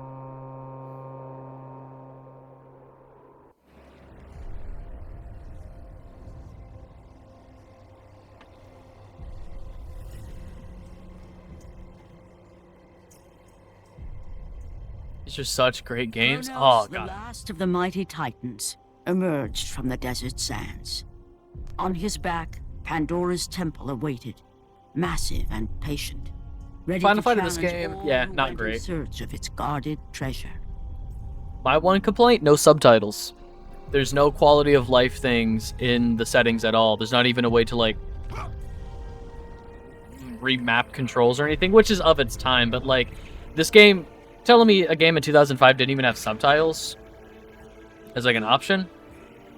These are such great games. Oh, The God. last of the mighty titans emerged from the desert sands. On his back, Pandora's temple awaited, massive and patient, ready Final to fight of this challenge game? all Yeah, who not went great. in search of its guarded treasure. My one complaint, no subtitles. There's no quality of life things in the settings at all. There's not even a way to, like, remap controls or anything, which is of its time, but, like, this game, telling me a game in 2005 didn't even have subtitles as, like, an option?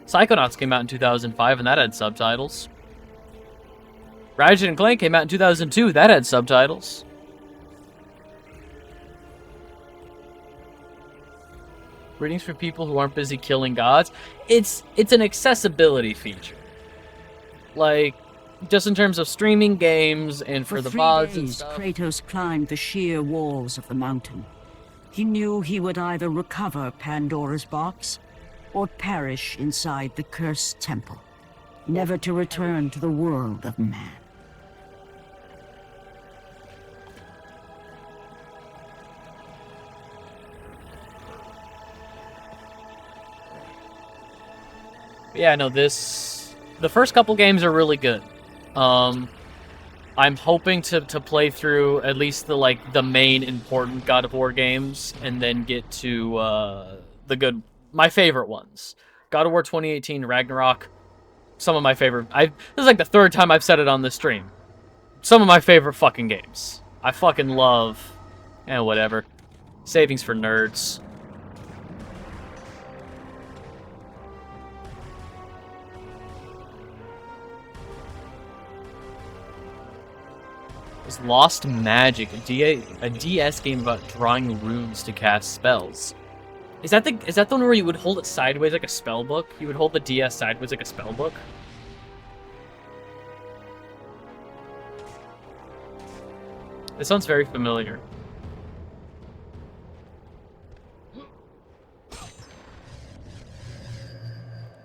Psychonauts came out in 2005, and that had subtitles. Ratchet and Clank came out in 2002, that had subtitles. Readings for people who aren't busy killing gods. It's an accessibility feature. Like, just in terms of streaming games and for the 3 VODs and days, stuff. Kratos climbed the sheer walls of the mountain. He knew he would either recover Pandora's box or perish inside the cursed temple, never to return to the world of man. Yeah, no, the first couple games are really good. I'm hoping to play through at least the main important God of War games and then get to my favorite ones. God of War 2018, Ragnarok, some of my favorite. This is like the third time I've said it on this stream. Some of my favorite fucking games. I fucking love, whatever. Savings for nerds. It's Lost Magic, a DS game about drawing runes to cast spells. Is that the one where you would hold it sideways like a spell book? You would hold the DS sideways like a spell book? It sounds very familiar. I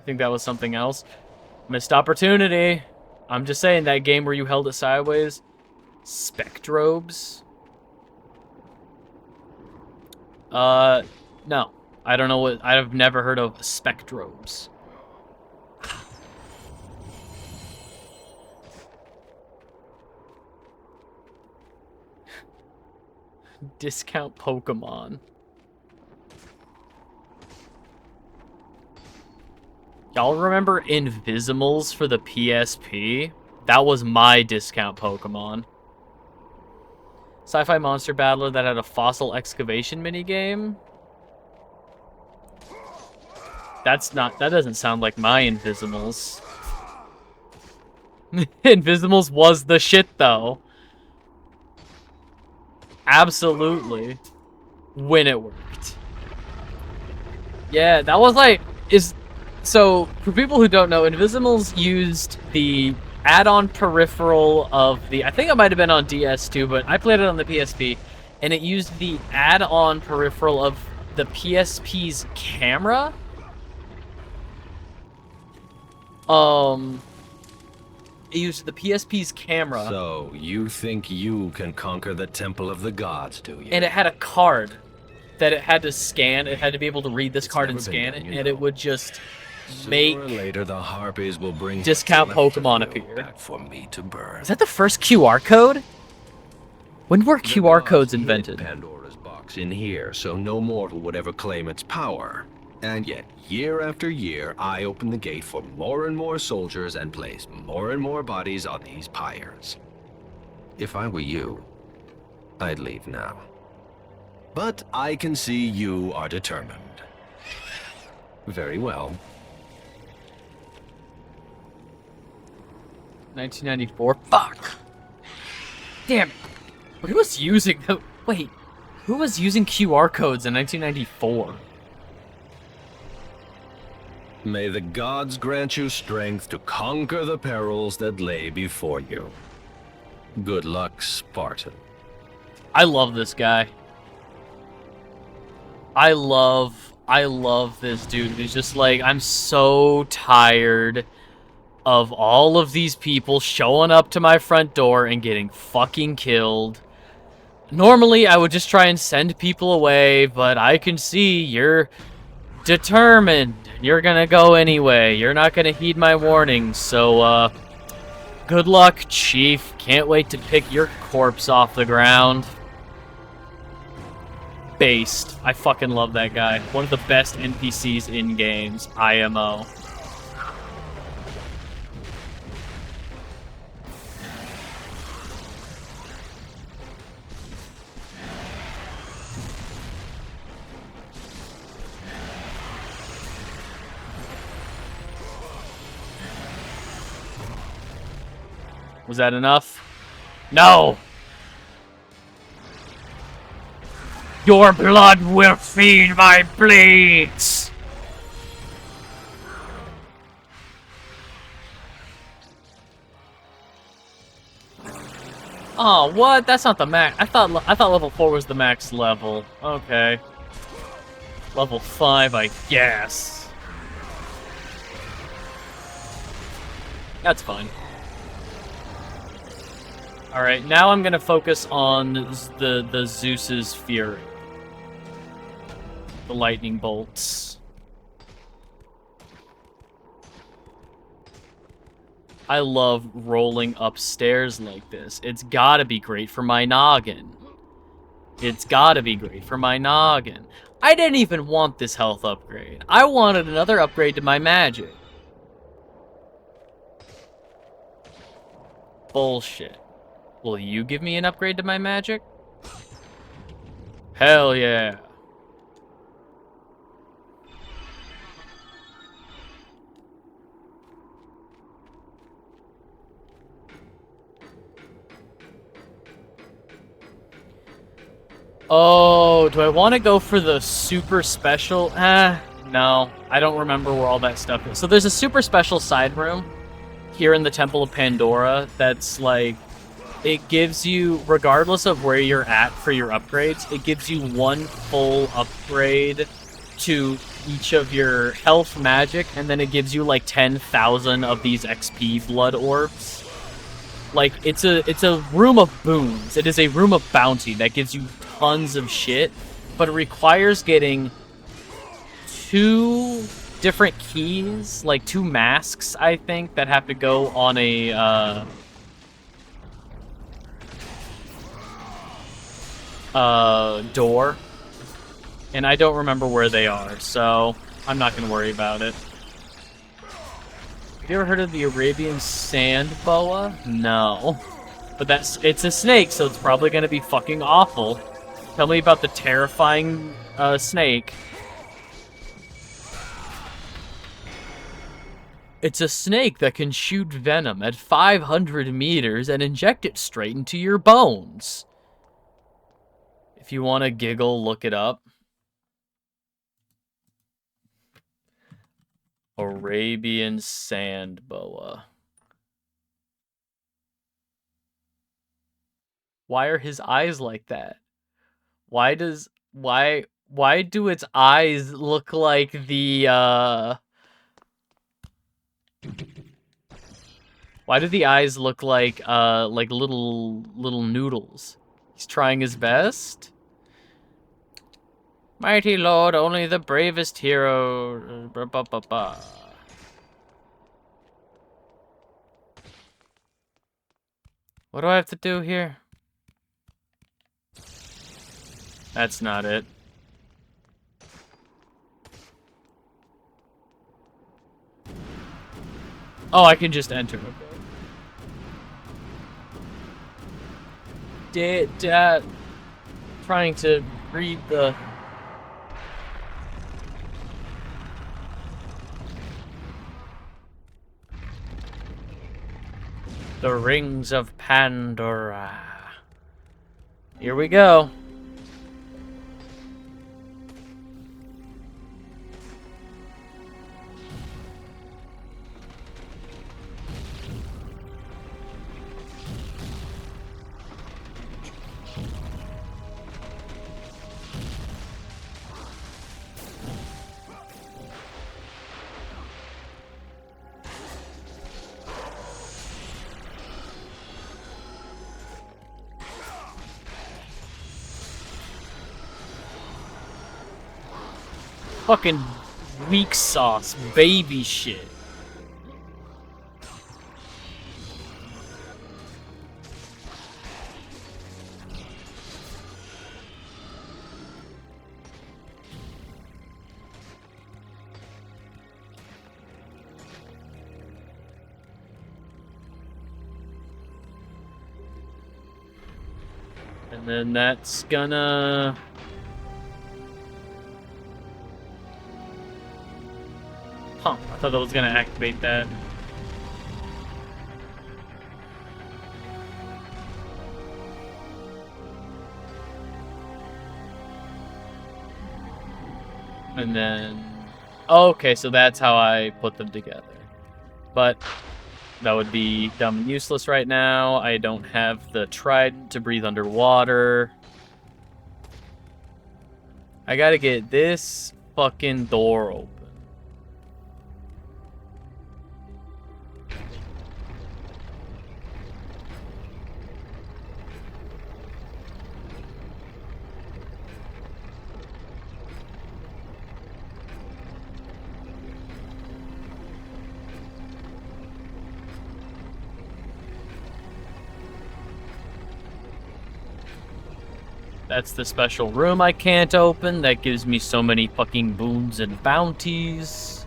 think that was something else. Missed opportunity. I'm just saying, that game where you held it sideways. Spectrobes? No. I don't know what... I've never heard of Spectrobes. Discount Pokemon. Y'all remember Invisimals for the PSP? That was my discount Pokemon. Sci-fi monster battler that had a fossil excavation minigame? That doesn't sound like my Invisimals. Invisimals was the shit, though. Absolutely. When it worked. Yeah, that was like... So, for people who don't know, Invisimals used the add-on peripheral of the... I think it might have been on DS too, but I played it on the PSP. And it used the add-on peripheral of the PSP's camera. It used the PSP's camera. So, you think you can conquer the Temple of the Gods, do you? And it had a card that it had to scan. It had to be able to read this card and scan it, and it would just make... Sooner or later, the Harpies will bring discount Pokemon appear. back for me to burn. Is that the first QR code? When were QR codes hid invented? Pandora's box in here, so no mortal would ever claim its power. And yet, year after year, I open the gate for more and more soldiers and place more and more bodies on these pyres. If I were you, I'd leave now. But I can see you are determined. Very well. 1994. Fuck. Damn it. But who was using the... Wait. Who was using QR codes in 1994? May the gods grant you strength to conquer the perils that lay before you. Good luck, Spartan. I love this guy. I love this dude. He's just like, I'm so tired of all of these people showing up to my front door and getting fucking killed. Normally, I would just try and send people away, but I can see you're determined. You're gonna go anyway. You're not gonna heed my warnings, so, good luck, Chief. Can't wait to pick your corpse off the ground. Based. I fucking love that guy. One of the best NPCs in games. IMO. Was that enough? No! Your blood will feed my blades! Oh, what? That's not the max. I thought level 4 was the max level. Okay. Level 5, I guess. That's fine. Alright, now I'm gonna focus on the Zeus's Fury. The lightning bolts. I love rolling upstairs like this. It's gotta be great for my noggin. It's gotta be great for my noggin. I didn't even want this health upgrade. I wanted another upgrade to my magic. Bullshit. Will you give me an upgrade to my magic? Hell yeah. Oh, do I want to go for the super special? No. I don't remember where all that stuff is. So there's a super special side room here in the Temple of Pandora that's like, it gives you, regardless of where you're at for your upgrades, it gives you one full upgrade to each of your health, magic, and then it gives you like 10,000 of these XP blood orbs. Like, it's a room of boons. It is a room of bounty that gives you tons of shit, but it requires getting 2 different keys, like 2 masks, I think, that have to go on a, door, and I don't remember where they are, so I'm not gonna worry about it. Have you ever heard of the Arabian sand boa? No. But it's a snake, so it's probably gonna be fucking awful. Tell me about the terrifying, snake. It's a snake that can shoot venom at 500 meters and inject it straight into your bones. If you want to giggle, look it up. Arabian sand boa. Why are his eyes like that? Why do its eyes look like the, why do the eyes look like little noodles? He's trying his best? Mighty Lord, only the bravest hero. What do I have to do here? That's not it. Oh, I can just enter. Okay. Trying to read the... The Rings of Pandora. Here we go. Fucking weak sauce, baby shit. And then that's gonna... Huh, I thought that was gonna activate that. And then... Oh, okay, so that's how I put them together. But that would be dumb and useless right now. I don't have the trident to breathe underwater. I gotta get this fucking door open. That's the special room I can't open. That gives me so many fucking boons and bounties.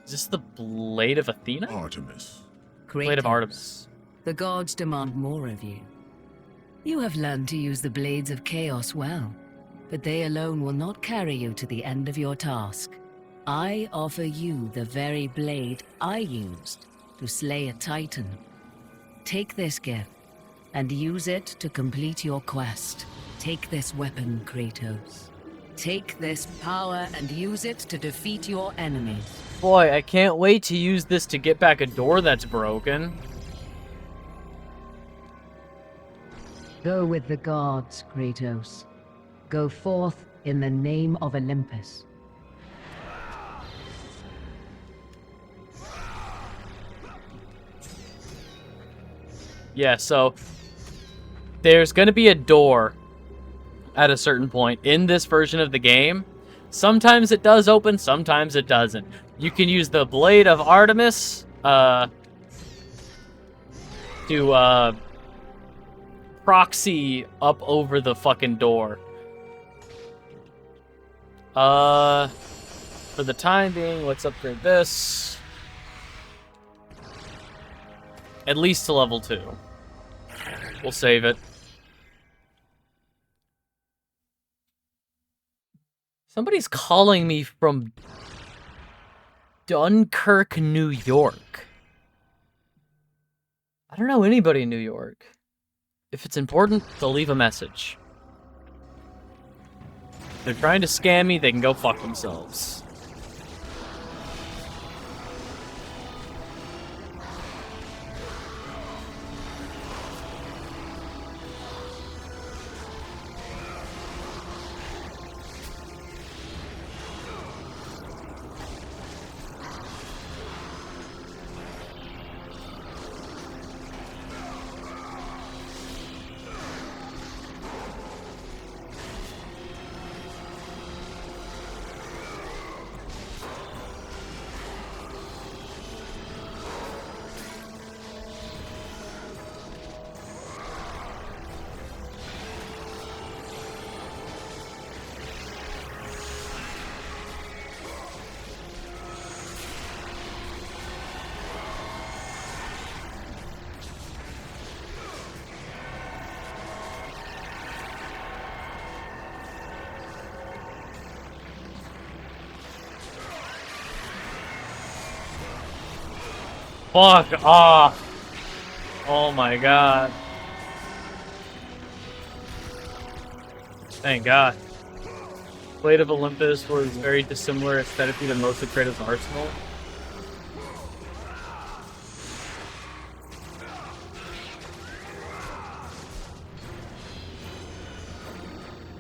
Is this the Blade of Athena? Artemis. Blade of Artemis. The gods demand more of you. You have learned to use the blades of chaos well, but they alone will not carry you to the end of your task. I offer you the very blade I used to slay a titan. Take this gift and use it to complete your quest. Take this weapon, Kratos. Take this power and use it to defeat your enemies. Boy, I can't wait to use this to get back a door that's broken. Go with the gods, Kratos. Go forth in the name of Olympus. Yeah, so there's going to be a door at a certain point in this version of the game. Sometimes it does open, sometimes it doesn't. You can use the Blade of Artemis to proxy up over the fucking door. For the time being, let's upgrade this. At least to level 2. We'll save it. Somebody's calling me from Dunkirk, New York. I don't know anybody in New York. If it's important, they'll leave a message. If they're trying to scam me, they can go fuck themselves. Fuck off. Oh my god. Thank god. Blade of Olympus was very dissimilar aesthetically to most of Kratos' arsenal.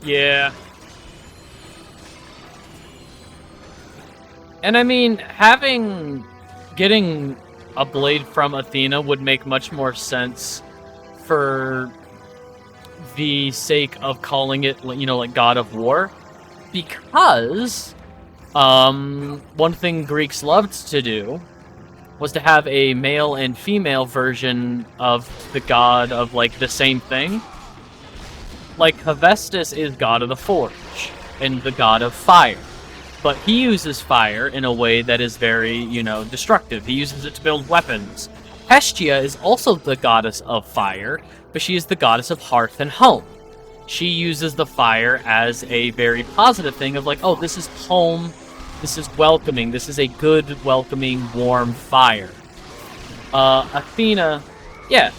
Yeah. And I mean, getting a blade from Athena would make much more sense for the sake of calling it, you know, like God of War. Because, one thing Greeks loved to do was to have a male and female version of the god of, like, the same thing. Like, Hephaestus is god of the forge and the god of fire. But he uses fire in a way that is very, you know, destructive. He uses it to build weapons. Hestia is also the goddess of fire, but she is the goddess of hearth and home. She uses the fire as a very positive thing of like, oh, this is home, this is welcoming, this is a good, welcoming, warm fire. Athena, yeah,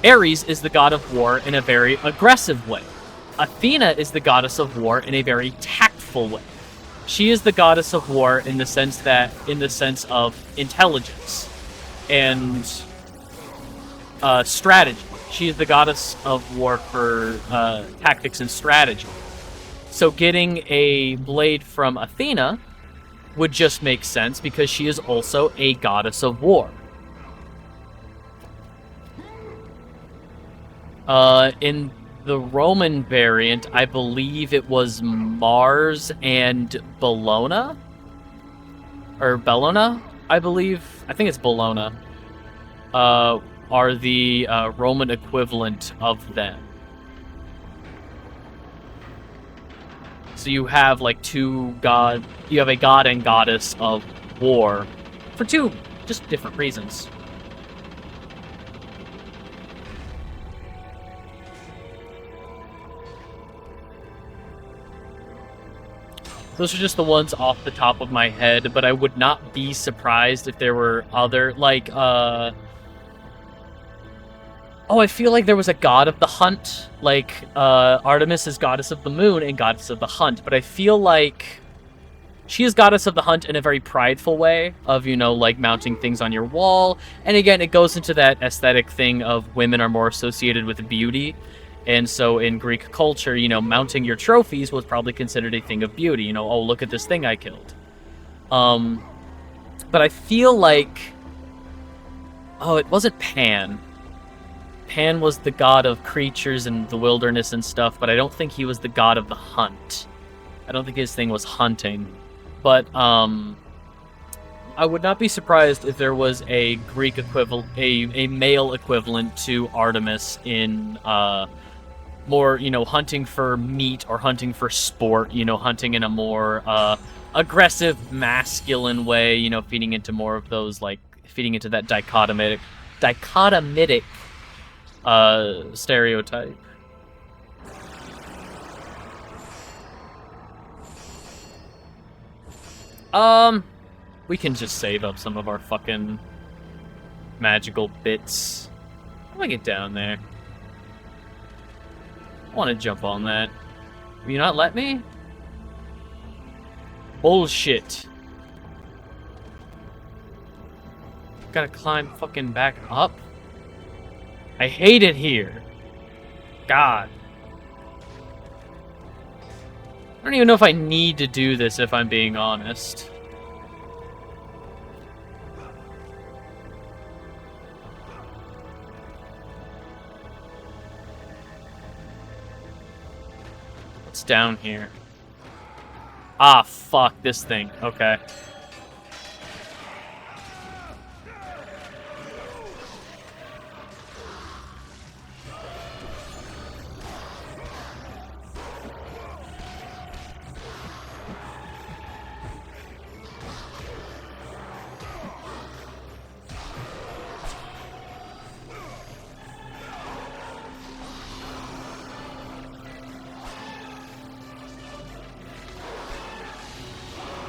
Ares is the god of war in a very aggressive way. Athena is the goddess of war in a very tactful way. She is the goddess of war in the sense of intelligence and strategy. She is the goddess of war for tactics and strategy. So getting a blade from Athena would just make sense because she is also a goddess of war. In the Roman variant, I believe it was Mars and Bellona? Or Bellona, I believe. I think it's Bellona. Are the Roman equivalent of them. So you have like you have a god and goddess of war for two just different reasons. Those are just the ones off the top of my head, but I would not be surprised if there were other, like, oh, I feel like there was a god of the hunt, like, Artemis is goddess of the moon and goddess of the hunt, but I feel like she is goddess of the hunt in a very prideful way of, you know, like, mounting things on your wall, and again, it goes into that aesthetic thing of women are more associated with beauty. And so in Greek culture, you know, mounting your trophies was probably considered a thing of beauty. You know, oh, look at this thing I killed. But I feel like... Oh, it wasn't Pan. Pan was the god of creatures and the wilderness and stuff, but I don't think he was the god of the hunt. I don't think his thing was hunting. But, I would not be surprised if there was a Greek equivalent, a male equivalent to Artemis in, more, you know, hunting for meat or hunting for sport, you know, hunting in a more aggressive, masculine way, you know, feeding into more of those, like, feeding into that dichotomitic stereotype. We can just save up some of our fucking magical bits. How do I get down there? I want to jump on that. Will you not let me? Bullshit. Gotta climb fucking back up? I hate it here. God. I don't even know if I need to do this, if I'm being honest. What's down here? Ah, fuck, this thing. Okay.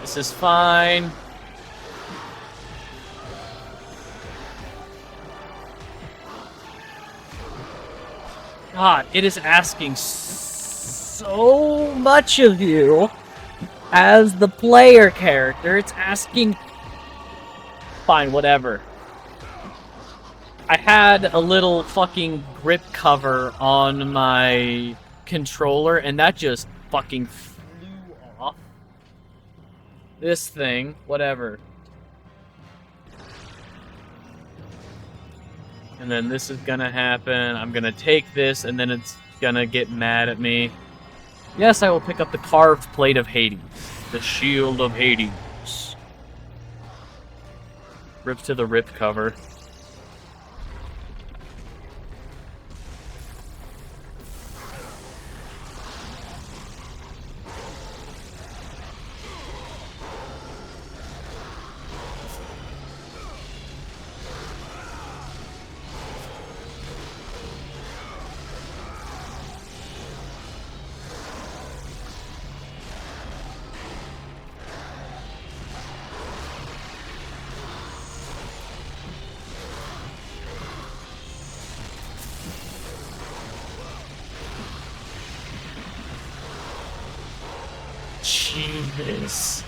This is fine. God, it is asking so much of you as the player character. It's asking... Fine, whatever. I had a little fucking grip cover on my controller, and that just fucking flew off. This thing, whatever. And then this is gonna happen. I'm gonna take this, and then it's gonna get mad at me. Yes, I will pick up the carved plate of Hades. The shield of Hades. Rip to the rip cover. Jesus.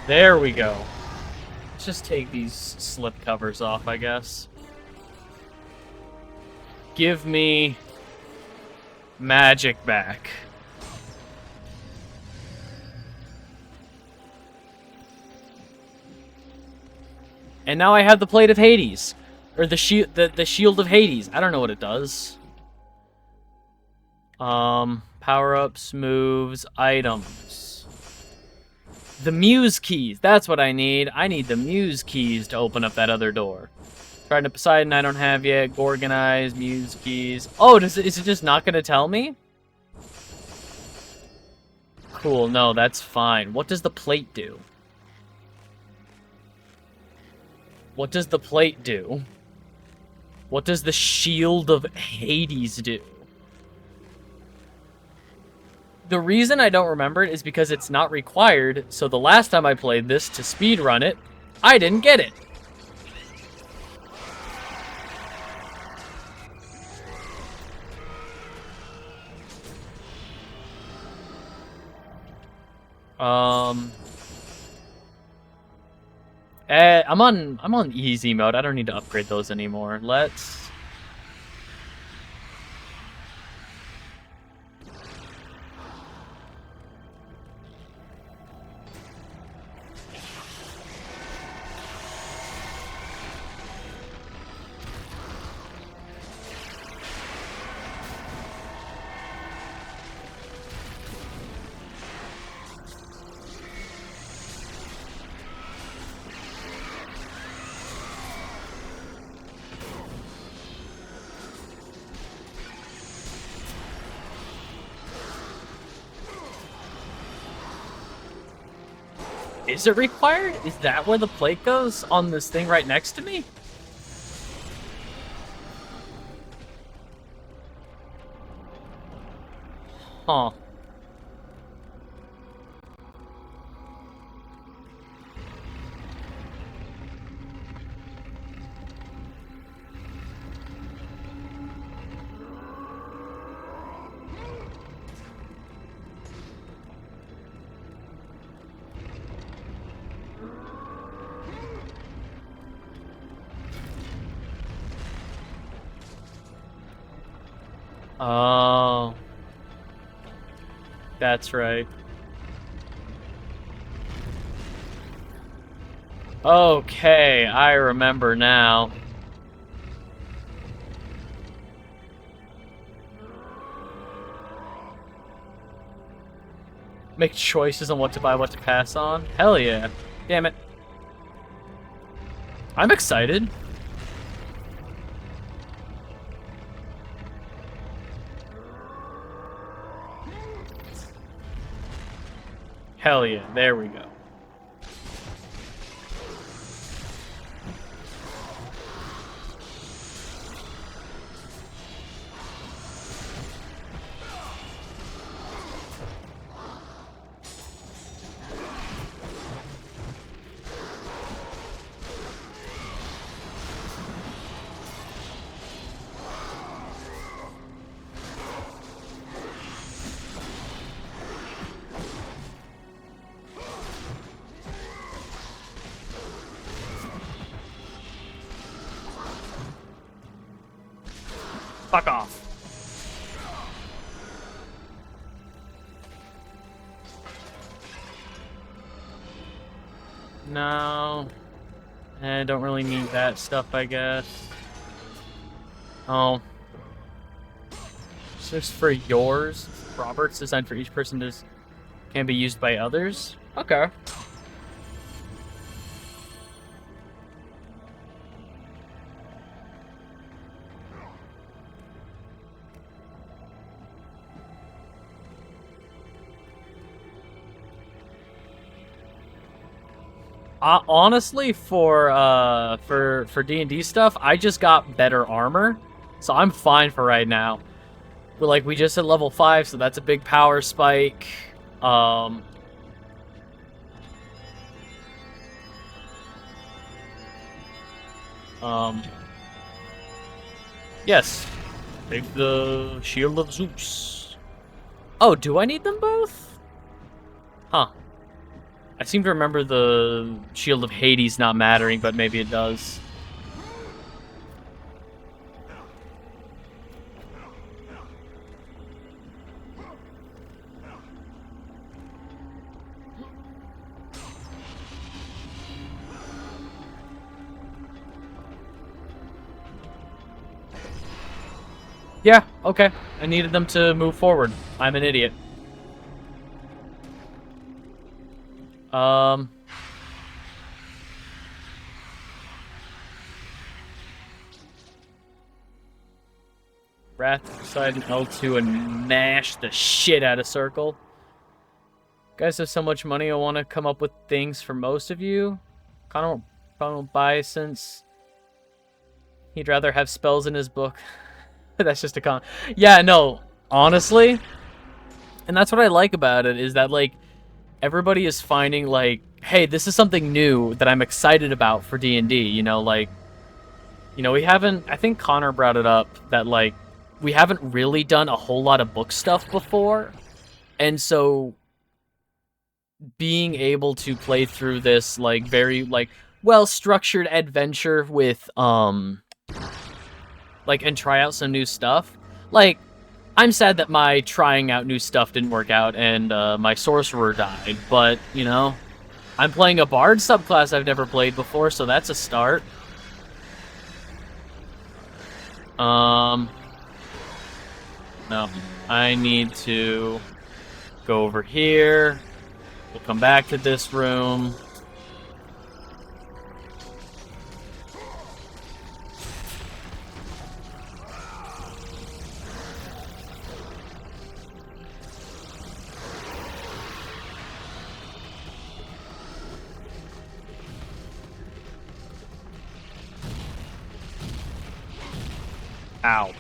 There we go. Let's just take these slip covers off, I guess. Give me magic back. And now I have the plate of Hades. Or the shield of Hades. I don't know what it does. Power-ups, moves, items. The Muse keys. That's what I need. I need the Muse keys to open up that other door. Trident of Poseidon, I don't have yet. Gorgonized, Muse keys. Oh, is it just not going to tell me? Cool, no, that's fine. What does the plate do? What does the plate do? What does the shield of Hades do? The reason I don't remember it is because it's not required, so the last time I played this to speedrun it, I didn't get it. I'm on easy mode. I don't need to upgrade those anymore. Let's... Is it required? Is that where the plate goes? On this thing right next to me? Huh. Oh. That's right. Okay, I remember now. Make choices on what to buy, what to pass on? Hell yeah. Damn it. I'm excited. Hell yeah, there we go. Fuck off. No. I don't really need that stuff, I guess. Oh. It's just for yours. Robert's designed for each person can be used by others. Okay. Honestly, for D&D stuff, I just got better armor, so I'm fine for right now. But like, we just hit level 5, so that's a big power spike. Yes. Take the Shield of Zeus. Oh, do I need them both? Huh. I seem to remember the Shield of Hades not mattering, but maybe it does. Yeah, okay. I needed them to move forward. I'm an idiot. Wrath Poseidon L2 and mash the shit out of Circle. Guys have so much money, I want to come up with things for most of you. Probably won't buy since he'd rather have spells in his book. That's just a con. Yeah, no, honestly. And that's what I like about it, is that, like, everybody is finding, like, hey, this is something new that I'm excited about for D&D, you know, like, you know, we haven't, I think Connor brought it up, that, like, we haven't really done a whole lot of book stuff before, and so being able to play through this, like, very, like, well-structured adventure with, like, and try out some new stuff, like, I'm sad that my trying out new stuff didn't work out and my sorcerer died, but, you know, I'm playing a bard subclass I've never played before, so that's a start. No, I need to go over here. We'll come back to this room. Ow.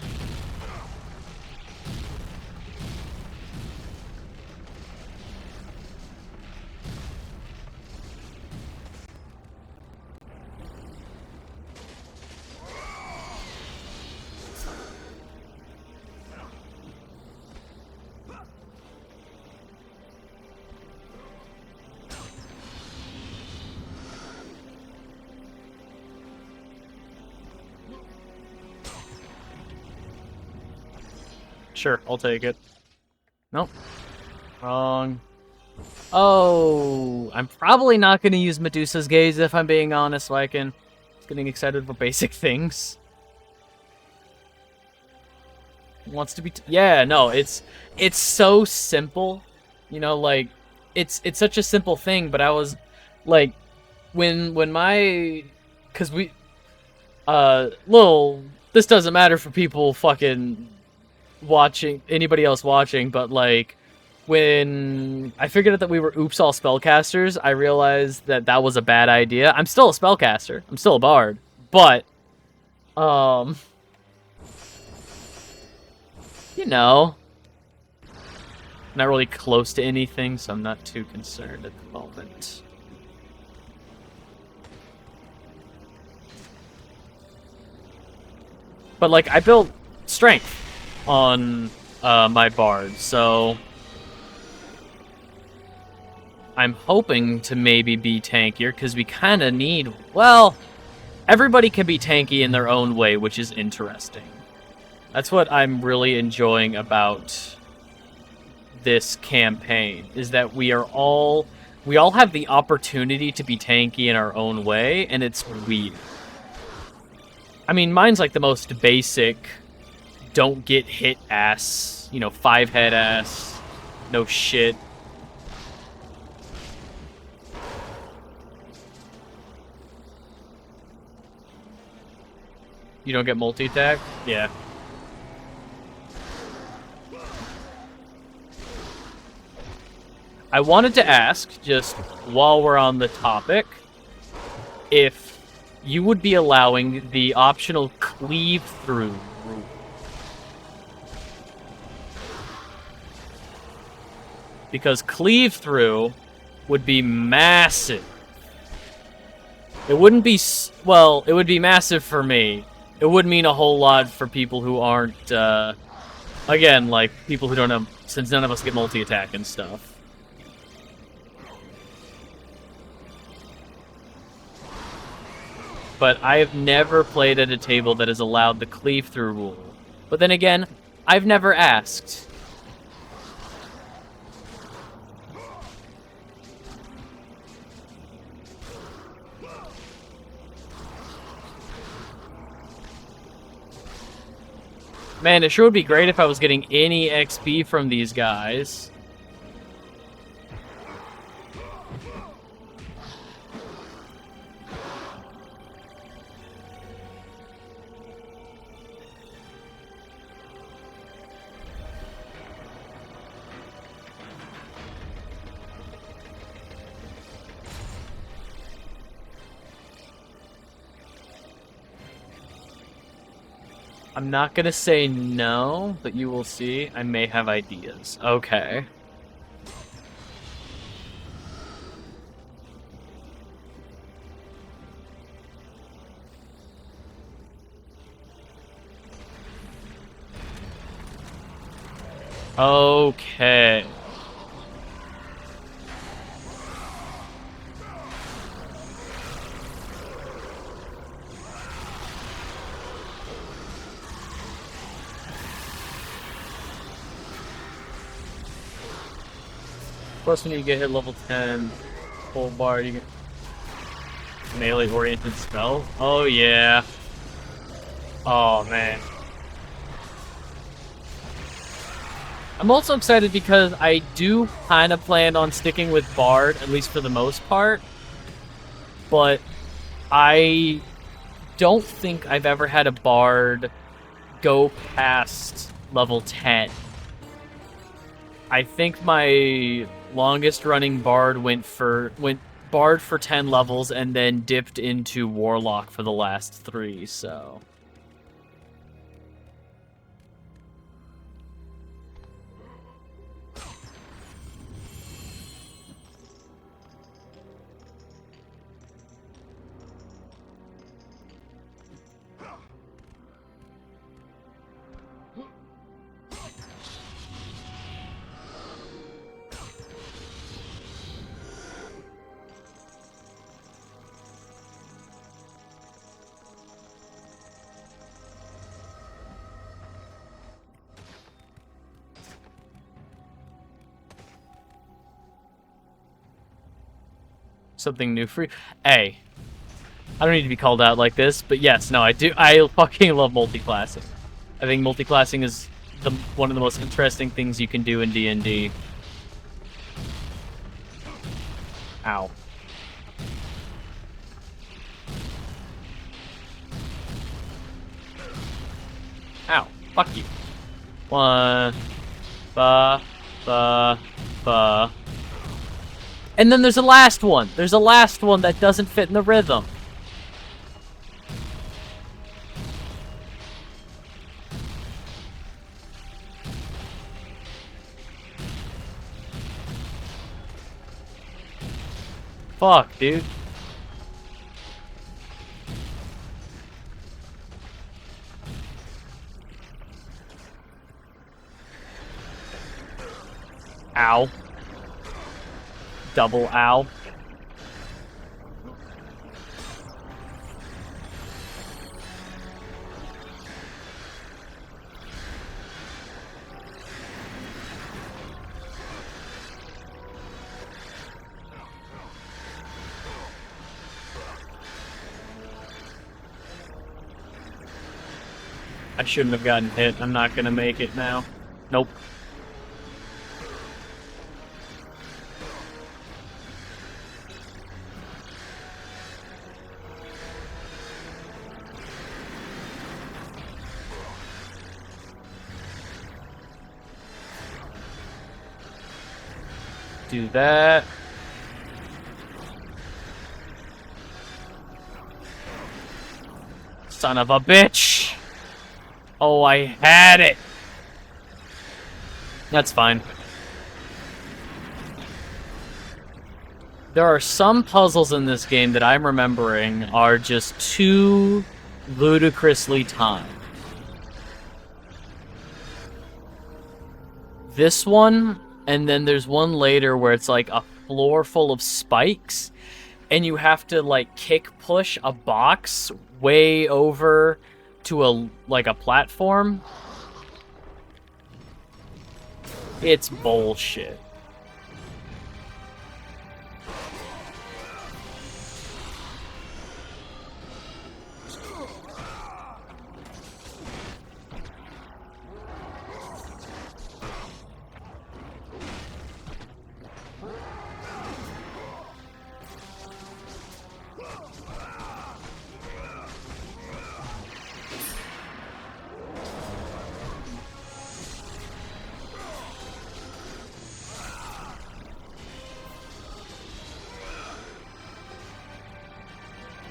Sure, I'll take it. Nope. Wrong. Oh, I'm probably not going to use Medusa's Gaze if I'm being honest, so I can... Getting excited for basic things. Wants to be... Yeah, no, it's so simple. You know, like, it's such a simple thing, but I was, like, when my... Because we... This doesn't matter for people fucking... watching, anybody else watching, but, like, when I figured out that we were oops all spellcasters, I realized that that was a bad idea. I'm still a spellcaster. I'm still a bard. But, you know, not really close to anything, so I'm not too concerned at the moment. But, like, I built strength on my bard, so I'm hoping to maybe be tankier, because we kind of need, well, everybody can be tanky in their own way, which is interesting. That's what I'm really enjoying about this campaign, is that we all have the opportunity to be tanky in our own way, and it's weird. I mean, mine's like the most basic, don't get hit ass, 5-head ass, no shit. You don't get multi-attack? Yeah. I wanted to ask, just while we're on the topic, if you would be allowing the optional cleave-through rule. Because cleave-through would be massive. It wouldn't be... Well, it would be massive for me. It would mean a whole lot for people who aren't... again, like, people who don't have... Since none of us get multi-attack and stuff. But I have never played at a table that has allowed the cleave-through rule. But then again, I've never asked. Man, it sure would be great if I was getting any XP from these guys. I'm not gonna say no, but you will see. I may have ideas. Okay. Okay. Plus, when you get hit level 10, full bar, you get melee-oriented spell. Oh, yeah. Oh, man. I'm also excited because I do kind of plan on sticking with Bard, at least for the most part. But I don't think I've ever had a Bard go past level 10. I think my longest running Bard went Bard for 10 levels and then dipped into Warlock for the last 3, so... Something new for you. Hey, I don't need to be called out like this, but yes, no, I do. I fucking love multiclassing. I think multiclassing is one of the most interesting things you can do in D&D. Ow. Ow. Fuck you. 1, ba, ba, ba. And then there's a last one. There's a last one that doesn't fit in the rhythm. Fuck, dude. Ow. Double ow. I shouldn't have gotten hit. I'm not gonna make it now. Nope. Do that. Son of a bitch! Oh, I had it! That's fine. There are some puzzles in this game that I'm remembering are just too ludicrously timed. This one, and then there's one later where it's like a floor full of spikes, and you have to like kick push a box way over to a platform. It's bullshit.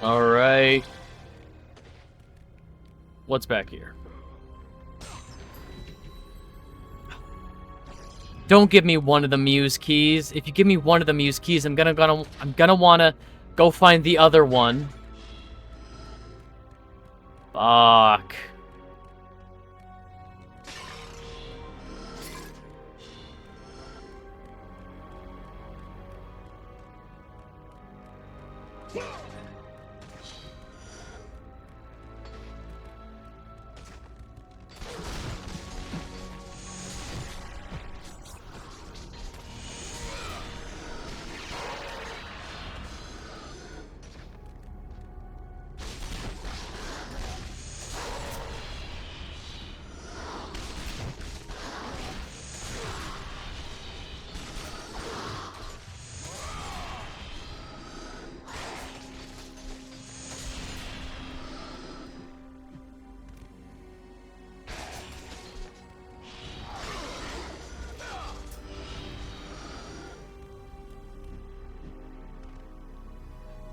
Alright. What's back here? Don't give me one of the Muse keys. If you give me one of the Muse keys, I'm gonna wanna go find the other one. Fuck.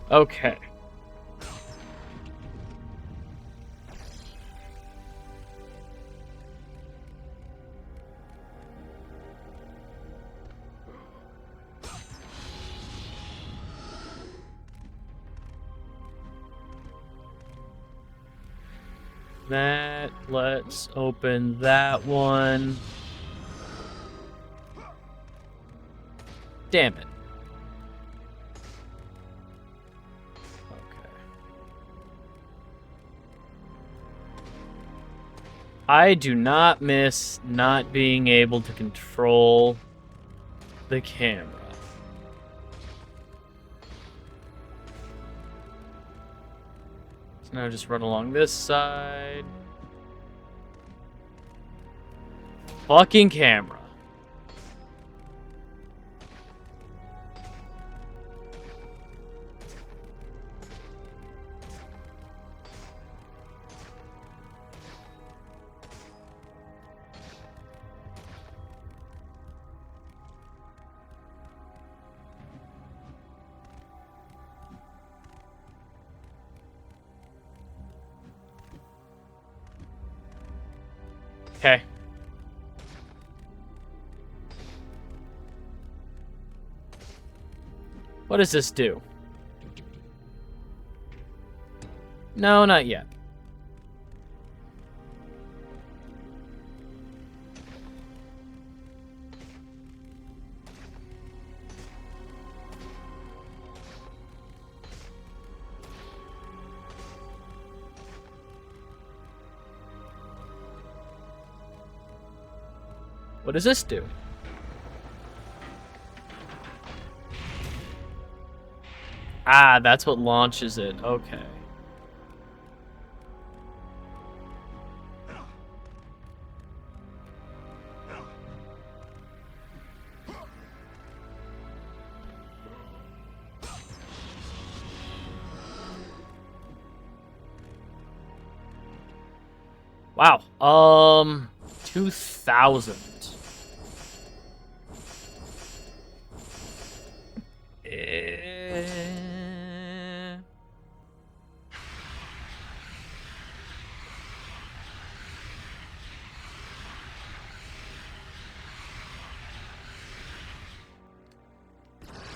Okay. Let's open that one. Damn it. I do not miss not being able to control the camera. So now just run along this side. Fucking camera. Okay. What does this do? No, not yet. What does this do? Ah, that's what launches it. Okay. Wow. 2,000.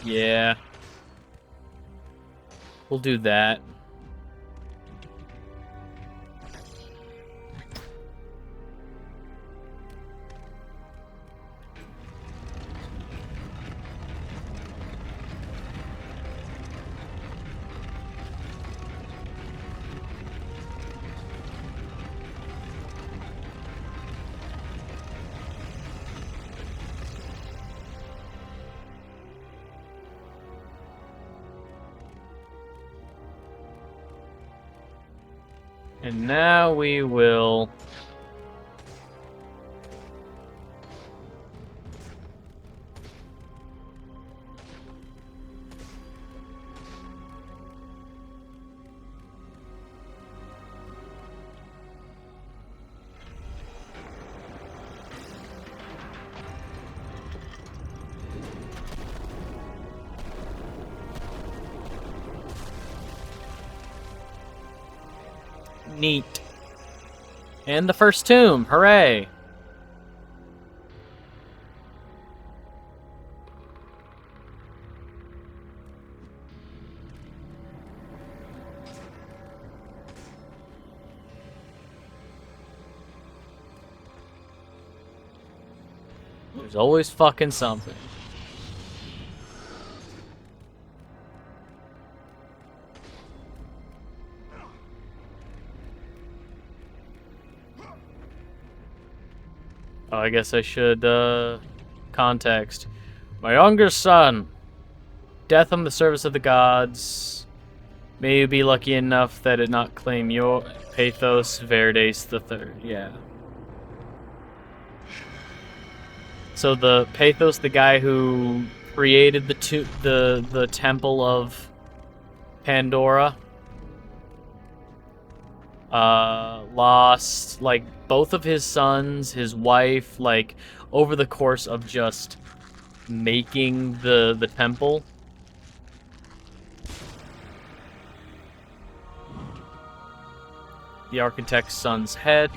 Yeah. We'll do that. And now we will... Neat. And the first tomb. Hooray! There's always fucking something. Oh, I guess I should, context. My younger son. Death on the service of the gods. May you be lucky enough that it not claim your Pathos Verdes the Third. Yeah. So the Pathos, the guy who created the temple of Pandora, lost like both of his sons, his wife, like over the course of just making the temple. The architect's son's head,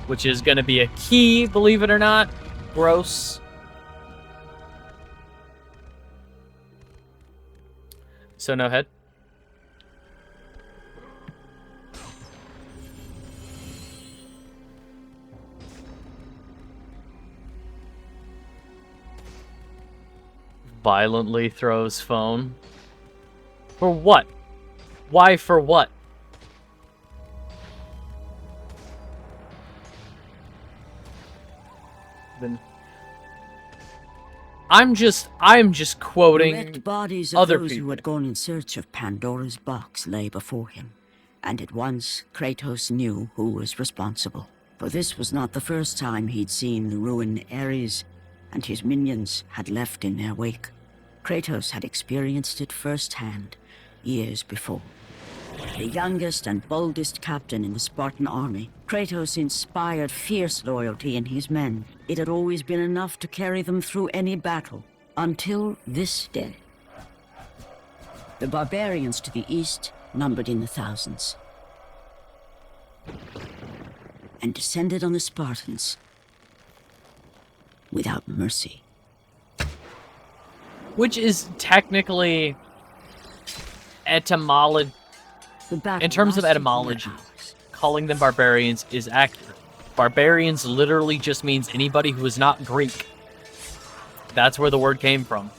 which is going to be a key, believe it or not. Gross. So no head. Violently throws phone. For what? Why for what? Then I'm just quoting The wrecked bodies of other those people. who had gone in search of Pandora's box lay before him, and at once Kratos knew who was responsible. For this was not the first time he'd seen the ruin Ares and his minions had left in their wake. Kratos had experienced it firsthand, years before. The youngest and boldest captain in the Spartan army, Kratos inspired fierce loyalty in his men. It had always been enough to carry them through any battle, until this day. The barbarians to the east numbered in the thousands, and descended on the Spartans without mercy. Which is technically etymology. In terms of etymology, calling them barbarians is accurate. Barbarians literally just means anybody who is not Greek. That's where the word came from.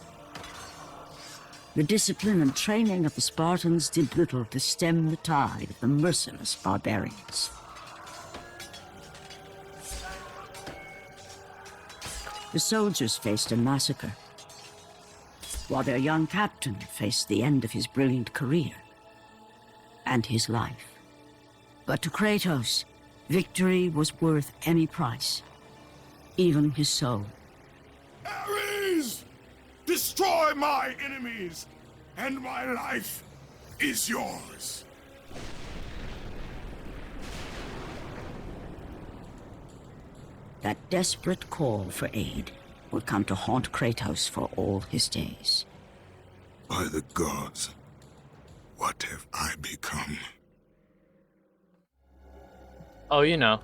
The discipline and training of the Spartans did little to stem the tide of the merciless barbarians. The soldiers faced a massacre, while their young captain faced the end of his brilliant career and his life. But to Kratos, victory was worth any price, even his soul. Ares! Destroy my enemies, and my life is yours. That desperate call for aid would come to haunt Kratos for all his days. By the gods, what have I become? Oh, you know.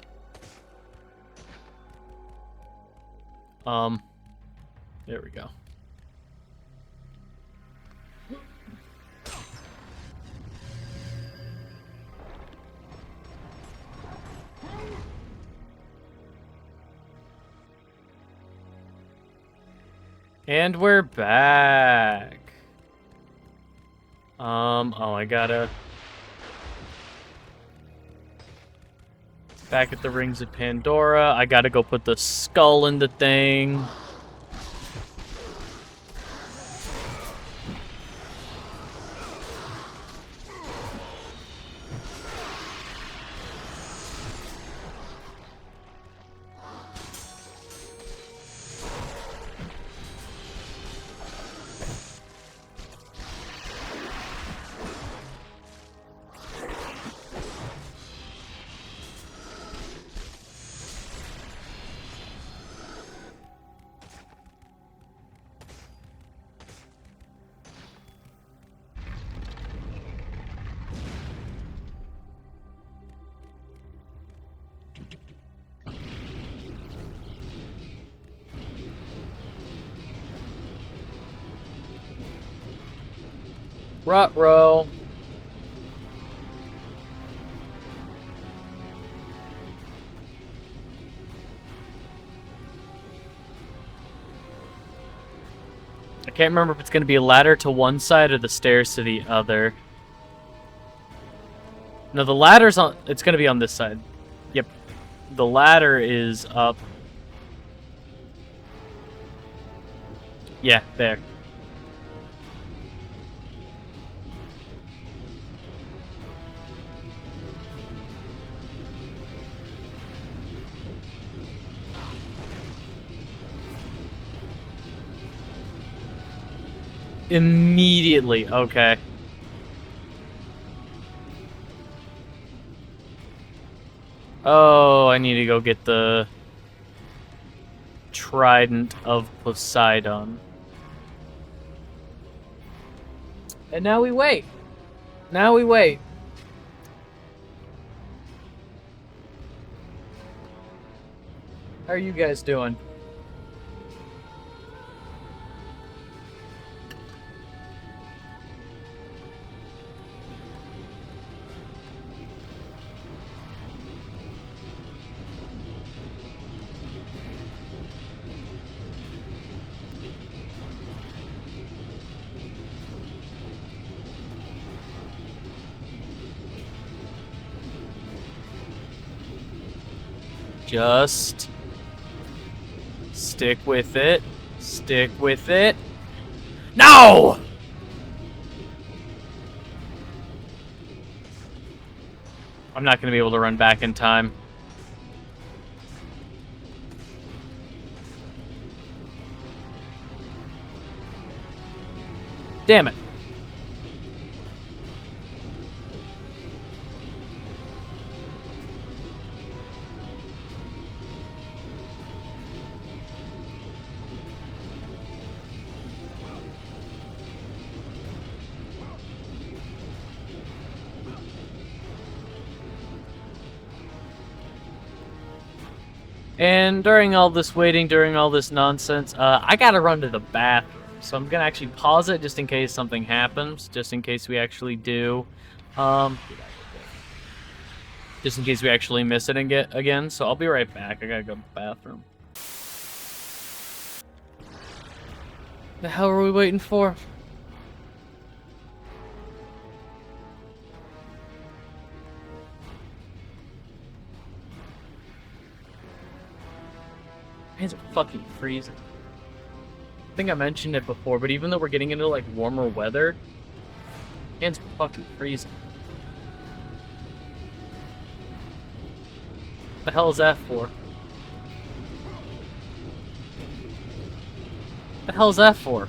There we go. And we're back. Oh, I gotta... Back at the Rings of Pandora. I gotta go put the skull in the thing. Ruh-roh. I can't remember if it's going to be a ladder to one side or the stairs to the other. No, the ladder's on... It's going to be on this side. Yep. The ladder is up. Yeah, there. Immediately, okay. Oh, I need to go get the Trident of Poseidon. And now we wait. Now we wait. How are you guys doing? Just stick with it. Stick with it. No! I'm not going to be able to run back in time. Damn it. And during all this waiting, during all this nonsense, I gotta run to the bathroom. So I'm gonna actually pause it just in case something happens, just in case we actually do. Just in case we actually miss it again. So I'll be right back. I gotta go to the bathroom. The hell are we waiting for? Hands are fucking freezing. I think I mentioned it before, but even though we're getting into like warmer weather, hands are fucking freezing. What the hell is that for? What the hell is that for?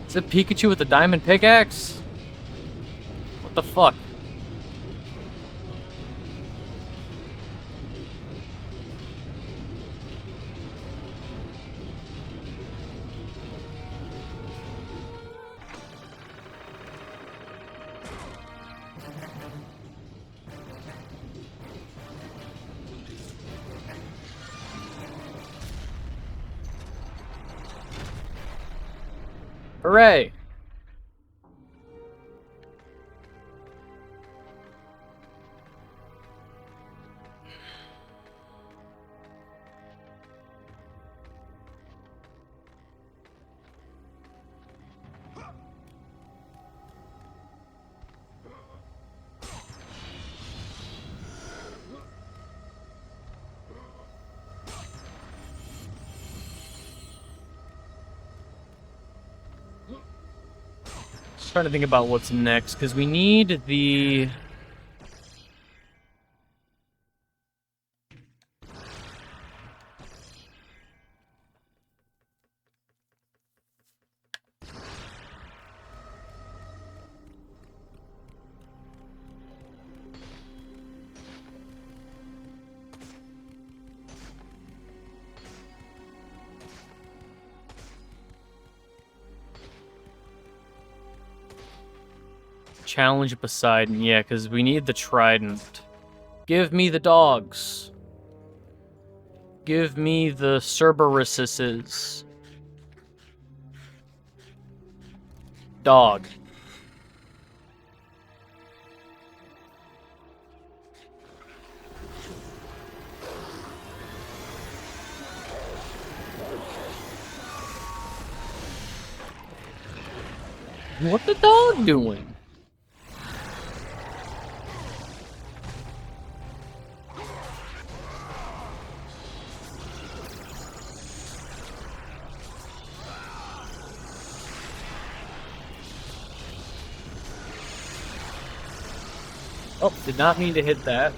Is it Pikachu with the diamond pickaxe? What the fuck? Hooray! Trying to think about what's next, because we need the... Challenge Poseidon, yeah, because we need the trident. Give me the dogs. Give me the Cerberuses. Dog. What the dog doing? Oh, did not mean to hit that.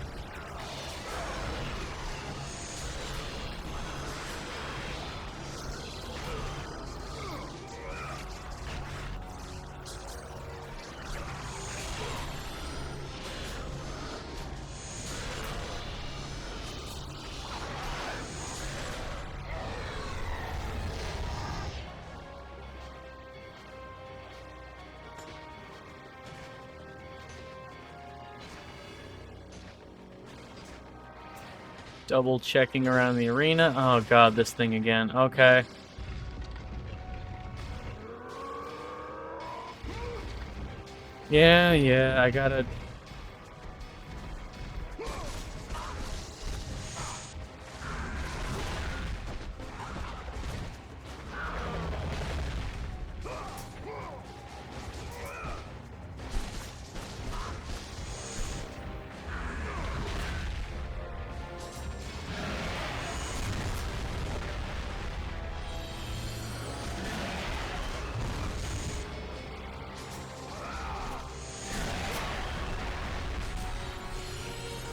Double checking around the arena. Oh god, this thing again. Okay. Yeah, I gotta...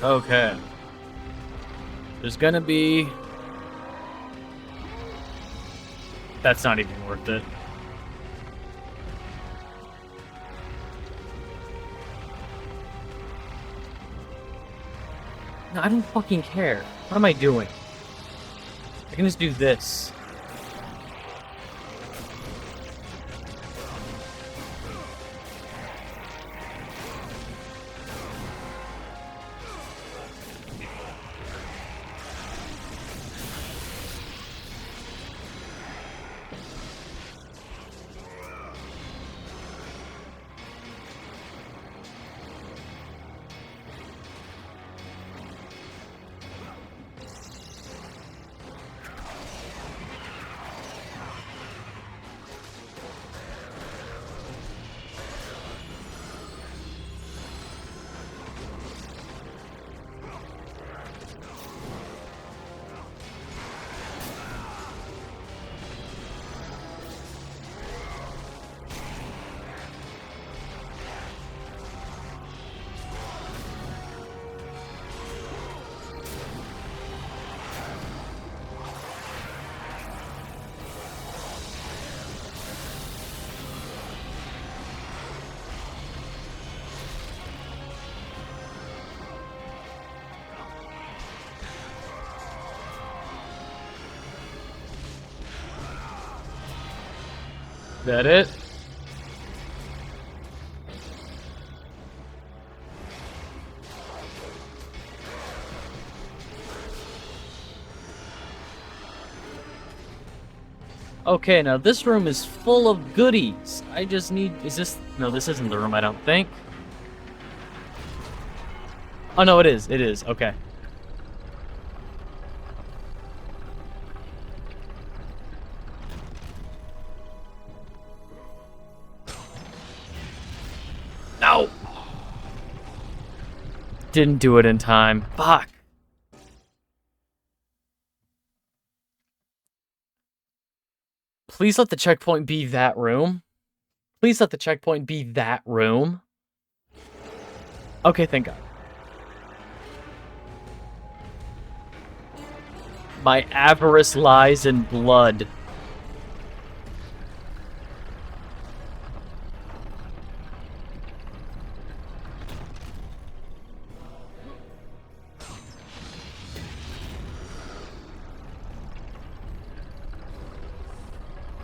Okay. There's gonna be... That's not even worth it. No, I don't fucking care. What am I doing? I can just do this. Is that it? Okay, now this room is full of goodies. I just need... Is this... No, this isn't the room, I don't think. Oh, no, it is. It is. Okay. No! Didn't do it in time. Fuck. Please let the checkpoint be that room. Please let the checkpoint be that room. Okay, thank God. My avarice lies in blood.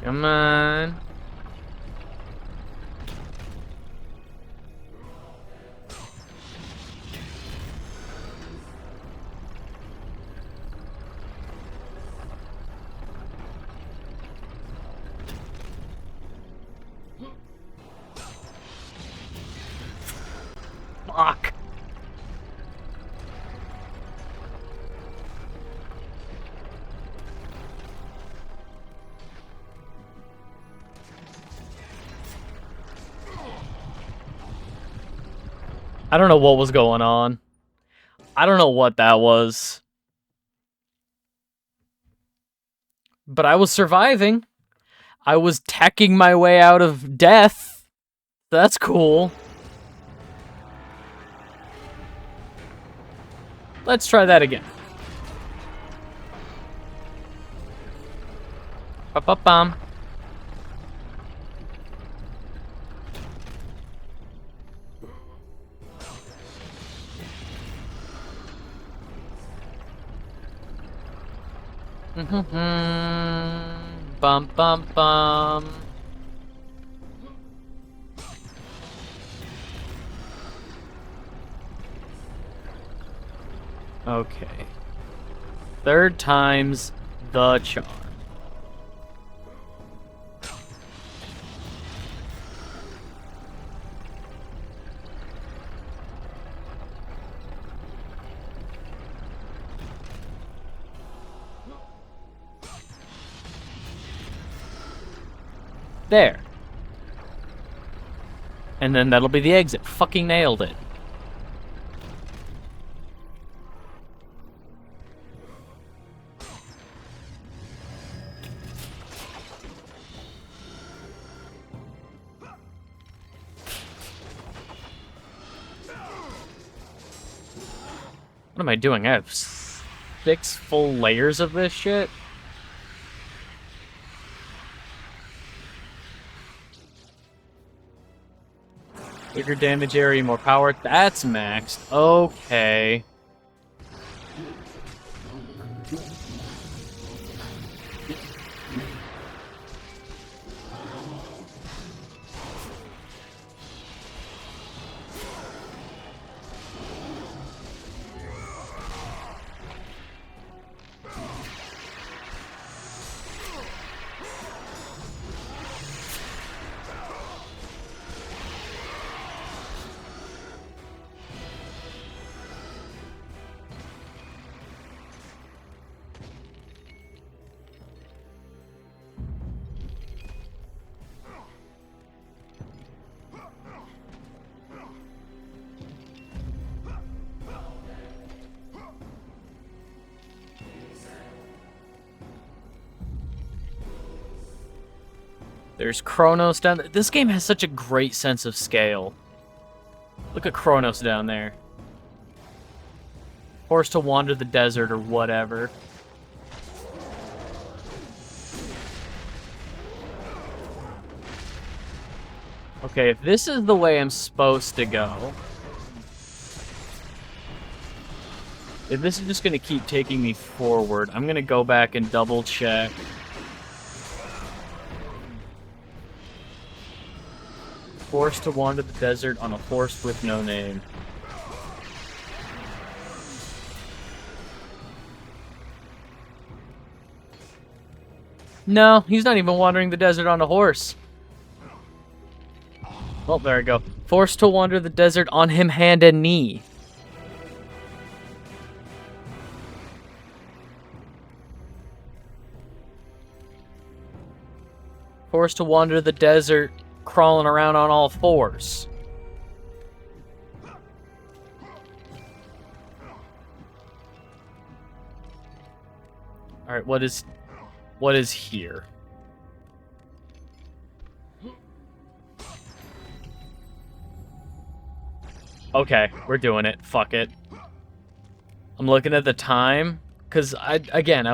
Come on. Fuck. I don't know what was going on. I don't know what that was. But I was surviving. I was teching my way out of death. That's cool. Let's try that again. Ba-ba-bum. Bum bum bum. Okay. Third time's the charm. There. And then that'll be the exit. Fucking nailed it. What am I doing? I have 6 full layers of this shit? Bigger damage area, more power. That's maxed. Okay. There's Kronos down there. This game has such a great sense of scale. Look at Kronos down there. Forced to wander the desert or whatever. Okay, if this is the way I'm supposed to go... If this is just going to keep taking me forward, I'm going to go back and double check. Forced to wander the desert on a horse with no name. No, he's not even wandering the desert on a horse. Oh, there we go. Forced to wander the desert on him hand and knee. Forced to wander the desert, crawling around on all fours. Alright, what is here? Okay, we're doing it. Fuck it. I'm looking at the time, because I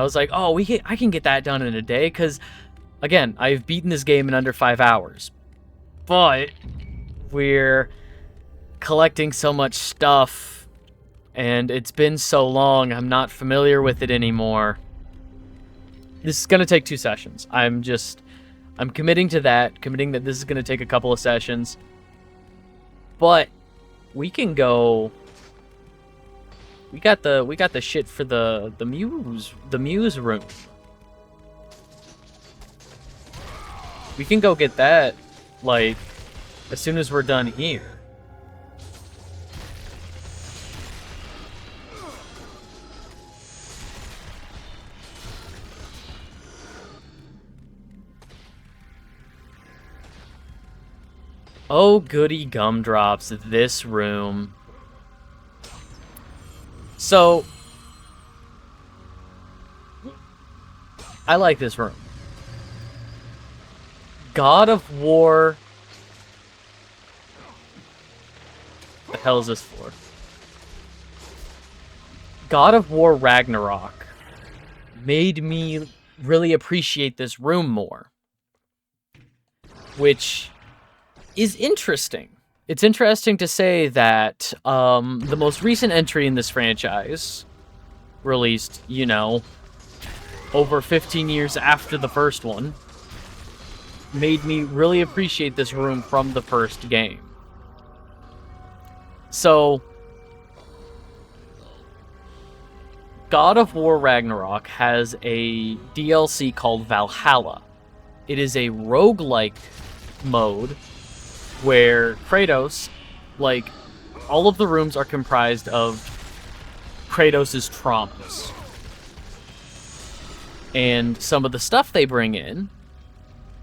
was like, oh, I can get that done in a day, because, again, I've beaten this game in under 5 hours. But we're collecting so much stuff, and it's been so long, I'm not familiar with it anymore. This is going to take 2 sessions. I'm committing to that, committing that this is going to take a couple of sessions. But we can go. We got the shit for the muse room. We can go get that, like, as soon as we're done here. Oh, goody gumdrops, this room. So, I like this room. God of War. What the hell is this for? God of War Ragnarok made me really appreciate this room more. Which is interesting. It's interesting to say that the most recent entry in this franchise, released, you know, over 15 years after the first one, made me really appreciate this room from the first game. So, God of War Ragnarok has a DLC called Valhalla. It is a roguelike mode where Kratos, like, all of the rooms are comprised of Kratos' traumas. And some of the stuff they bring in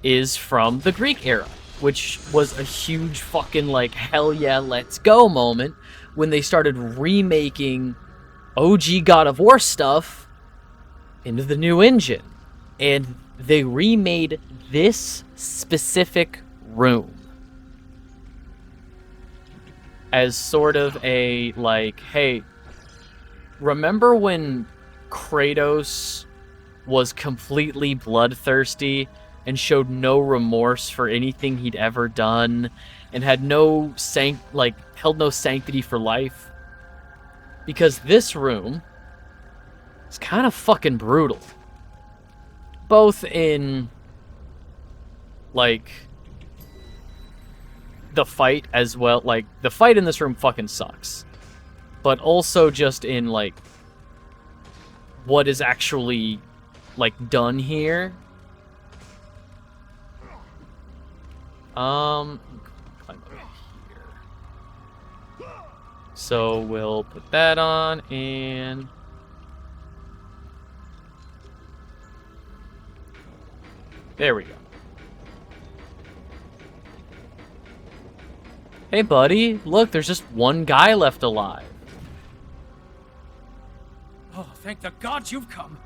is from the Greek era, which was a huge fucking, like, hell yeah, let's go moment when they started remaking OG God of War stuff into the new engine. And they remade this specific room as sort of a, like, hey, remember when Kratos was completely bloodthirsty and showed no remorse for anything he'd ever done and had no held no sanctity for life? Because this room is kind of fucking brutal. Both in, like, the fight as well. Like, the fight in this room fucking sucks. But also just in, like, what is actually, like, done here. Climb up here. So we'll put that on, and there we go. Hey, buddy, look, there's just one guy left alive. Oh, thank the gods you've come.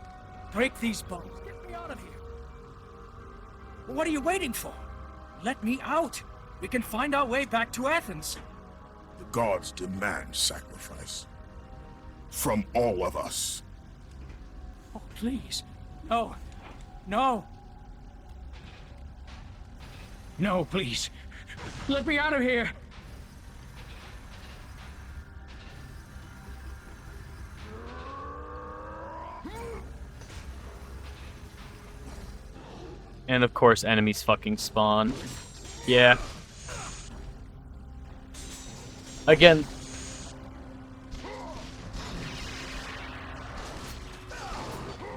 Break these bones. Get me out of here. What are you waiting for? Let me out. We can find our way back to Athens. The gods demand sacrifice. From all of us. Oh, please. No. No. No, please. Let me out of here. And of course, enemies fucking spawn. Yeah. Again.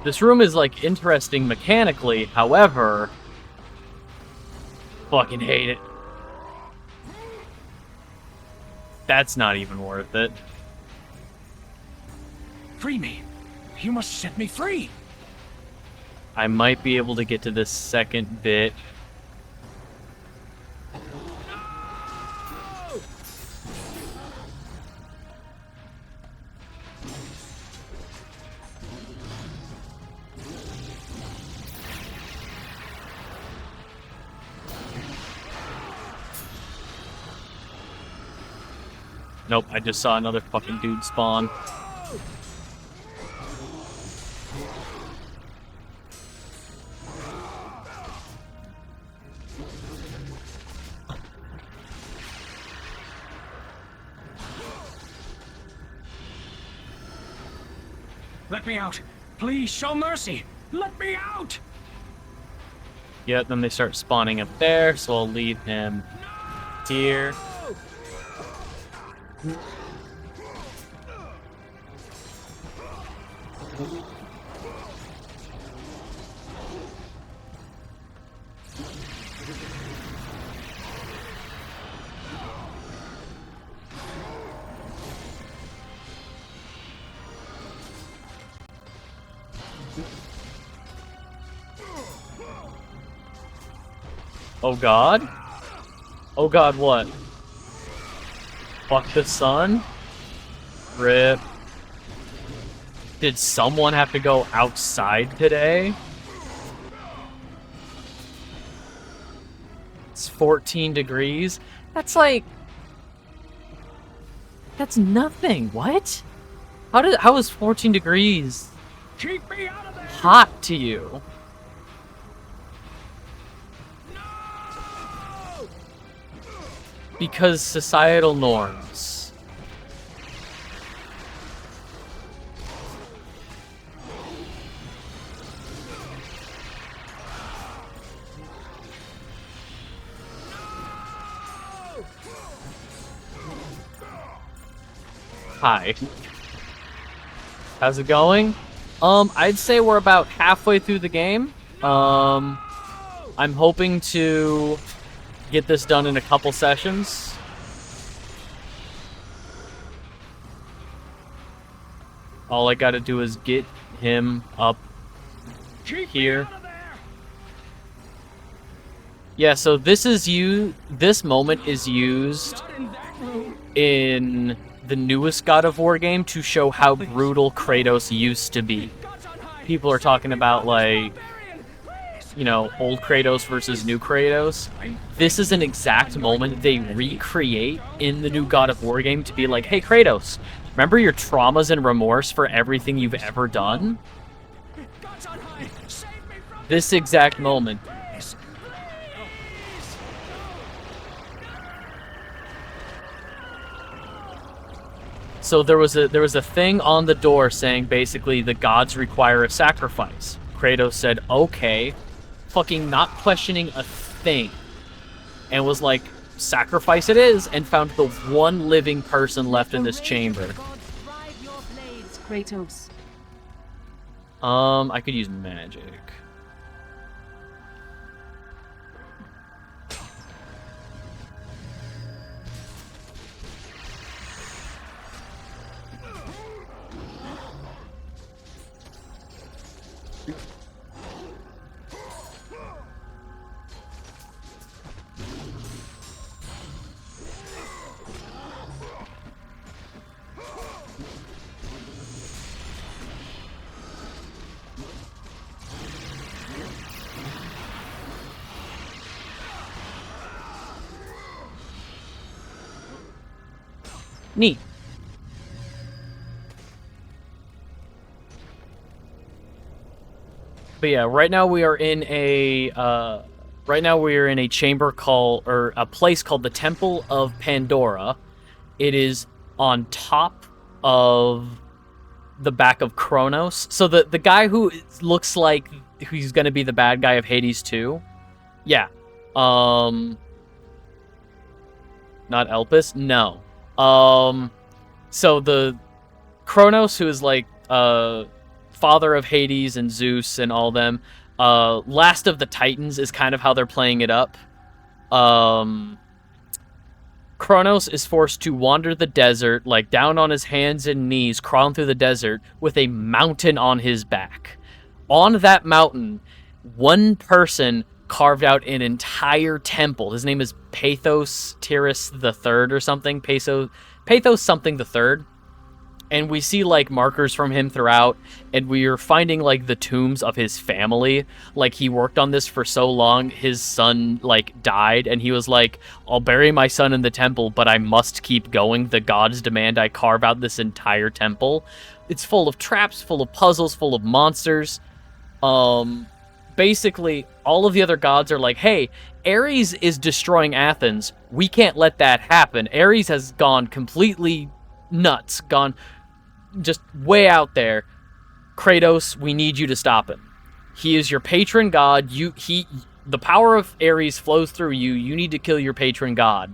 This room is, like, interesting mechanically, however... Fucking hate it. That's not even worth it. Free me. You must set me free. I might be able to get to this second bit. Nope, I just saw another fucking dude spawn. Let me out. Please show mercy. Let me out. Yeah, then they start spawning up there, so I'll leave him here. Oh god? Oh god, what? Fuck the sun? Rip. Did someone have to go outside today? It's 14 degrees. That's like... That's nothing. What? How is 14 degrees Keep me out of there. hot to you? Because societal norms. Hi. How's it going? I'd say we're about halfway through the game. I'm hoping to get this done in a couple sessions. All I gotta do is get him up here. Yeah, so this moment is used in the newest God of War game to show how brutal Kratos used to be. People are talking about, like, you know, old Kratos versus new Kratos. This is an exact moment they recreate in the new God of War game to be like, hey Kratos, remember your traumas and remorse for everything you've ever done? This exact moment. So there was a thing on the door saying basically the gods require a sacrifice. Kratos said, okay, fucking not questioning a thing, and was like, sacrifice it is, and found the one living person left in this chamber. Kratos. I could use magic. Neat. But yeah, right now we are in a chamber called, or a place called the Temple of Pandora. It is on top of the back of Kronos. So the guy who looks like he's gonna be the bad guy of Hades 2. Yeah. Not Elpis? No. So the Kronos, who is like father of Hades and Zeus and all them. Last of the Titans is kind of how they're playing it up. Kronos is forced to wander the desert, like down on his hands and knees, crawling through the desert with a mountain on his back. On that mountain, one person carved out an entire temple. His name is Pathos Tyrus the Third or something. Pathos something the Third. And we see, like, markers from him throughout, and we're finding, like, the tombs of his family. Like, he worked on this for so long, his son, like, died, and he was like, I'll bury my son in the temple, but I must keep going. The gods demand I carve out this entire temple. It's full of traps, full of puzzles, full of monsters. Basically, all of the other gods are like, hey, Ares is destroying Athens. We can't let that happen. Ares has gone completely nuts, gone just way out there. Kratos, we need you to stop him. He is your patron god. The power of Ares flows through you. You need to kill your patron god.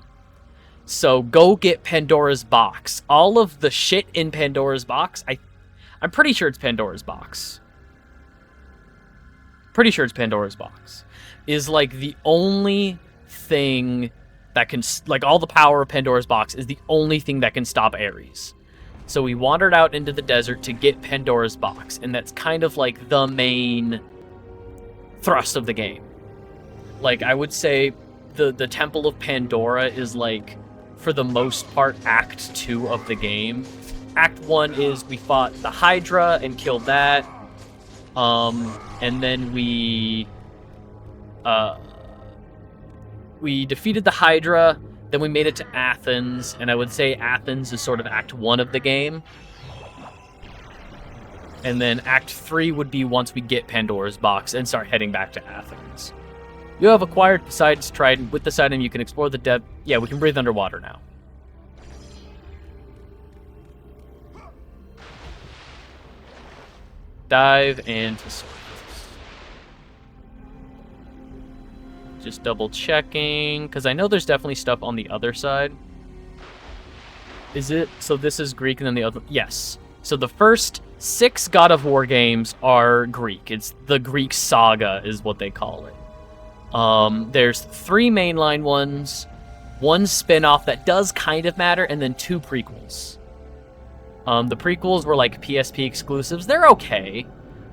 So go get Pandora's box. All of the shit in Pandora's box, I'm pretty sure it's Pandora's box. Pretty sure it's Pandora's box. Is like the only thing that can, like, all the power of Pandora's box is the only thing that can stop Ares. So we wandered out into the desert to get Pandora's box, and that's kind of like the main thrust of the game. Like, I would say the Temple of Pandora is, like, for the most part, Act 2 of the game. Act 1 is we fought the Hydra and killed that. And then we defeated the Hydra, then we made it to Athens, and I would say Athens is sort of Act 1 of the game. And then Act 3 would be once we get Pandora's box and start heading back to Athens. You have acquired Poseidon's Trident. With this item, you can explore the depth. Yeah, we can breathe underwater now. Dive and to surface. Just double checking, because I know there's definitely stuff on the other side. Is it? So this is Greek and then the other... Yes. So the first 6 God of War games are Greek. It's the Greek saga is what they call it. There's 3 mainline ones, 1 spin-off that does kind of matter, and then 2 prequels. The prequels were like PSP exclusives. They're okay,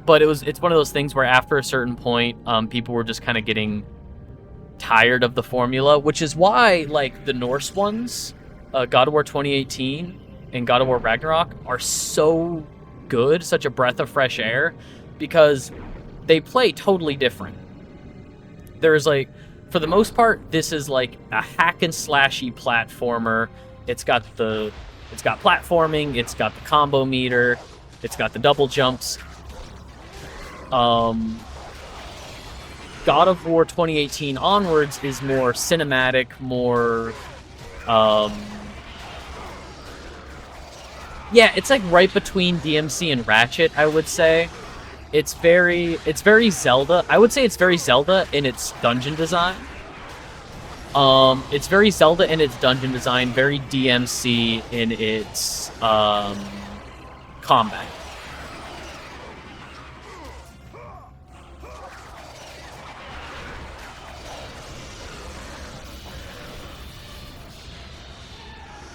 but it's one of those things where after a certain point, people were just kind of getting tired of the formula, which is why, like, the Norse ones, God of War 2018 and God of War Ragnarok, are so good, such a breath of fresh air, because they play totally different. There's, like, for the most part, this is like a hack and slashy platformer. It's got platforming, it's got the combo meter, it's got the double jumps. God of War 2018 onwards is more cinematic, more, yeah, it's like right between DMC and Ratchet, I would say. It's very Zelda. I would say it's very Zelda in its dungeon design. It's very Zelda in its dungeon design, very DMC in its, combat.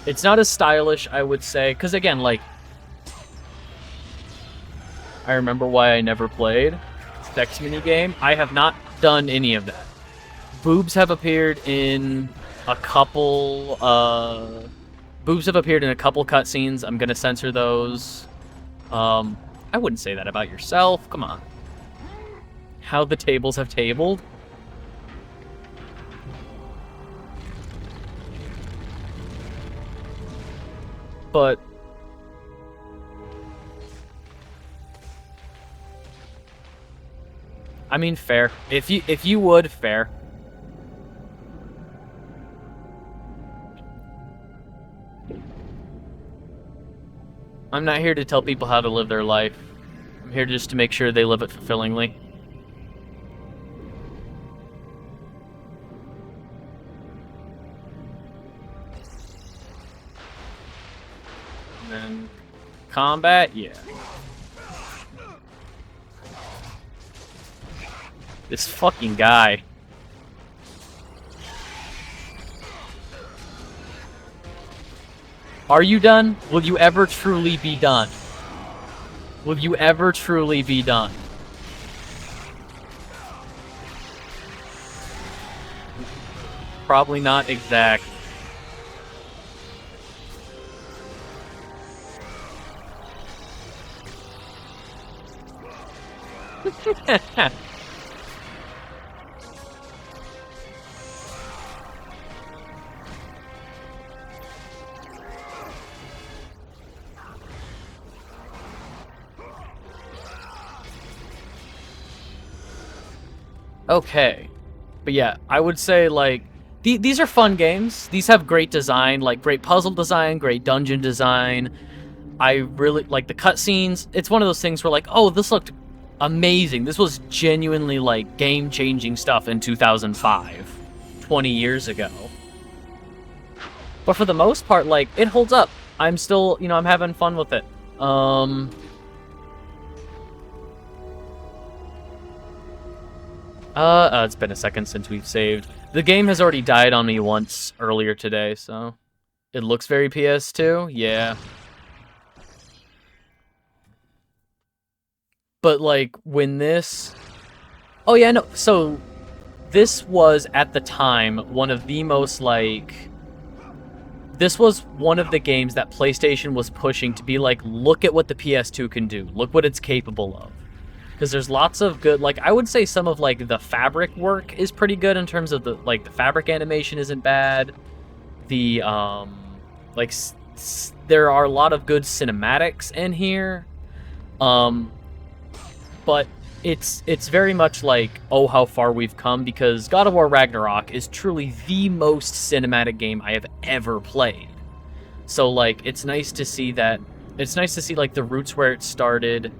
It's not as stylish, I would say, because again, like, I remember why I never played Sex minigame. I have not done any of that. Boobs have appeared in a couple, cutscenes. I'm gonna censor those. I wouldn't say that about yourself. Come on. How the tables have tabled. But I mean, fair. If you would, fair. I'm not here to tell people how to live their life. I'm here just to make sure they live it fulfillingly. And then combat, yeah. This fucking guy. Are you done? Will you ever truly be done? Will you ever truly be done? Probably not exact. Okay. But yeah, I would say, like, these are fun games. These have great design, like, great puzzle design, great dungeon design. I really, like, the cutscenes. It's one of those things where, like, oh, this looked amazing. This was genuinely, like, game-changing stuff in 2005. 20 years ago. But for the most part, like, it holds up. I'm still, you know, I'm having fun with it. It's been a second since we've saved. The game has already died on me once earlier today, so... It looks very PS2? Yeah. But, like, when this... Oh, yeah, no, so... This was, at the time, one of the most, like... This was one of the games that PlayStation was pushing to be like, look at what the PS2 can do. Look what it's capable of. Because there's lots of good, like, I would say some of, like, the fabric work is pretty good in terms of the, like, the fabric animation isn't bad. The, like, there are a lot of good cinematics in here. But it's very much like, oh, how far we've come, because God of War Ragnarok is truly the most cinematic game I have ever played. So, like, it's nice to see that, it's nice to see, like, the roots where it started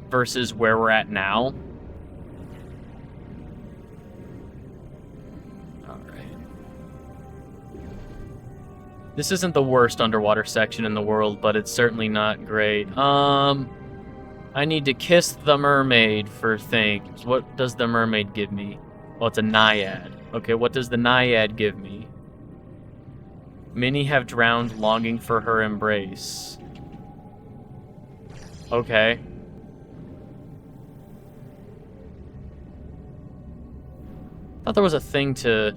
versus where we're at now. Alright. This isn't the worst underwater section in the world, but it's certainly not great. I need to kiss the mermaid for things. What does the mermaid give me? Oh, it's a naiad. Okay, what does the naiad give me? Many have drowned longing for her embrace. Okay. Thought there was a thing to...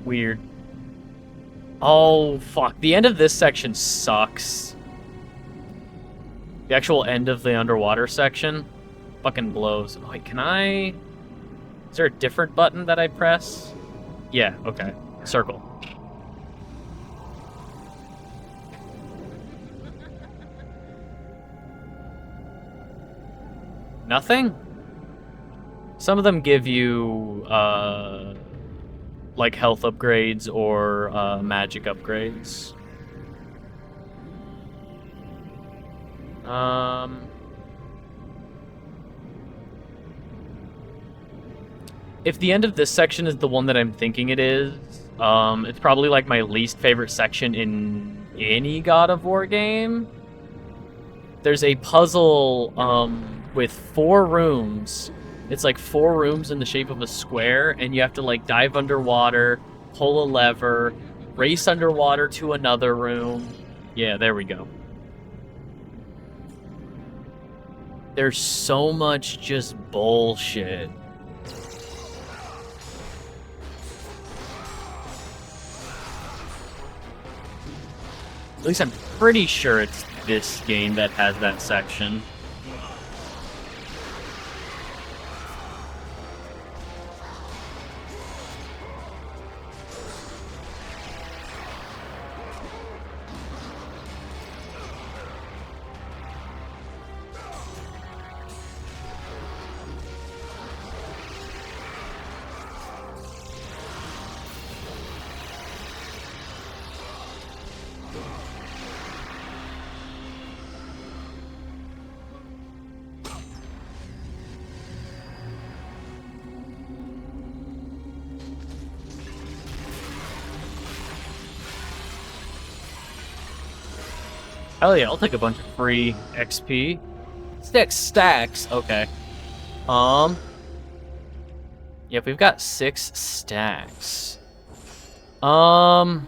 Weird. Oh, fuck. The end of this section sucks. The actual end of the underwater section fucking blows. Oh, wait, can I... Is there a different button that I press? Yeah, okay. Circle. Nothing? Some of them give you, like health upgrades or magic upgrades. If the end of this section is the one that I'm thinking it is, it's probably like my least favorite section in any God of War game. There's a puzzle with 4 rooms. It's like 4 rooms in the shape of a square, and you have to like dive underwater, pull a lever, race underwater to another room. Yeah, there we go. There's so much just bullshit. At least I'm pretty sure it's this game that has that section. Hell yeah, I'll take a bunch of free XP. Stacks. Okay. Yeah, if we've got 6 stacks. Oh,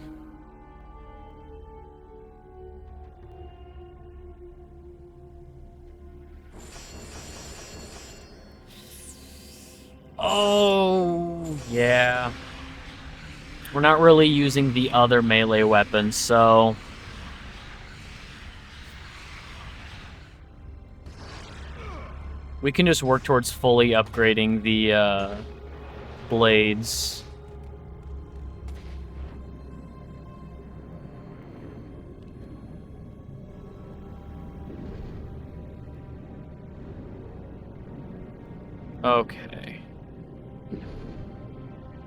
yeah. We're not really using the other melee weapons, so... we can just work towards fully upgrading the, blades. Okay.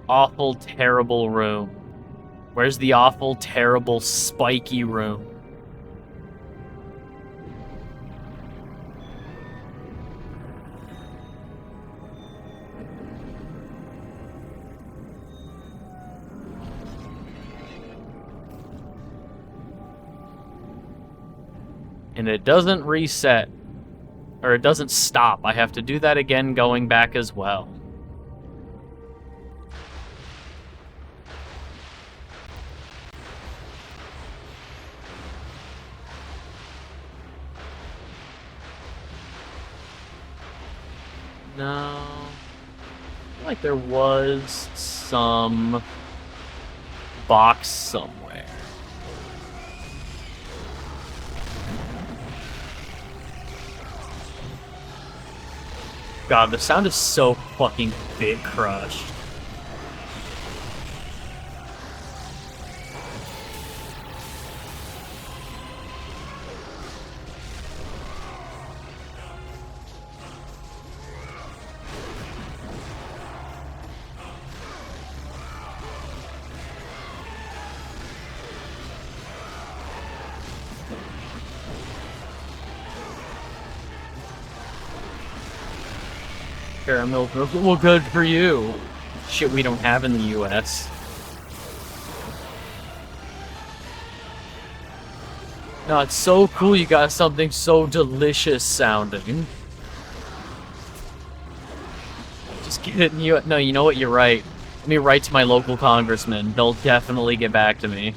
Awful, terrible room. Where's the awful, terrible, spiky room? And it doesn't reset. Or it doesn't stop. I have to do that again going back as well. No. I feel like there was some box somewhere. God, the sound is so fucking big crushed. Caramel, well, good for you. Shit we don't have in the US. No, it's so cool you got something so delicious sounding. Just get it in you. No, you know what? You're right. Let me write to my local congressman. They'll definitely get back to me.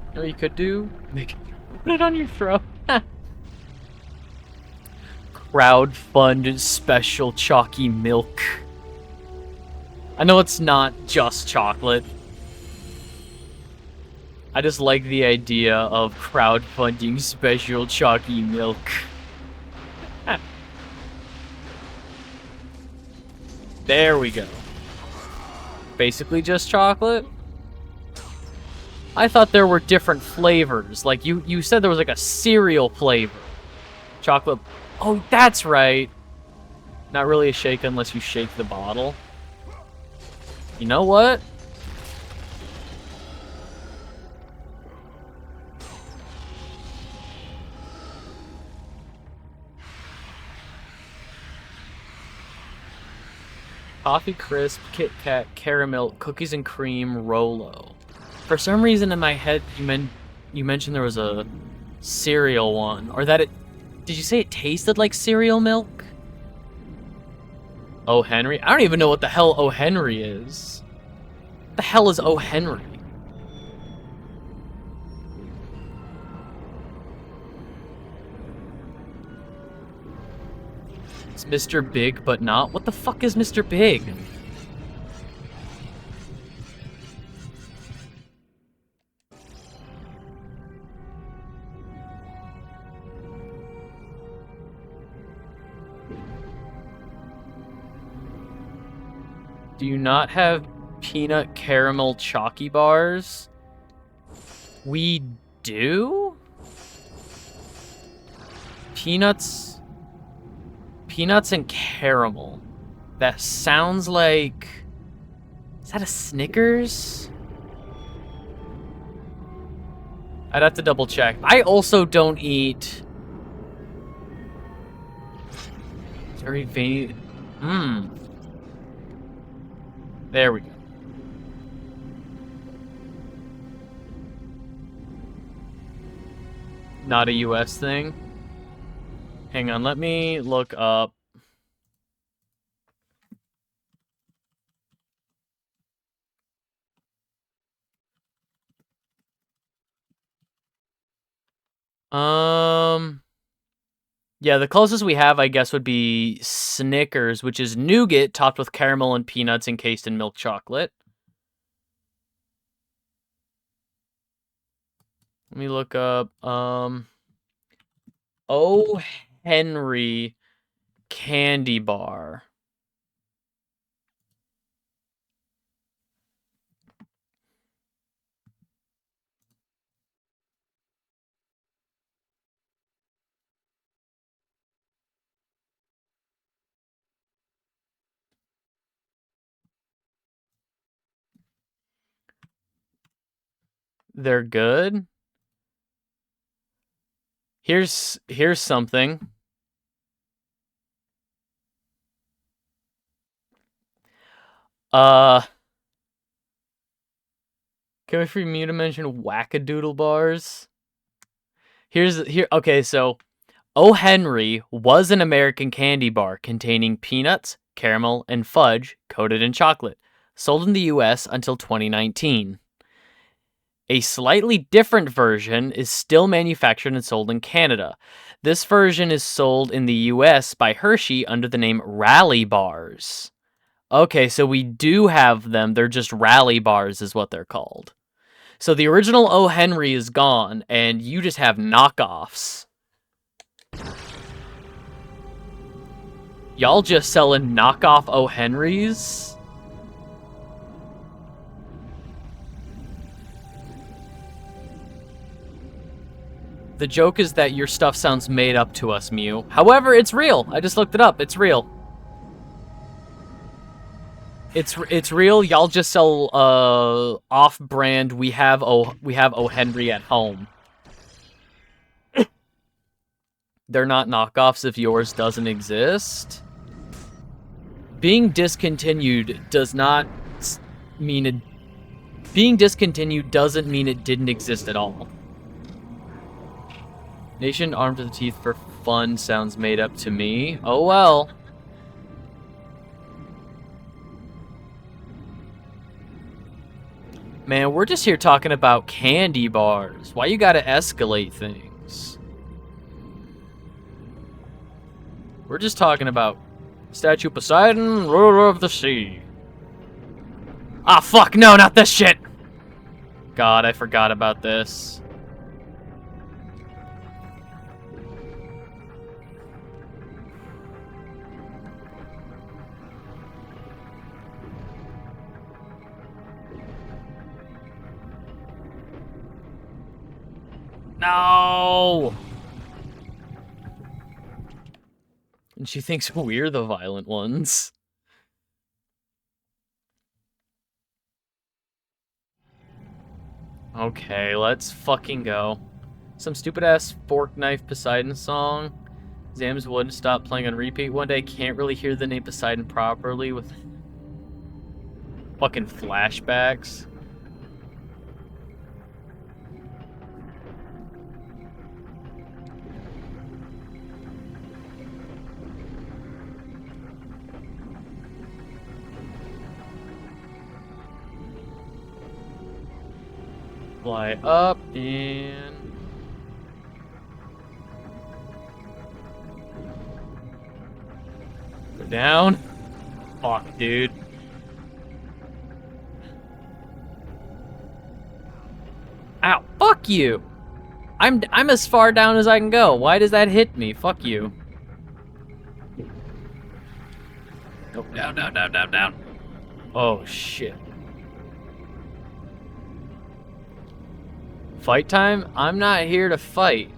You know what you could do? Put it on your throat. Crowdfund special chalky milk. I know it's not just chocolate. I just like the idea of crowdfunding special chalky milk. There we go. Basically just chocolate. I thought there were different flavors. Like, you said there was like a cereal flavor. Chocolate. Oh, that's right. Not really a shake unless you shake the bottle. You know what? Coffee Crisp, Kit Kat, Caramel, Cookies and Cream, Rolo. For some reason in my head, you mentioned there was a cereal one, or that it. Did you say it tasted like cereal milk? O. Henry? I don't even know what the hell O. Henry is. What the hell is O. Henry? It's Mr. Big, but not. What the fuck is Mr. Big? Do you not have peanut caramel chalky bars? We do? Peanuts Peanuts and caramel. That sounds like... Is that a Snickers? I'd have to double check. I also don't eat... It's very veiny. There we go. Not a US thing. Hang on, let me look up. Yeah, the closest we have, I guess, would be Snickers, which is nougat topped with caramel and peanuts encased in milk chocolate. Let me look up, O. Henry candy bar. They're good. Here's something. Can we free me to mention wackadoodle bars? Okay, so O. Henry was an American candy bar containing peanuts, caramel, and fudge coated in chocolate, sold in the US until 2019. A slightly different version is still manufactured and sold in Canada. This version is sold in the US by Hershey under the name Rally Bars. Okay, so we do have them. They're just Rally Bars is what they're called. So the original O. Henry is gone, and you just have knockoffs. Y'all just selling knockoff O. Henrys? The joke is that your stuff sounds made up to us, Mew. However, it's real. I just looked it up. It's real. It's real. Y'all just sell off-brand. We have O. Henry at home. They're not knockoffs if yours doesn't exist. Being discontinued does not mean it. Being discontinued doesn't mean it didn't exist at all. Nation armed to the teeth for fun sounds made up to me. Oh well. Man, we're just here talking about candy bars. Why you gotta escalate things? We're just talking about Statue Poseidon, ruler of the sea. Ah, fuck, no, not this shit! God, I forgot about this. No! And she thinks we're the violent ones. Okay, let's fucking go. Some stupid-ass fork knife Poseidon song. Zams wouldn't stop playing on repeat one day. Can't really hear the name Poseidon properly with fucking flashbacks. Fly up and... go down. Fuck, dude. Ow, fuck you! I'm as far down as I can go. Why does that hit me? Fuck you. Go down, down, down, down, down. Oh, shit. Fight time? I'm not here to fight.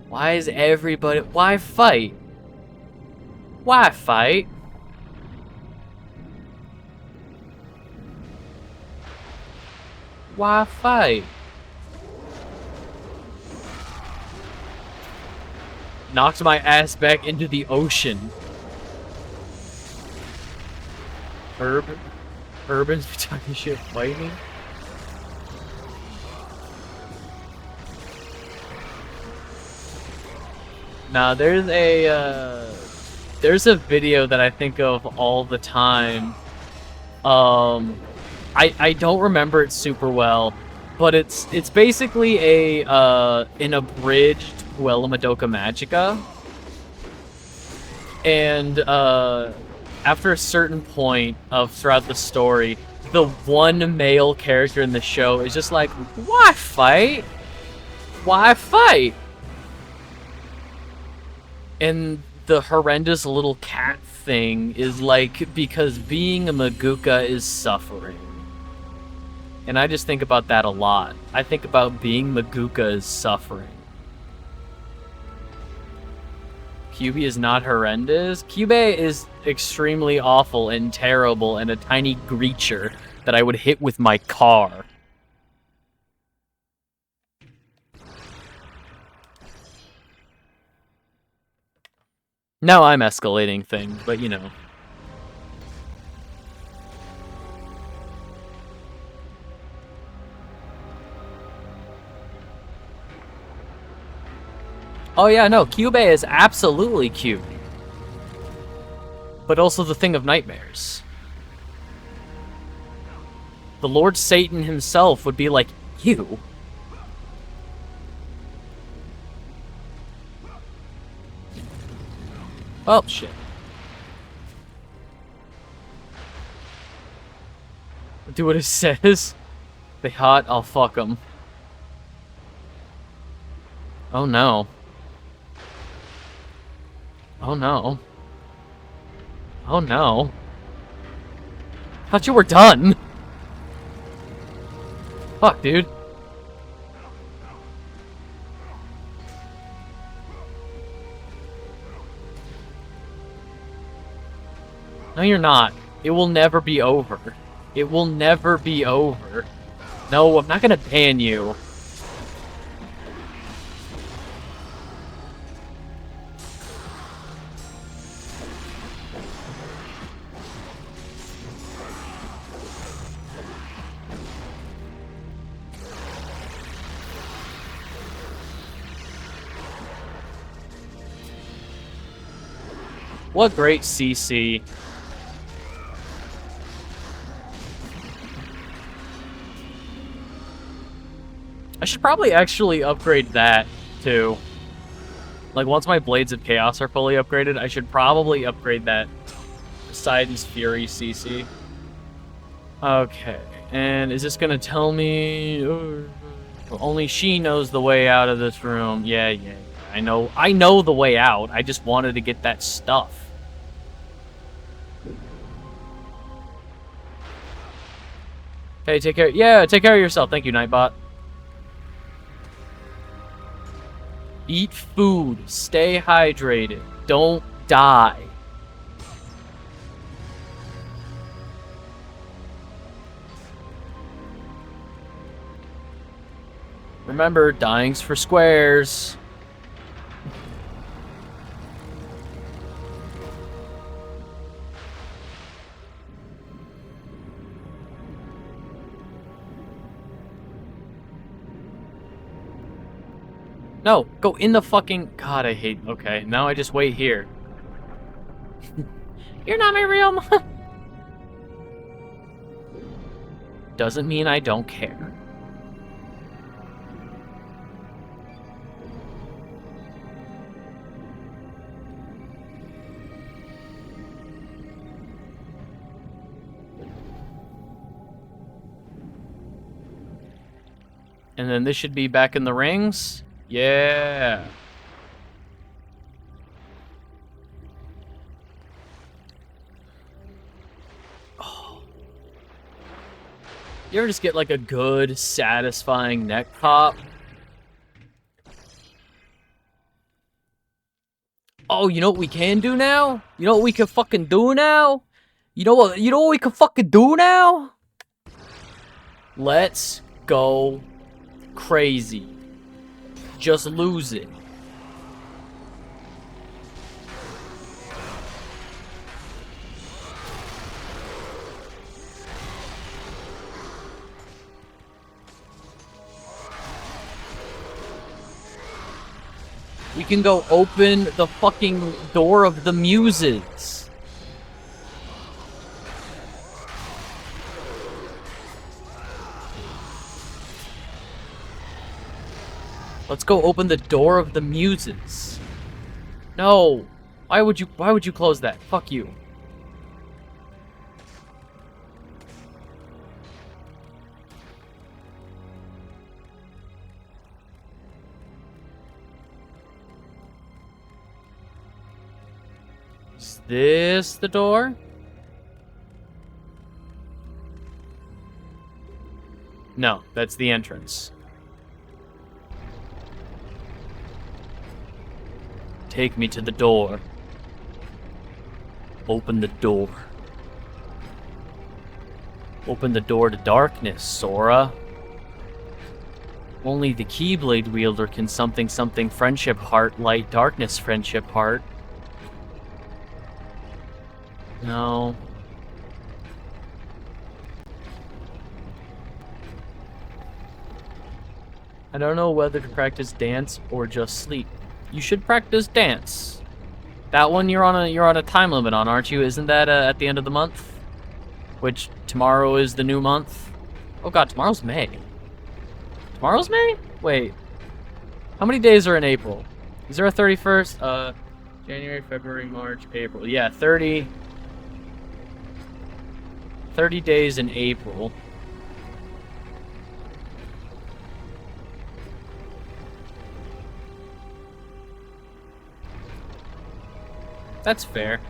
Why is everybody... Why fight? Why fight? Why fight? Knocked my ass back into the ocean. Urban's talking shit fighting. Now there's a video that I think of all the time. I don't remember it super well, but it's basically an abridged Puella Madoka Magica. And after a certain point throughout the story, the one male character in the show is just like, why fight? Why fight? And the horrendous little cat thing is like, because being a Maguka is suffering. And I just think about that a lot. I think about being Maguka as suffering. Kyubey is not horrendous. Kyubey is extremely awful and terrible and a tiny creature that I would hit with my car. Now I'm escalating things, but you know. Oh yeah, no, Kyubey is absolutely cute. But also the thing of nightmares. The Lord Satan himself would be like, you? Oh, shit. Do what it says. They hot, I'll fuck them. Oh no. Oh no. Oh no. Thought you were done. Fuck, dude. No, you're not. It will never be over. It will never be over. No, I'm not gonna ban you. What great CC. I should probably actually upgrade that, too. Like, once my Blades of Chaos are fully upgraded, I should probably upgrade that Poseidon's Fury CC. Okay, and is this gonna tell me... only she knows the way out of this room. Yeah. I know the way out. I just wanted to get that stuff. Hey, take care. Yeah, take care of yourself. Thank you, Nightbot. Eat food. Stay hydrated. Don't die. Remember, dying's for squares. No, go in the fucking... God, I hate... Okay, now I just wait here. You're not my real mom. Doesn't mean I don't care. And then this should be back in the rings. Yeah. Oh. You ever just get like a good, satisfying neck pop? Oh, you know what we can do now? You know what we can fucking do now? You know what we can fucking do now? Let's go crazy. Just lose it. We can go open the fucking door of the muses. Let's go open the door of the muses. No. Why would you close that? Fuck you. Is this the door? No, that's the entrance. Take me to the door. Open the door. Open the door to darkness, Sora. Only the Keyblade wielder can something friendship heart, light darkness friendship heart. No. I don't know whether to practice dance or just sleep. You should practice dance. That one you're on a time limit on, aren't you? Isn't that at the end of the month? Which tomorrow is the new month? Oh god, tomorrow's May. Tomorrow's May? Wait. How many days are in April? Is there a 31st? January, February, March, April. Yeah, 30 days in April. That's fair.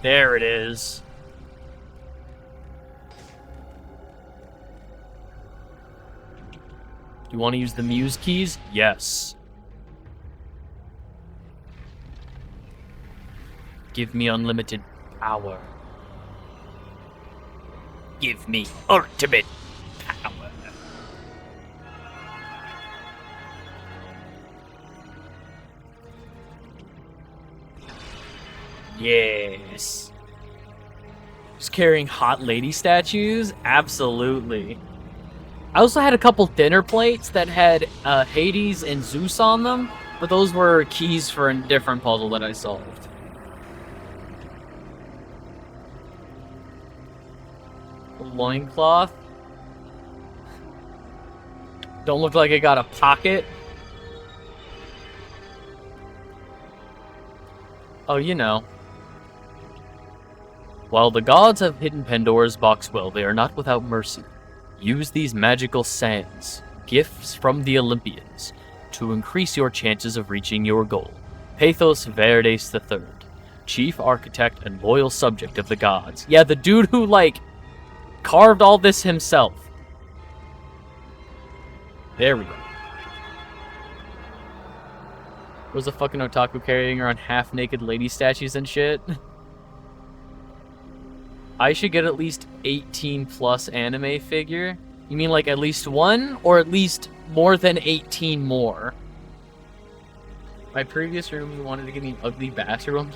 There it is. You want to use the Muse keys? Yes. Give me unlimited power. Give me ultimate power. Yes. Just carrying hot lady statues? Absolutely. I also had a couple dinner plates that had Hades and Zeus on them, but those were keys for a different puzzle that I solved. A loincloth. Don't look like it got a pocket. Oh, you know. While the gods have hidden Pandora's box well, they are not without mercy. Use these magical sands, gifts from the Olympians, to increase your chances of reaching your goal. Pathos Verdes III, chief architect and loyal subject of the gods. Yeah, the dude who, like, carved all this himself. There we go. Was a fucking otaku carrying around half-naked lady statues and shit? I should get at least 18 plus anime figure. You mean like at least one, or at least more than 18 more? My previous room, you wanted to give me an ugly bathroom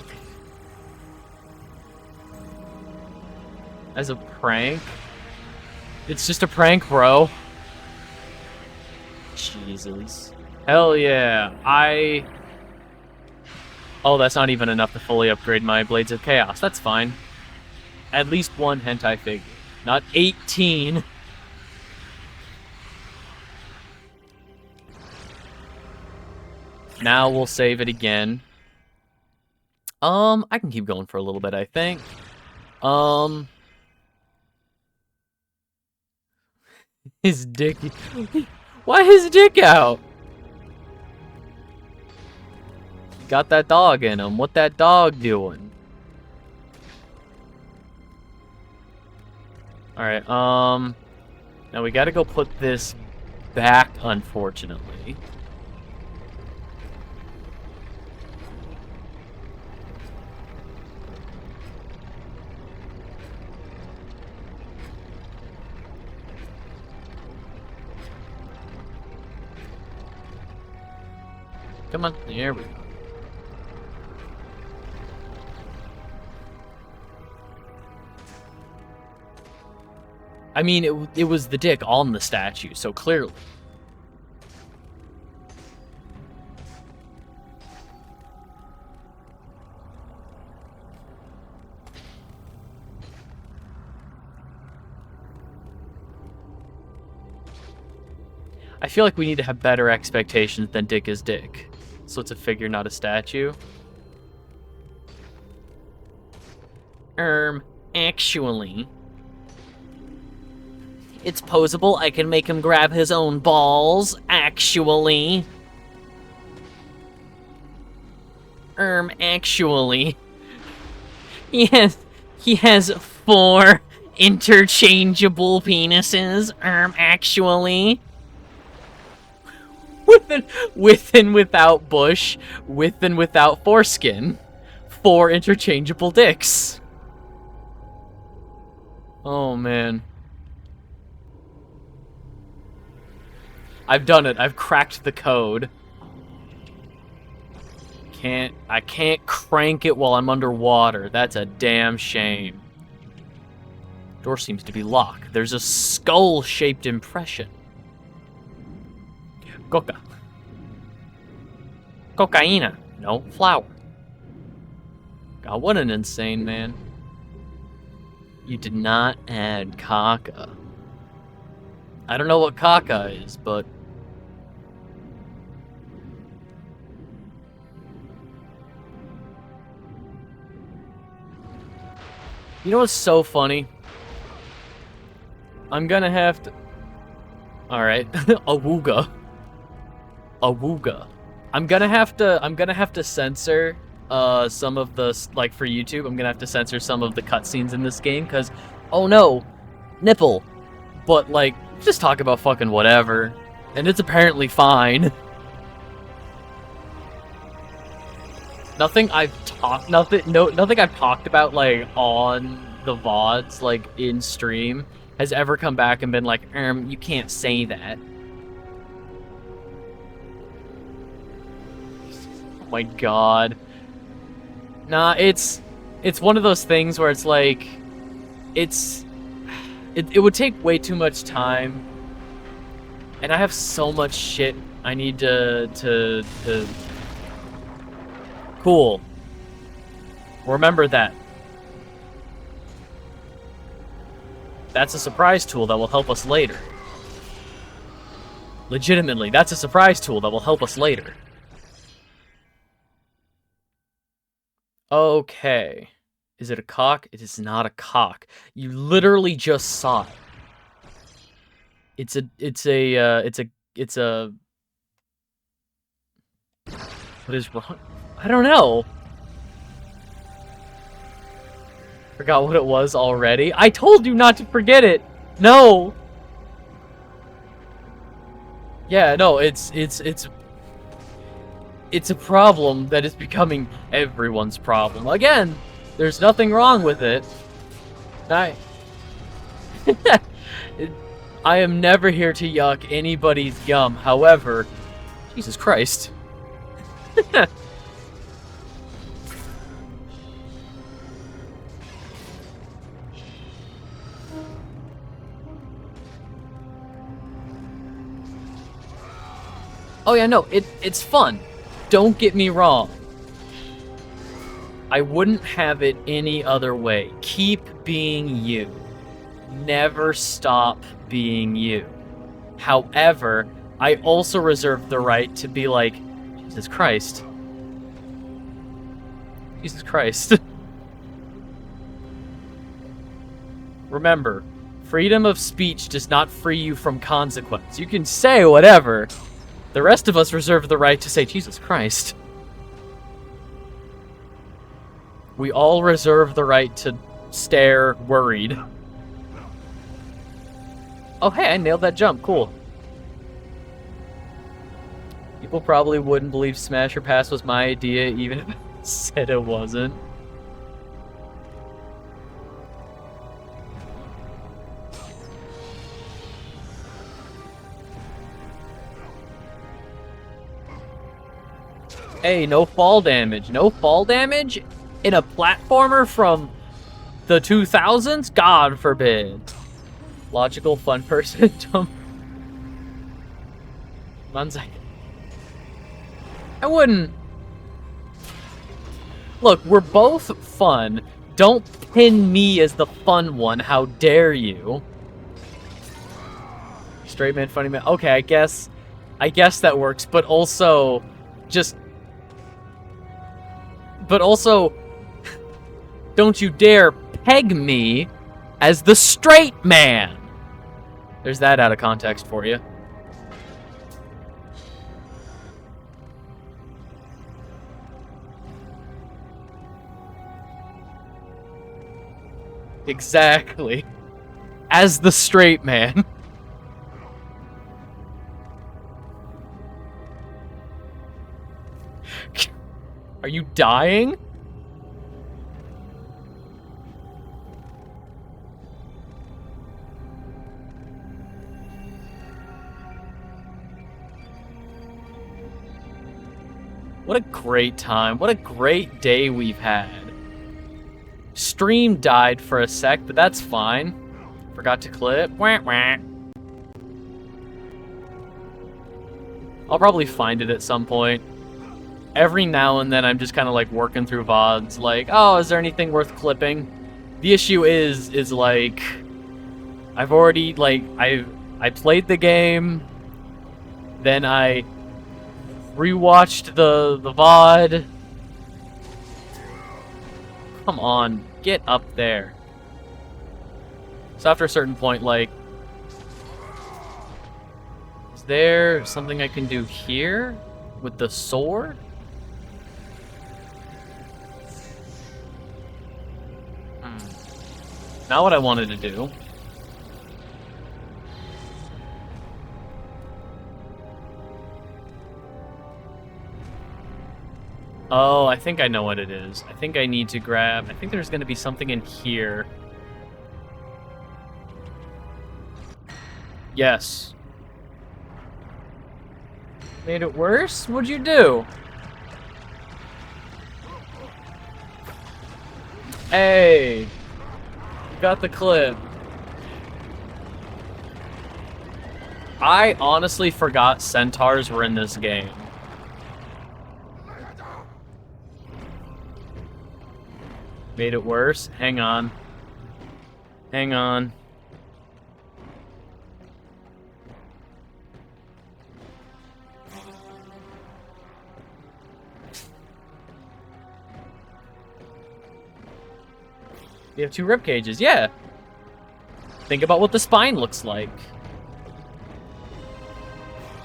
as a prank. It's just a prank, bro. Jesus. Hell yeah. Oh, that's not even enough to fully upgrade my Blades of Chaos. That's fine. At least one hentai figure. Not 18. Now we'll save it again. I can keep going for a little bit, I think. His dick... Why his dick out? Got that dog in him. What that dog doing? Alright, now we gotta go put this back, unfortunately. Come on. There we go. I mean, it was the dick on the statue, so clearly. I feel like we need to have better expectations than dick is dick. So it's a figure, not a statue. Actually... It's posable. I can make him grab his own balls, actually. Actually. He has 4 interchangeable penises, actually. With and without bush, with and without foreskin. 4 interchangeable dicks. Oh, man. I've done it. I've cracked the code. I can't crank it while I'm underwater. That's a damn shame. Door seems to be locked. There's a skull-shaped impression. Coca. Cocaina. No, flower. God, what an insane man. You did not add caca. I don't know what caca is, but... You know what's so funny? I'm gonna have to... Alright. Awooga. Awooga. I'm gonna have to censor some of the, like, for YouTube, I'm gonna have to censor some of the cutscenes in this game, because, oh no, nipple. But, like, just talk about fucking whatever. And it's apparently fine. Nothing I've talked about, like, on the VODs, like, in stream, has ever come back and been like, you can't say that. Oh my god. Nah, it's one of those things where it's like, it would take way too much time, and I have so much shit I need to Cool. Remember that. That's a surprise tool that will help us later. Legitimately, that's a surprise tool that will help us later. Okay. Is it a cock? It is not a cock. You literally just saw it. It's a... What is wrong? I don't know. Forgot what it was already. I told you not to forget it. No. Yeah, no, it's a problem that is becoming everyone's problem. Again, there's nothing wrong with it. I am never here to yuck anybody's yum. However, Jesus Christ. Oh yeah, no, it's fun. Don't get me wrong. I wouldn't have it any other way. Keep being you. Never stop being you. However, I also reserve the right to be like, Jesus Christ. Jesus Christ. Remember, freedom of speech does not free you from consequence. You can say whatever. The rest of us reserve the right to say, Jesus Christ. We all reserve the right to stare worried. Oh, hey, I nailed that jump. Cool. People probably wouldn't believe Smash or Pass was my idea, even if I said it wasn't. Hey, no fall damage. No fall damage in a platformer from the 2000s? God forbid. Logical fun person. Manzai. I wouldn't. Look, we're both fun. Don't pin me as the fun one. How dare you? Straight man, funny man. Okay, I guess that works. But also, don't you dare peg me as the straight man. There's that out of context for you. Exactly. As the straight man. Are you dying? What a great time. What a great day we've had. Stream died for a sec, but that's fine. Forgot to clip. Wah, wah. I'll probably find it at some point. Every now and then I'm just kind of like working through VODs, like, oh, is there anything worth clipping? The issue is like, I've already, like, I played the game, then I rewatched the VOD. Come on, get up there. So after a certain point, like, is there something I can do here with the sword? Not what I wanted to do. Oh, I think I know what it is. I think I need to grab... I think there's going to be something in here. Yes. Made it worse? What'd you do? Hey! Got the clip. I honestly forgot centaurs were in this game. Made it worse? Hang on. Hang on. You have 2 rib cages, yeah. Think about what the spine looks like.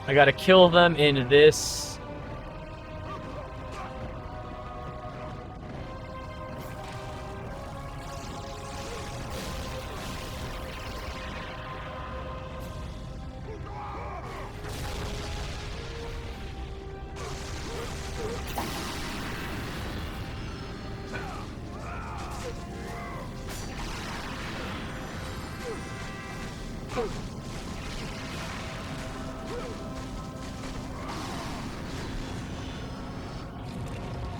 I gotta kill them in this.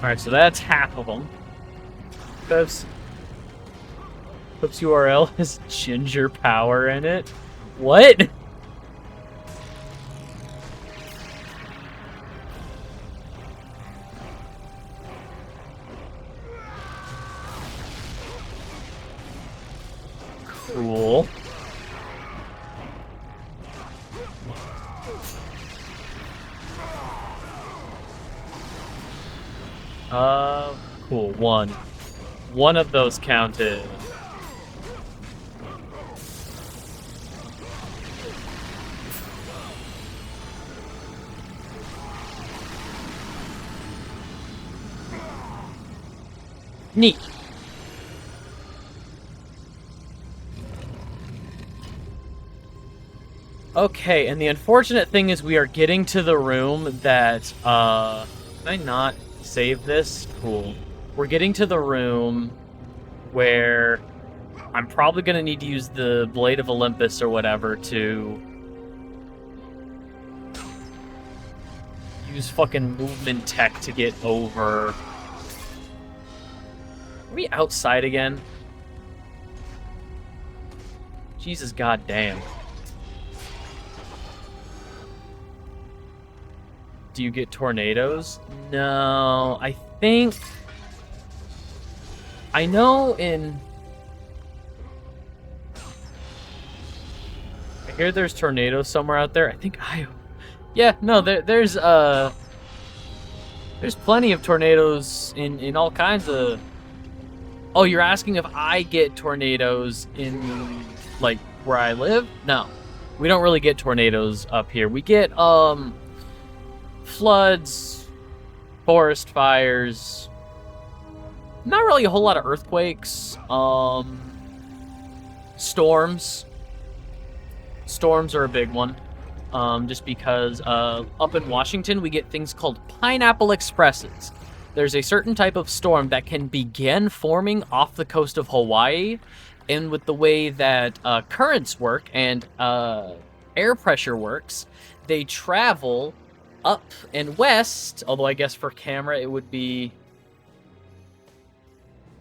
Alright, so that's half of them. Clip's URL has ginger power in it. What? Cool. Cool. One of those counted. Neat. Okay, and the unfortunate thing is we are getting to the room that, can I not save this? Cool. We're getting to the room where I'm probably going to need to use the Blade of Olympus or whatever to Use fucking movement tech to get over. Are we outside again? Jesus goddamn. Do you get tornadoes? No, I think... I know in... I hear there's tornadoes somewhere out there. I think I... Yeah, no, there's plenty of tornadoes in all kinds of... Oh, you're asking if I get tornadoes in, like, where I live? No. We don't really get tornadoes up here. We get, floods, forest fires, not really a whole lot of earthquakes, storms. Storms are a big one, just because up in Washington we get things called pineapple expresses. There's a certain type of storm that can begin forming off the coast of Hawaii, and with the way that currents work and air pressure works, they travel up and west, although I guess for camera it would be...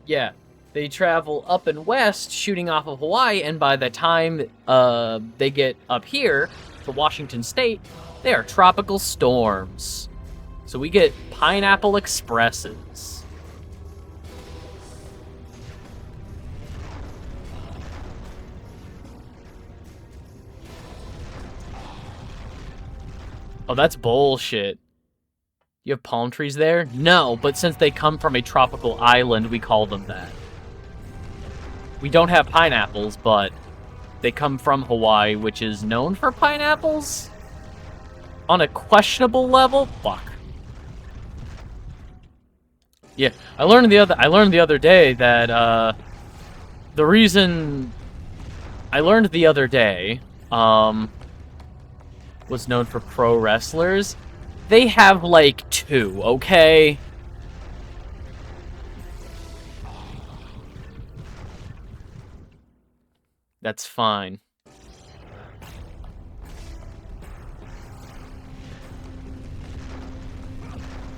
Yeah, they travel up and west shooting off of Hawaii, and by the time they get up here to Washington State, they are tropical storms. So we get pineapple expresses. Oh, that's bullshit. You have palm trees there? No, but since they come from a tropical island, we call them that. We don't have pineapples, but they come from Hawaii, which is known for pineapples? On a questionable level? Fuck. Yeah, I learned the other day that the reason I learned the other day was known for pro wrestlers. They have like 2, okay? That's fine.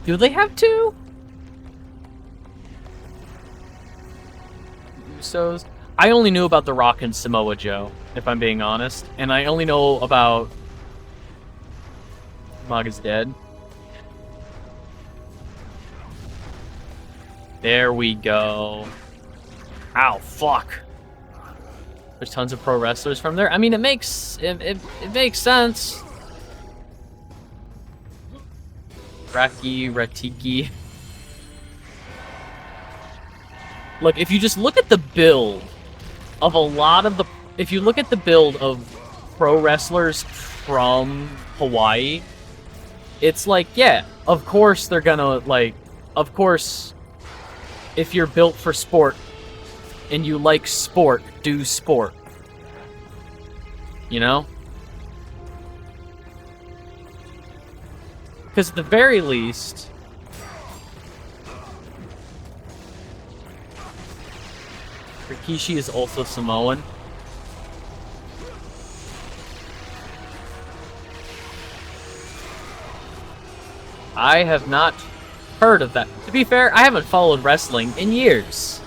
Do they have 2? Usos? I only knew about The Rock and Samoa Joe, if I'm being honest. And I only know about... Maga's dead. There we go. Ow, fuck. There's tons of pro wrestlers from there. I mean, it makes sense. Ratiki. Look, if you just look at the build of a lot of the... If you look at the build of pro wrestlers from Hawaii, it's like, yeah, of course they're gonna, like... Of course, if you're built for sport and you like sport, do sport. You know? Because at the very least... Rikishi is also Samoan. I have not heard of that. To be fair, I haven't followed wrestling in years.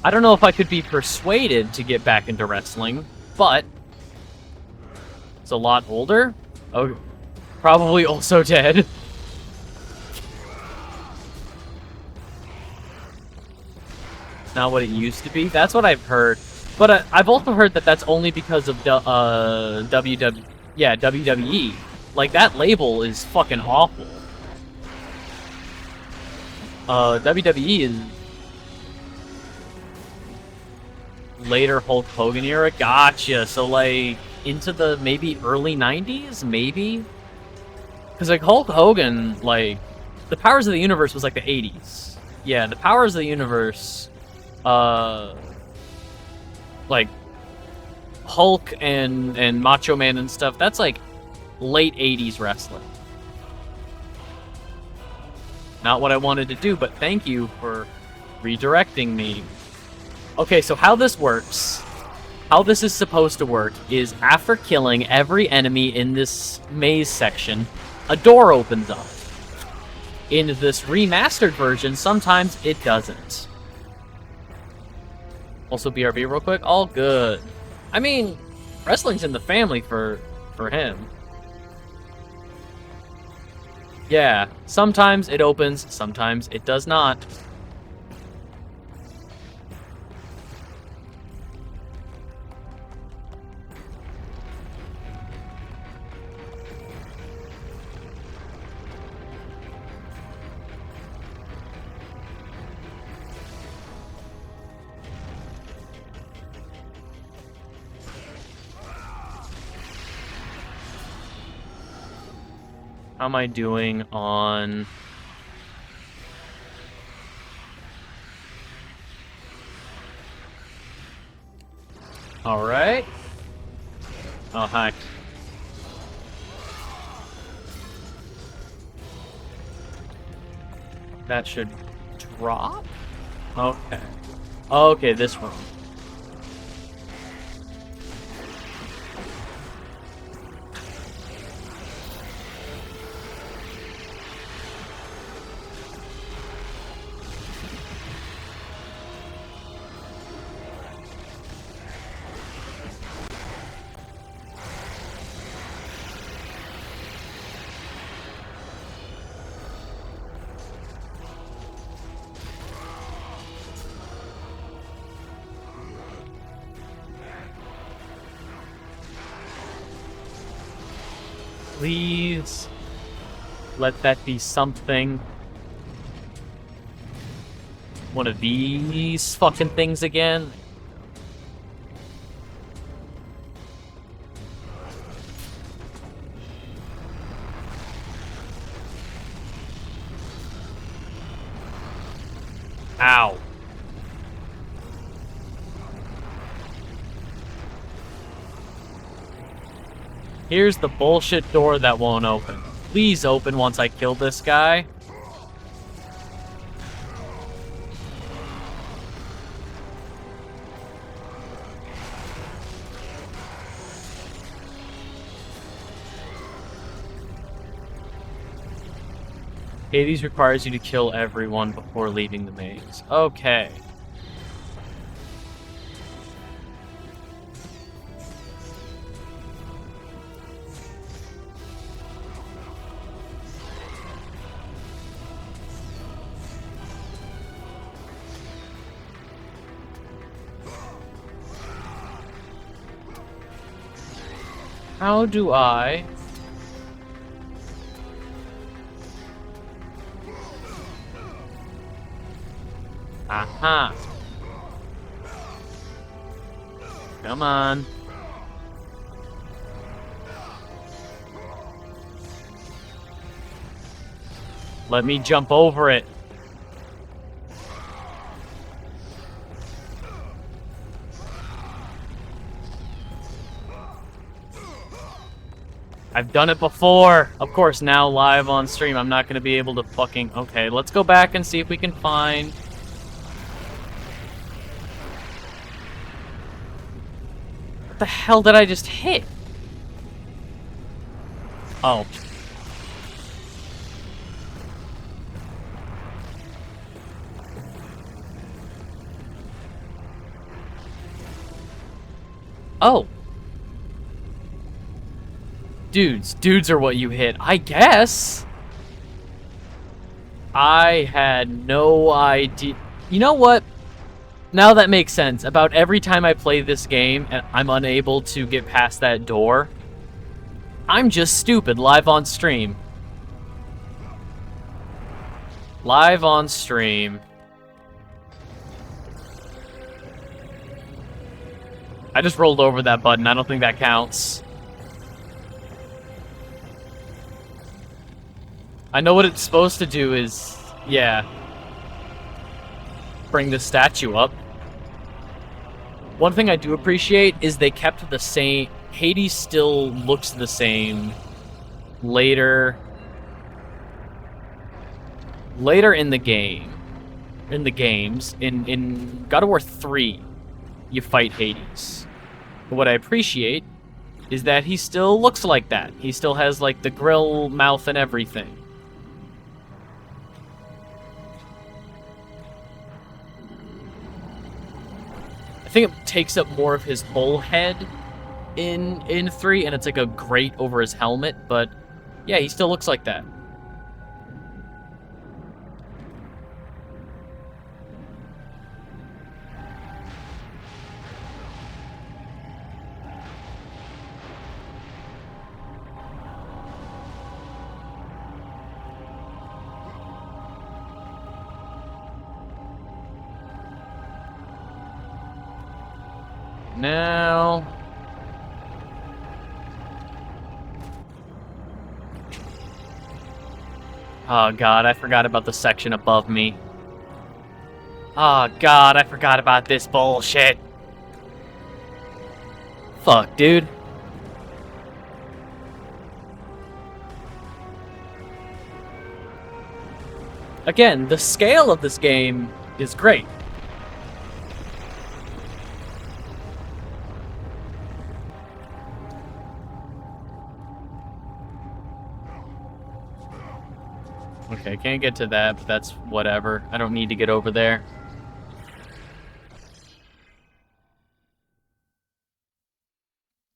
I don't know if I could be persuaded to get back into wrestling, but it's a lot older. Oh, probably also dead. Not what it used to be. That's what I've heard. But I've also heard that that's only because of WWE. Like, that label is fucking awful. WWE is later Hulk Hogan era. Gotcha. So, like, into the maybe early 90s? Maybe? Because, like, Hulk Hogan, like, the Powers of the Universe was, like, the 80s. Yeah, the Powers of the Universe... like Hulk and Macho Man and stuff, that's like late 80s wrestling. Not what I wanted to do, but thank you for redirecting me. Okay, so how this works how this is supposed to work is after killing every enemy in this maze section, a door opens up. In this remastered version, sometimes it doesn't. Also, BRB real quick. All good. I mean, wrestling's in the family for him. Yeah, sometimes it opens, sometimes it does not. How am I doing on... Alright. Oh, hi. That should drop? Okay. Okay, this one. Please let that be something. One of these fucking things again. Ow. Here's the bullshit door that won't open. Please open once I kill this guy. Hades requires you to kill everyone before leaving the maze. Okay. How do I... Aha. Come on. Let me jump over it. I've done it before. Of course, now live on stream, I'm not going to be able to fucking... Okay, let's go back and see if we can find... What the hell did I just hit? Oh. Oh. Dudes are what you hit. I guess. I had no idea. You know what? Now that makes sense. About every time I play this game and I'm unable to get past that door, I'm just stupid live on stream. Live on stream. I just rolled over that button. I don't think that counts. I know what it's supposed to do is, yeah, bring the statue up. One thing I do appreciate is they kept the same, Hades still looks the same later in the game, in God of War 3, you fight Hades. what I appreciate is that he still looks like that. He still has, like, the grill mouth and everything. I think it takes up more of his whole head in 3, and it's like a grate over his helmet, but yeah, he still looks like that. Now... oh god, I forgot about the section above me. Oh god, I forgot about this bullshit. Fuck, dude. Again, the scale of this game is great. Okay, can't get to that, but that's whatever. I don't need to get over there.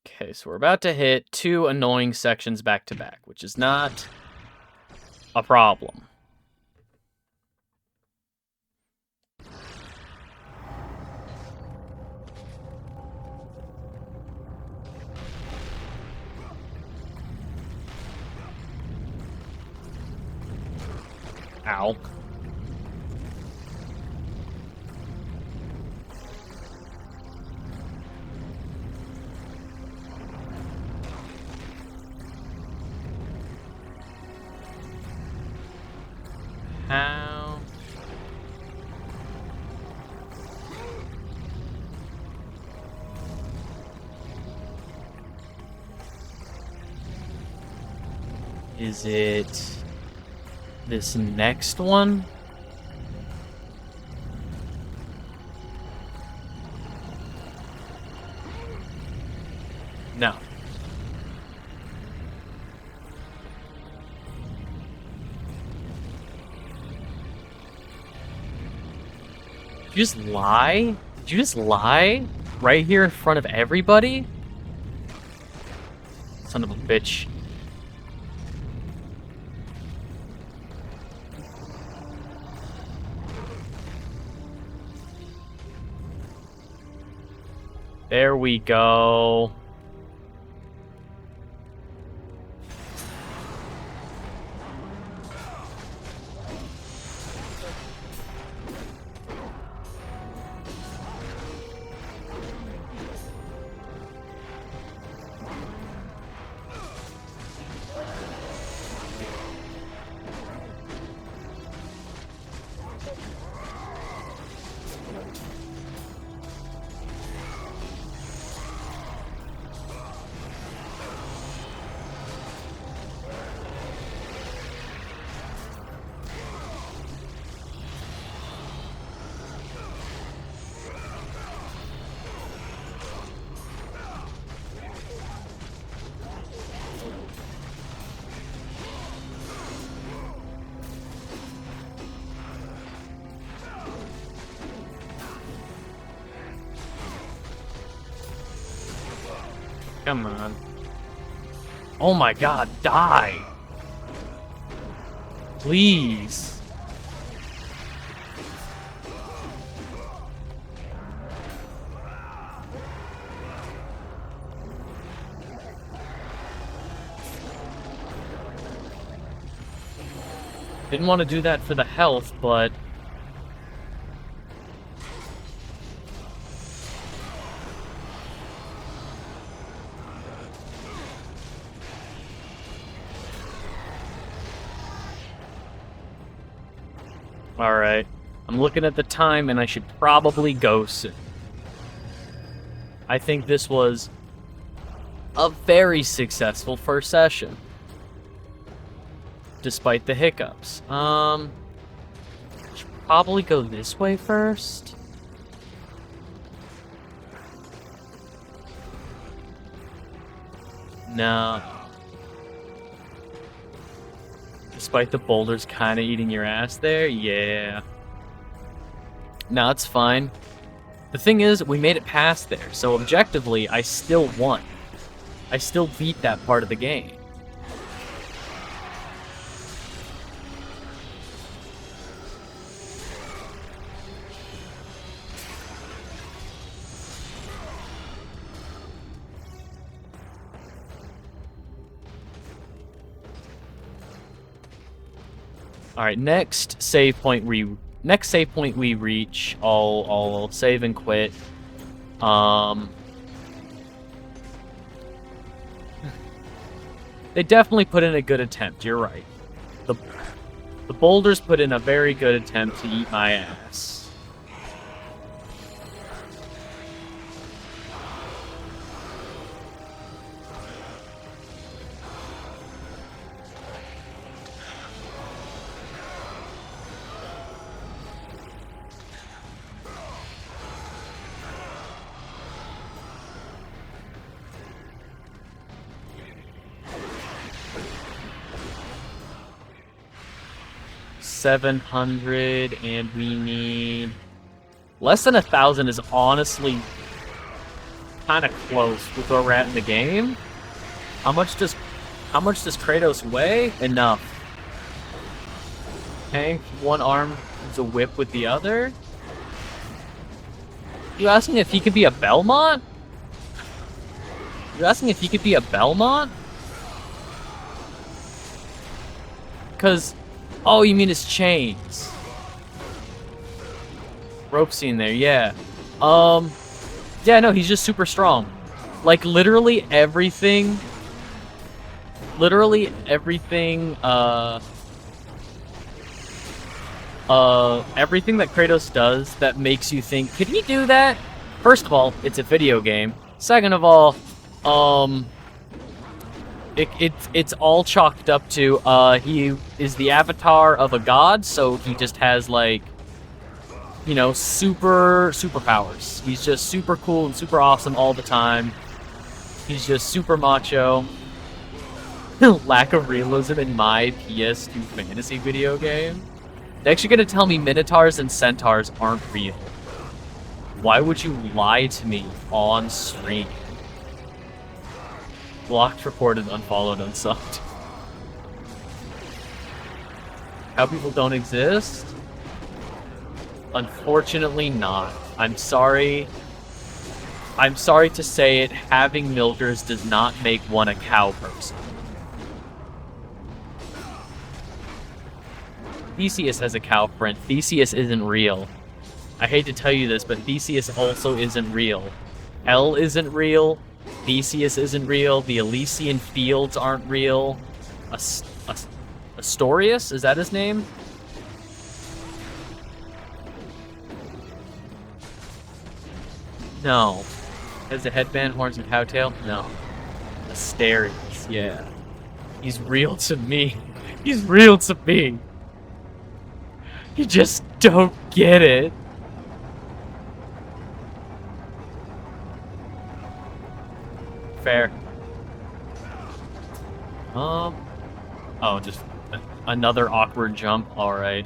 Okay, so we're about to hit 2 annoying sections back to back, which is not a problem. Ow. How? Is it this next one? No. Did you just lie? Did you just lie? Right here in front of everybody? Son of a bitch. There we go. Come on. Oh my god, die! Please. Didn't want to do that for the health, but... alright. I'm looking at the time, and I should probably go soon. I think this was a very successful first session. Despite the hiccups. Should probably go this way first. No. Despite the boulders kind of eating your ass there? Yeah. No, it's fine. The thing is, we made it past there, so objectively, I still won. I still beat that part of the game. All right, next save point we reach, I'll save and quit. They definitely put in a good attempt. You're right. The boulders put in a very good attempt to eat my ass. $700, and we need less than 1,000 is honestly kind of close with where we're at in the game. How much does Kratos weigh? Enough. Tank one arm is a whip with the other. You asking if he could be a Belmont? You asking if he could be a Belmont? Because oh, you mean his chains? Rope scene there, yeah. Yeah, no, he's just super strong. Like, literally everything... everything that Kratos does that makes you think, could he do that? First of all, it's a video game. Second of all, it's all chalked up to he is the avatar of a god, so he just has like, you know, superpowers. He's just super cool and super awesome all the time. He's just super macho. Lack of realism in my PS2 fantasy video game. They're actually gonna tell me minotaurs and centaurs aren't real. Why would you lie to me on stream? Blocked, reported, unfollowed, unsubbed. How people don't exist? Unfortunately not. I'm sorry. I'm sorry to say it, having milkers does not make one a cow person. Theseus has a cow friend. Theseus isn't real. I hate to tell you this, but Theseus also isn't real. Hell isn't real. Theseus isn't real. The Elysian Fields aren't real. Astorius? Is that his name? No. Has the headband, horns, and cowtail? No. Asterius, yeah. He's real to me. He's real to me. You just don't get it. Fair. Oh, just another awkward jump. All right.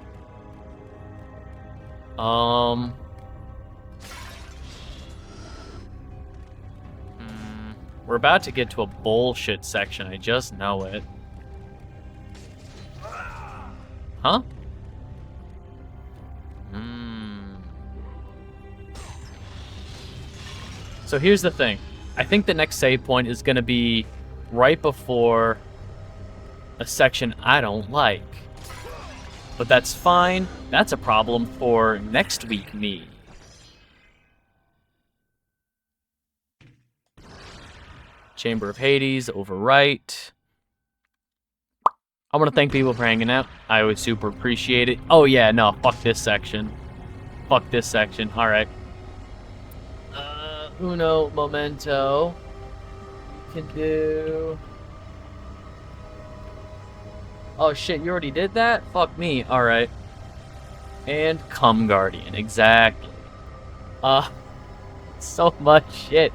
We're about to get to a bullshit section. I just know it. Huh? So here's the thing. I think the next save point is going to be right before a section I don't like. But that's fine. That's a problem for next week me. Chamber of Hades, overwrite. I want to thank people for hanging out. I always super appreciate it. Oh yeah, no, fuck this section. Fuck this section. Alright. Uno momento. Can do... Oh shit, you already did that? Fuck me. Alright. And Come Guardian. Exactly. So much shit.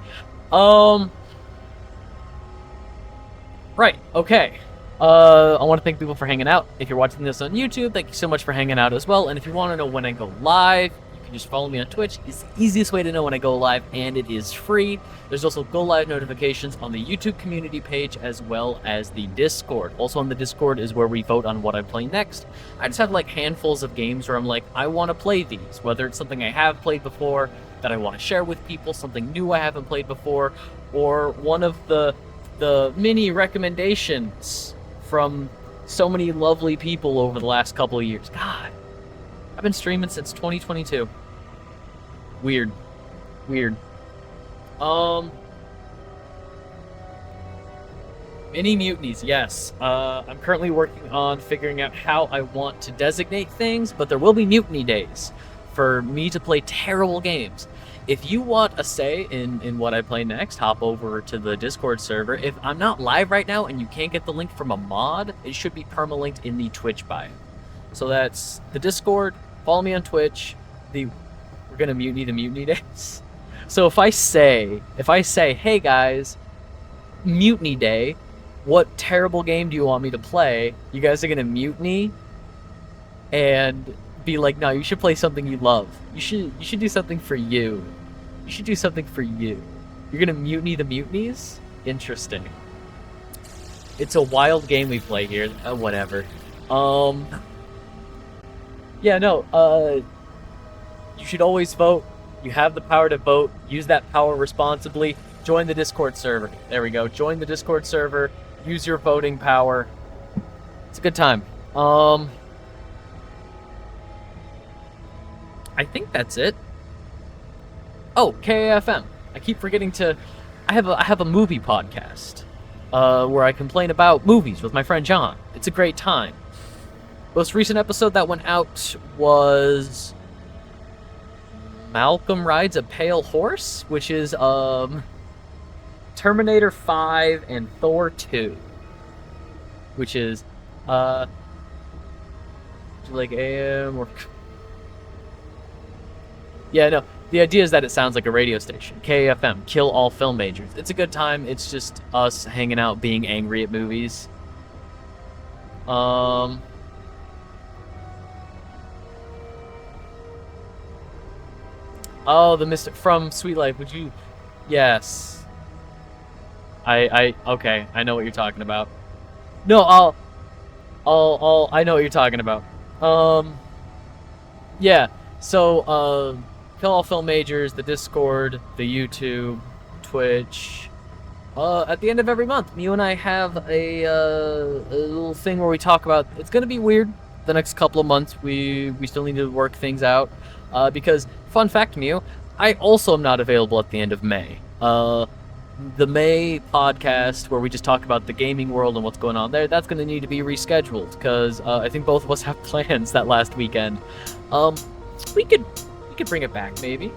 Right, okay. I want to thank people for hanging out. If you're watching this on YouTube, thank you so much for hanging out as well. And if you want to know when I go live, you can just follow me on Twitch. It's the easiest way to know when I go live, and it is free. There's also go live notifications on the YouTube community page as well as the Discord. Also on the Discord is where we vote on what I play next. I just have like handfuls of games where I'm like, I want to play these, whether it's something I have played before that I want to share with people, something new I haven't played before, or one of the mini recommendations from so many lovely people over the last couple of years. God, I've been streaming since 2022. Weird. Mini mutinies, yes. I'm currently working on figuring out how I want to designate things, but there will be mutiny days for me to play terrible games. If you want a say in what I play next, hop over to the Discord server. If I'm not live right now and you can't get the link from a mod, it should be permalinked in the Twitch bio. So that's the Discord. Follow me on Twitch. We're gonna mutiny the mutiny days. So if I say, hey guys, mutiny day, what terrible game do you want me to play? You guys are gonna mutiny and be like, no, you should play something you love. You should do something for you. You should do something for you. You're gonna mutiny the mutinies? Interesting. It's a wild game we play here. Whatever. Yeah, no, you should always vote. You have the power to vote. Use that power responsibly. Join the Discord server. There we go. Join the Discord server. Use your voting power. It's a good time. I think that's it. Oh, KAFM. I keep forgetting to... I have a movie podcast where I complain about movies with my friend John. It's a great time. Most recent episode that went out was Malcolm Rides a Pale Horse, which is Terminator 5 and Thor 2, which is like AM or... Yeah, no, the idea is that it sounds like a radio station. KFM, Kill All Film Majors. It's a good time. It's just us hanging out, being angry at movies. Oh, the Mystic from Sweet Life. Would you? Yes. Okay. I know what you're talking about. No, I know what you're talking about. Yeah. So, Kill All Film Majors, the Discord, the YouTube, Twitch. At the end of every month, you and I have a little thing where we talk about... It's going to be weird the next couple of months. We still need to work things out. Because, fun fact, Mew, I also am not available at the end of May. The May podcast, where we just talk about the gaming world and what's going on there, that's going to need to be rescheduled. Because I think both of us have plans that last weekend. We could bring it back, maybe.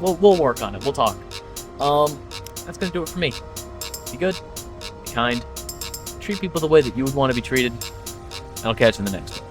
We'll work on it. We'll talk. That's gonna do it for me. Be good, be kind, treat people the way that you would want to be treated, and I'll catch you in the next one.